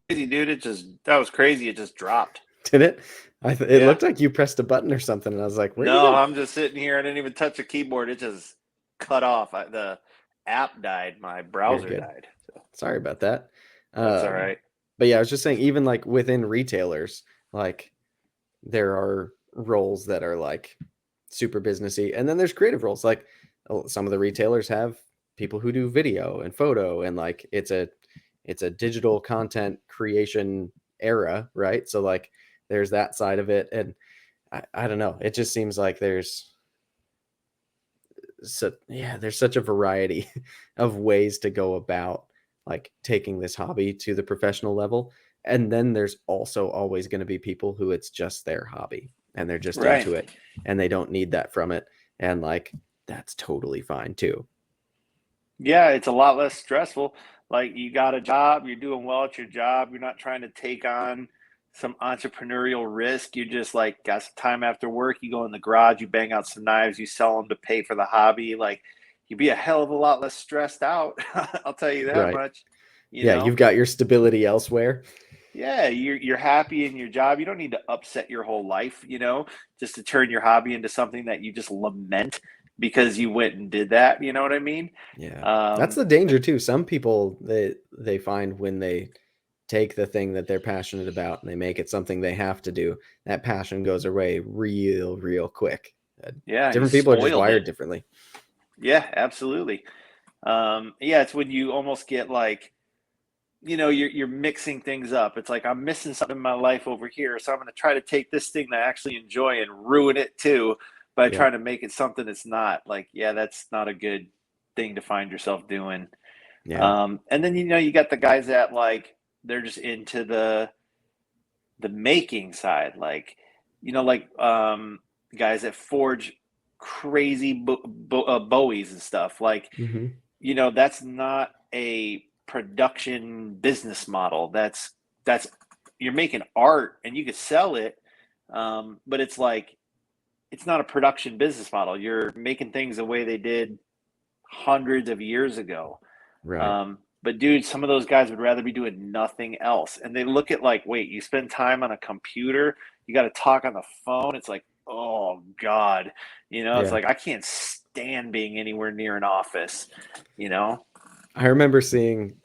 Crazy, dude. That was crazy. It just dropped. Did it? It Yeah. looked like you pressed a button or something, and I was like, "Where'd he No, go?" I'm just sitting here. I didn't even touch the keyboard. It just cut off. The app died. My You're browser good. died. So Sorry about that. that's all Um, right. but yeah, I was just saying, even like within retailers, like there are roles that are like super businessy, and then there's creative roles. Like some of the retailers have people who do video and photo, and like it's a digital content creation era, right? So like there's that side of it, and I don't know. It just seems like there's such a variety of ways to go about like taking this hobby to the professional level. And then there's also always going to be people who it's just their hobby and they're just Right. into it and they don't need that from it. And like that's totally fine too. Yeah, it's a lot less stressful. Like you got a job, you're doing well at your job, you're not trying to take on some entrepreneurial risk. You just like got some time after work, you go in the garage, you bang out some knives, you sell them to pay for the hobby. Like you'd be a hell of a lot less stressed out. I'll tell you that Right. much. You Yeah. know, You've got your stability elsewhere. yeah, you're happy in your job. You don't need to upset your whole life, just to turn your hobby into something that you just lament because you went and did that. You know what I mean? Yeah. That's Um, the danger too. Some people they find when they take the thing that they're passionate about and they make it something they have to do, that passion goes away real quick. yeah, you Different people are just spoiled wired it. differently. Yeah, absolutely. Yeah, it's when you almost get like, you're mixing things up. It's like I'm missing something in my life over here, so I'm going to try to take this thing that I actually enjoy and ruin it too by Yeah. trying to make it something it's not. Like, yeah, that's not a good thing to find yourself doing. Yeah. And then you got the guys that like they're just into the making side, like guys that forge crazy Bowies and stuff. Like Hmm. that's not a production business model. That's you're making art and you could sell it, but it's like it's not a production business model. You're making things the way they did hundreds of years ago. Right. But dude, some of those guys would rather be doing nothing else. And they look at like, wait, you spend time on a computer, you got to talk on the phone. It's like, oh God, it's Yeah. like I can't stand being anywhere near an office, you know? I remember seeing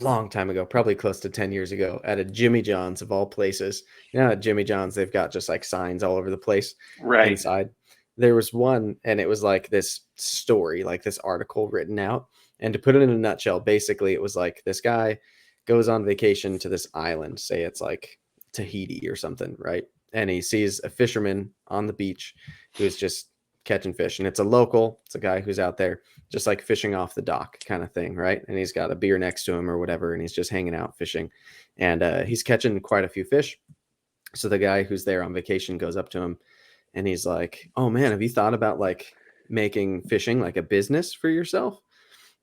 long time ago, probably close to 10 years ago, at a Jimmy John's of all places. At Jimmy John's, they've got just like signs all over the place Right. inside. There was one, and it was like this story, like this article written out. And to put it in a nutshell, basically, it was like this guy goes on vacation to this island, say it's like Tahiti or something, right? And he sees a fisherman on the beach who's just catching fish. And it's a local, it's a guy who's out there just like fishing off the dock kind of thing, right? And he's got a beer next to him or whatever, and he's just hanging out fishing. And he's catching quite a few fish. So the guy who's there on vacation goes up to him and he's like, "Oh man, have you thought about like making fishing like a business for yourself?"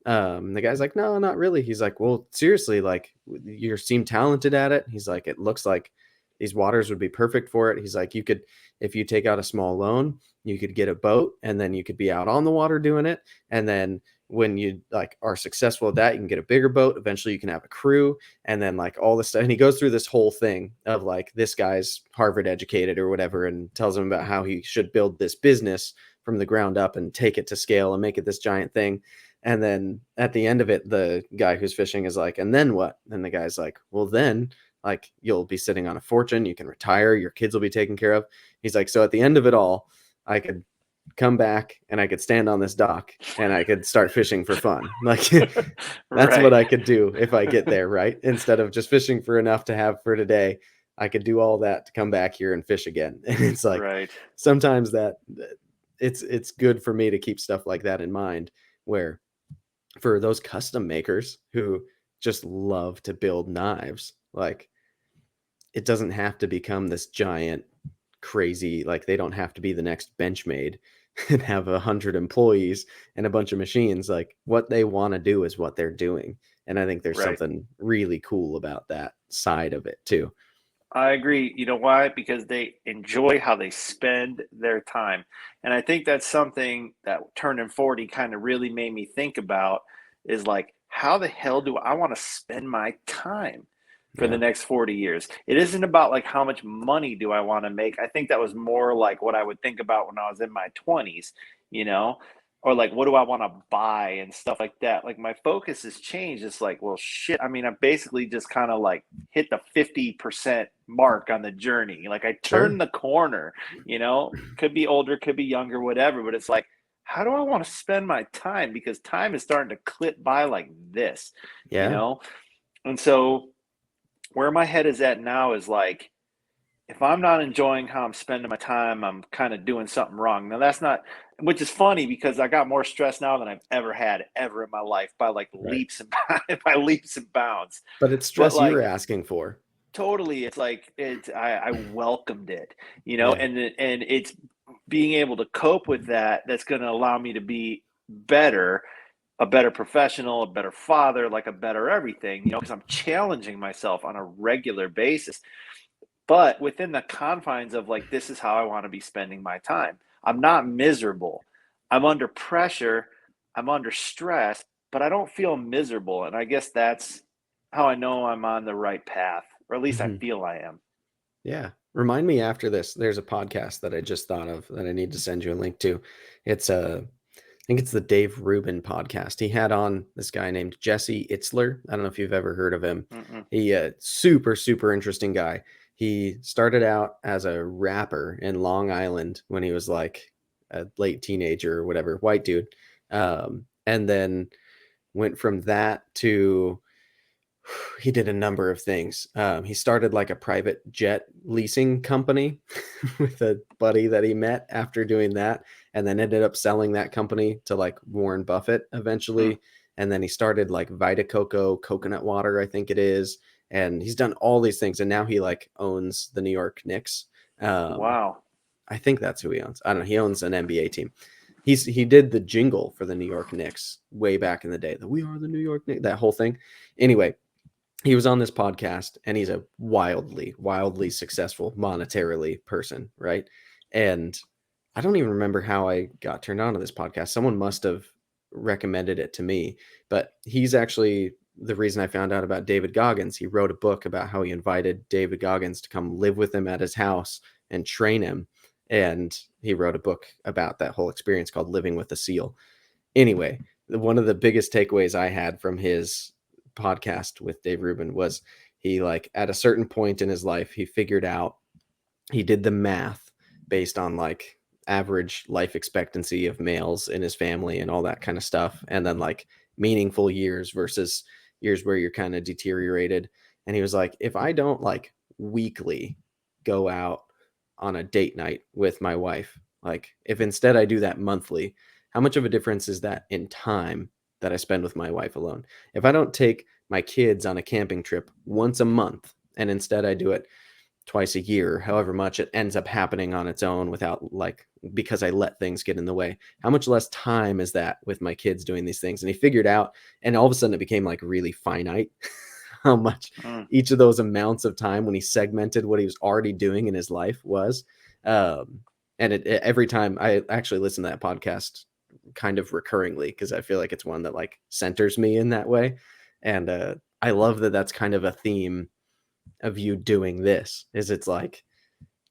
The guy's like, "No, not really." He's like, "Well, seriously, like you seem talented at it." He's like, "It looks like these waters would be perfect for it." He's like, "You could, if you take out a small loan, you could get a boat and then you could be out on the water doing it. And then when you like are successful at that, you can get a bigger boat. Eventually you can have a crew and then like all this stuff." And he goes through this whole thing of like this guy's Harvard educated or whatever and tells him about how he should build this business from the ground up and take it to scale and make it this giant thing. And then at the end of it, the guy who's fishing is like, "And then what?" And the guy's like, "Well, then like you'll be sitting on a fortune, you can retire, your kids will be taken care of." He's like, "So at the end of it all, I could come back and I could stand on this dock and I could start fishing for fun." Like that's what Right. I could do if I get there, right? Instead of just fishing for enough to have for today, I could do all that to come back here and fish again. And it's like Right. sometimes that it's good for me to keep stuff like that in mind where for those custom makers who just love to build knives, like it doesn't have to become this giant crazy, like they don't have to be the next Benchmade and have 100 employees and a bunch of machines. Like what they want to do is what they're doing. And I think there's Right. something really cool about that side of it too. I agree. You know why? Because they enjoy how they spend their time. And I think that's something that turning 40 kind of really made me think about is like, how the hell do I want to spend my time for the Yeah. next 40 years? It isn't about like how much money do I want to make. I think that was more like what I would think about when I was in my 20s, you know? Or like what do I want to buy and stuff like that. Like my focus has changed. It's like, well, shit. I mean, I basically just kind of like hit the 50% mark on the journey. Like I turned Sure. the corner, could be older, could be younger, whatever. But it's like, how do I want to spend my time? Because time is starting to clip by like this, you Yeah. know? And so where my head is at now is like, if I'm not enjoying how I'm spending my time, I'm kind of doing something wrong. Now that's not, which is funny because I got more stress now than I've ever had ever in my life by like Right. leaps and by leaps and bounds. But it's But stress you were like asking for. totally, it's like I welcomed it, Yeah. and it's being able to cope with that that's going to allow me to be better, a better professional, a better father, like a better everything, because I'm challenging myself on a regular basis but within the confines of like this is how I want to be spending my time. I'm not miserable. I'm under pressure, I'm under stress, but I don't feel miserable, and I guess that's how I know I'm on the right path, or at least I Hmm. feel I am. Yeah. Remind me after this. There's a podcast that I just thought of that I need to send you a link to. It's I think it's the Dave Rubin podcast. He had on this guy named Jesse Itzler. I don't know if you've ever heard of him. Mm-mm. He super super interesting guy. He started out as a rapper in Long Island when he was like a late teenager or whatever, white dude, and then went from that to he did a number of things. He started like a private jet leasing company with a buddy that he met after doing that, and then ended up selling that company to like Warren Buffett Hmm. eventually. And then he started like Vita Coco coconut water, I think it is. And he's done all these things, and now he like owns the New York Knicks. Um, Wow. I think that's who he owns. I don't know. He owns an NBA team. He did the jingle for the New York Knicks way back in the day. The "We Are the New York Knicks," that whole thing. Anyway, he was on this podcast and he's a wildly successful monetarily person, right? And I don't even remember how I got turned on to this podcast. Someone must have recommended it to me, but he's actually the reason I found out about David Goggins. He wrote a book about how he invited David Goggins to come live with him at his house and train him. And he wrote a book about that whole experience called Living with a SEAL. Anyway, one of the biggest takeaways I had from his podcast with Dave Rubin was he, like, at a certain point in his life, he figured out, he did the math based on like average life expectancy of males in his family and all that kind of stuff, and then like meaningful years versus years where you're kind of deteriorated. And he was like, if I don't like weekly go out on a date night with my wife, like if instead I do that monthly, how much of a difference is that in time that I spend with my wife alone? If I don't take my kids on a camping trip once a month and instead I do it twice a year, however much it ends up happening on its own without, like, because I let things get in the way. How much less time is that with my kids doing these things? And he figured out, and all of a sudden it became like really finite how much Mm, each of those amounts of time when he segmented what he was already doing in his life was. Um, and every time I actually listen to that podcast kind of recurringly because I feel like it's one that like centers me in that way. And I love that that's kind of a theme of you doing this, is it's like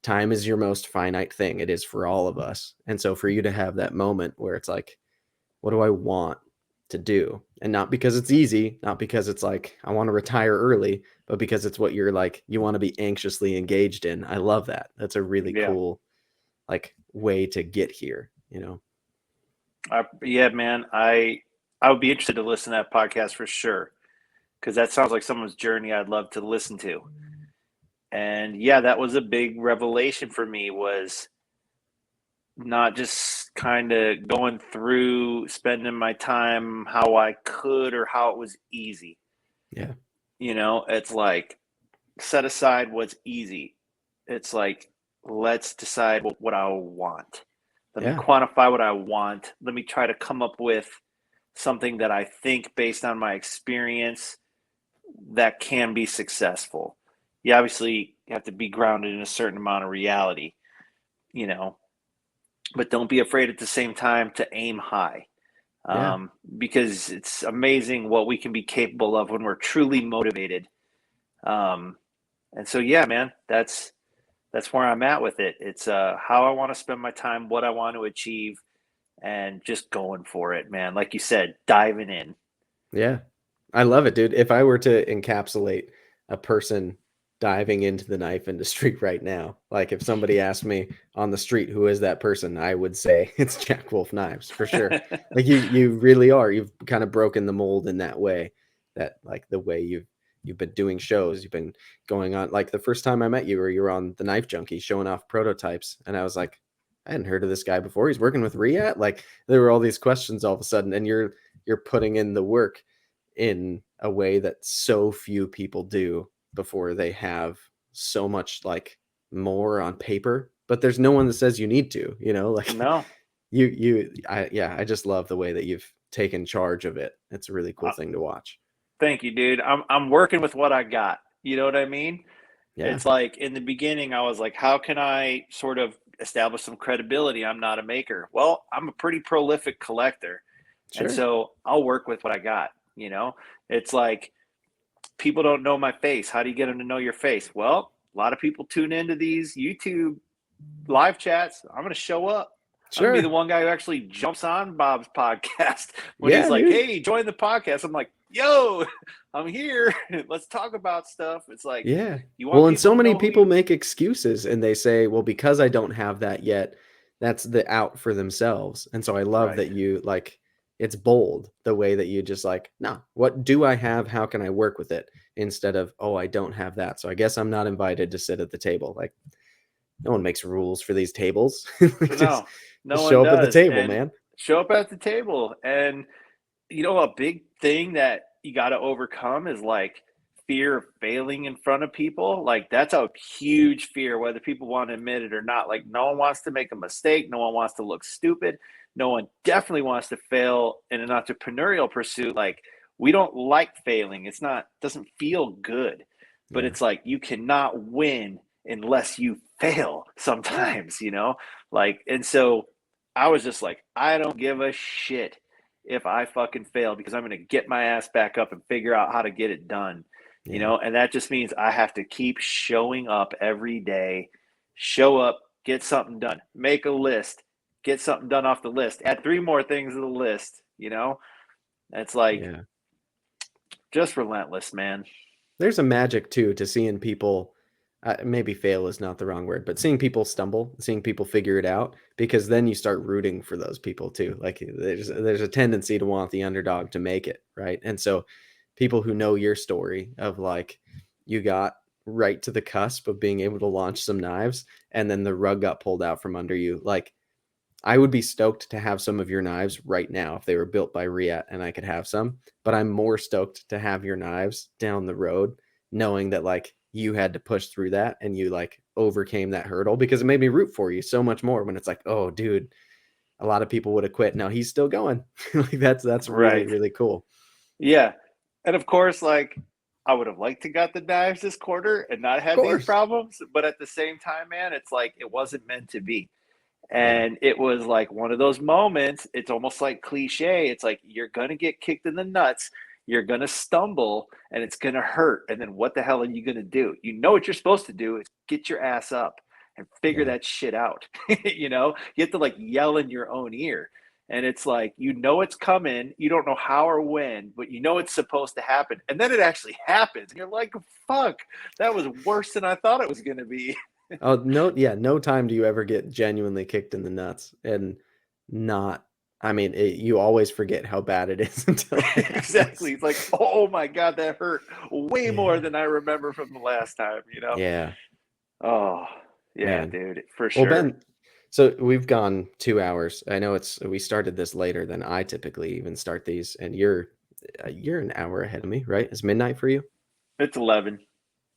time is your most finite thing. It is for all of us. And so for you to have that moment where it's like, what do I want to do? And not because it's easy, not because it's like I want to retire early, but because it's what you're like, you want to be anxiously engaged in. I love that. That's a really yeah. cool like way to get here, you know. Yeah, man. I would be interested to listen to that podcast for sure, because that sounds like someone's journey I'd love to listen to. And yeah, that was a big revelation for me, was not just kind of going through spending my time how I could or how it was easy. Yeah. It's like set aside what's easy. It's like, let's decide what I want. Let me Yeah. quantify what I want. Let me try to come up with something that I think, based on my experience, that can be successful. You obviously have to be grounded in a certain amount of reality, you know, but don't be afraid at the same time to aim high, Yeah. because it's amazing what we can be capable of when we're truly motivated. Um, and so, yeah, man, that's where I'm at with it. It's how I want to spend my time, what I want to achieve, and just going for it, man. Like you said, diving in. Yeah. I love it, dude. If I were to encapsulate a person diving into the knife industry right now, like if somebody asked me on the street who is that person, I would say it's Jack Wolf Knives for sure. Like you really are. You've kind of broken the mold in that way. That like the way you've been doing shows, you've been going on, like the first time I met you, or you were on the Knife Junkie showing off prototypes, and I was like, I hadn't heard of this guy before. He's working with Riyadh. Like there were all these questions all of a sudden, and you're putting in the work in a way that so few people do before they have so much like more on paper, but there's no one that says you need to, you know, like No, I just love the way that you've taken charge of it. It's a really cool uh, thing to watch. thank you, dude. I'm working with what I got. You know what I mean? Yeah. It's like in the beginning, I was like, how can I sort of establish some credibility? I'm not a maker. Well, I'm a pretty prolific collector. And Sure. so I'll work with what I got. You know, it's like, people don't know my face. How do you get them to know your face? Well, a lot of people tune into these YouTube live chats. I'm going to show up. I'm going to be the Sure. one guy who actually jumps on Bob's podcast when he's Yeah, like, dude. hey, join the podcast. I'm like, yo, I'm here. Let's talk about stuff. It's like, Yeah. you want Well, and people so to many know who people you. make excuses and they say, well, because I don't have that yet, that's the out for themselves. And so I love Right. that you like, it's bold the way that you just like, no, what do I have? How can I work with it? Instead of, oh, I don't have that. So I guess I'm not invited to sit at the table. Like, no one makes rules for these tables. Like, No, no just one show up at the does. table, And man. show up at the table. And a big thing that you got to overcome is like fear of failing in front of people. Like that's a huge fear, whether people want to admit it or not. Like no one wants to make a mistake. No one wants to look stupid. No one definitely wants to fail in an entrepreneurial pursuit. Like we don't like failing. Doesn't feel good, but Yeah. it's like you cannot win unless you fail Yeah. sometimes, like, and so I was just like, I don't give a shit if I fucking fail because I'm going to get my ass back up and figure out how to get it done, Yeah. and that just means I have to keep showing up every day, show up, get something done, make a list, get something done off the list, add three more things to the list, It's like Yeah. just relentless, man. There's a magic too to seeing people, maybe fail is not the wrong word, but seeing people stumble, seeing people figure it out, because then you start rooting for those people too. Like there's a tendency to want the underdog to make it, right? And so people who know your story of like you got right to the cusp of being able to launch some knives and then the rug got pulled out from under you. Like I would be stoked to have some of your knives right now if they were built by Riat and I could have some, but I'm more stoked to have your knives down the road, knowing that like you had to push through that and you like overcame that hurdle because it made me root for you so much more when it's like, oh, dude, a lot of people would have quit. No, he's still going. Like that's really, Right. really cool. Yeah. And of course, like I would have liked to got the knives this quarter and not Of had these course. problems, but at the same time, man, it's like it wasn't meant to be. Yeah. And it was like one of those moments, it's almost like cliche. It's like you're gonna get kicked in the nuts, you're gonna stumble, and it's gonna hurt. And then what the hell are you gonna do? You know what you're supposed to do is get your ass up and figure Yeah. that shit out. You have to like yell in your own ear. And it's like, it's coming. You don't know how or when, but you know it's supposed to happen. And then it actually happens. And you're like, fuck, that was worse than I thought it was going to be. Oh, no, yeah, no time do you ever get genuinely kicked in the nuts and not, I mean, you always forget how bad it is until it Exactly. happens. It's like, oh my God, that hurt way more Yeah. than I remember from the last time. Yeah, Oh, yeah, man. dude, for Well, sure. Ben, so we've gone 2 hours. I know we started this later than I typically even start these, and you're an hour ahead of me, right? It's midnight for you? It's 11.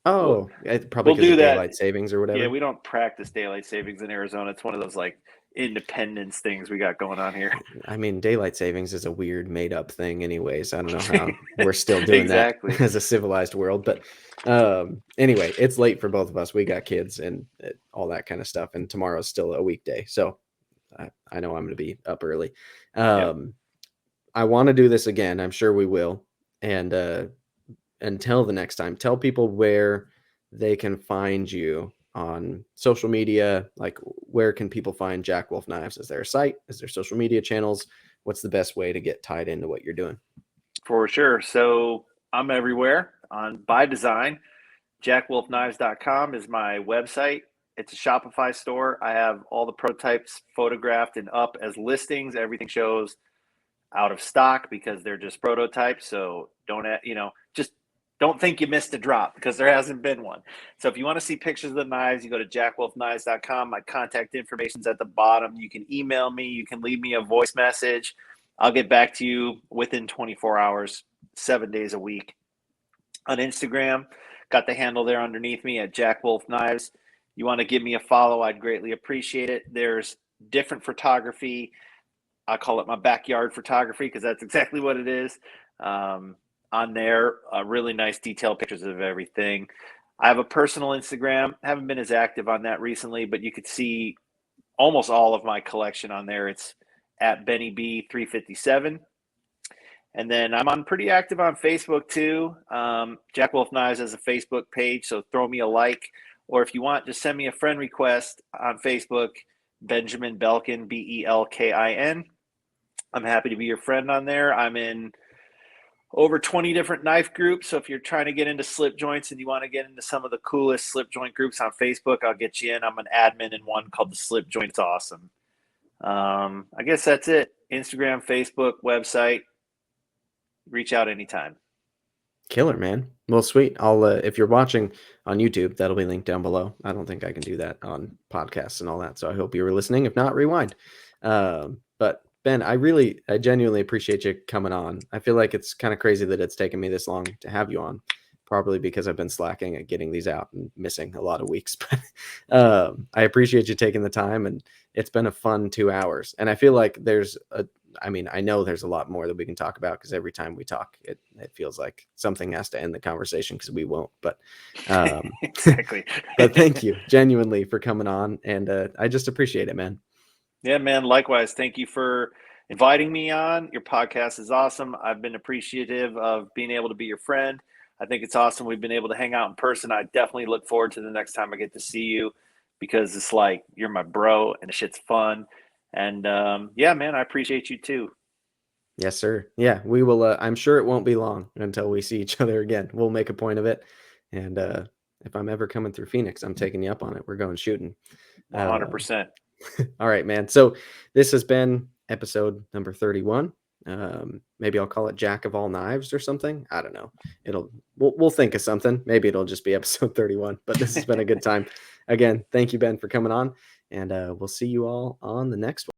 We'll, Oh, probably we'll because do of that. daylight savings or Yeah, whatever. we don't practice daylight savings in Arizona. It's one of those like independence things we got going on here. I mean, daylight savings is a weird made up thing anyways. I don't know how we're still doing that Exactly. as a civilized world, but anyway, it's late for both of us. We got kids and all that kind of stuff, and tomorrow's still a weekday. So I know I'm going to be up early. Yep. Um, I want to do this again. I'm sure we will. And until the next time, tell people where they can find you on social media. Like, where can people find Jack Wolf Knives? Is there a site? Is there social media channels? What's the best way to get tied into what you're doing? For sure. So I'm everywhere on by design. JackWolfKnives.com is my website. It's a Shopify store. I have all the prototypes photographed and up as listings. Everything shows out of stock because they're just prototypes. So just don't think you missed a drop because there hasn't been one. So if you want to see pictures of the knives, you go to jackwolfknives.com. My contact information's at the bottom. You can email me. You can leave me a voice message. I'll get back to you within 24 hours, 7 days a week. On Instagram, got the handle there underneath me at Jack Wolf Knives. You want to give me a follow, I'd greatly appreciate it. There's different photography. I call it my backyard photography because that's exactly what it is. On there, really nice detailed pictures of everything. I have a personal Instagram. Haven't been as active on that recently, but you could see almost all of my collection on there. It's at Benny B 357. And then I'm on pretty active on Facebook too. Jack Wolf Knives has a Facebook page, so throw me a like. Or if you want, just send me a friend request on Facebook, Benjamin Belkin, Belkin. I'm happy to be your friend on there. I'm in over 20 different knife groups. So if you're trying to get into slip joints and you want to get into some of the coolest slip joint groups on Facebook, I'll get you in. I'm an admin in one called the Slip Joint. It's awesome. I guess that's it. Instagram, Facebook, website. Reach out anytime. Killer, man. Well, sweet. I'll if you're watching on YouTube, that'll be linked down below. I don't think I can do that on podcasts and all that, so I hope you were listening. If not, rewind. But Ben, I genuinely appreciate you coming on. I feel like it's kind of crazy that it's taken me this long to have you on, probably because I've been slacking at getting these out and missing a lot of weeks. But I appreciate you taking the time, and it's been a fun 2 hours. And I feel like there's I mean, I know there's a lot more that we can talk about because every time we talk, it feels like something has to end the conversation because we won't. But Exactly. but thank you genuinely for coming on, and I just appreciate it, man. Yeah, man. Likewise. Thank you for inviting me on. Your podcast is awesome. I've been appreciative of being able to be your friend. I think it's awesome we've been able to hang out in person. I definitely look forward to the next time I get to see you because it's like you're my bro and the shit's fun. And yeah, man, I appreciate you too. Yes, sir. Yeah, we will. I'm sure it won't be long until we see each other again. We'll make a point of it, and if I'm ever coming through Phoenix, I'm taking you up on it. We're going shooting. Uh, 100%. all right, man. So this has been episode number 31. Maybe I'll call it Jack of all knives or something. I don't know. We'll think of something. Maybe it'll just be episode 31. But this has been a good time. Again, thank you, Ben, for coming on, and we'll see you all on the next one.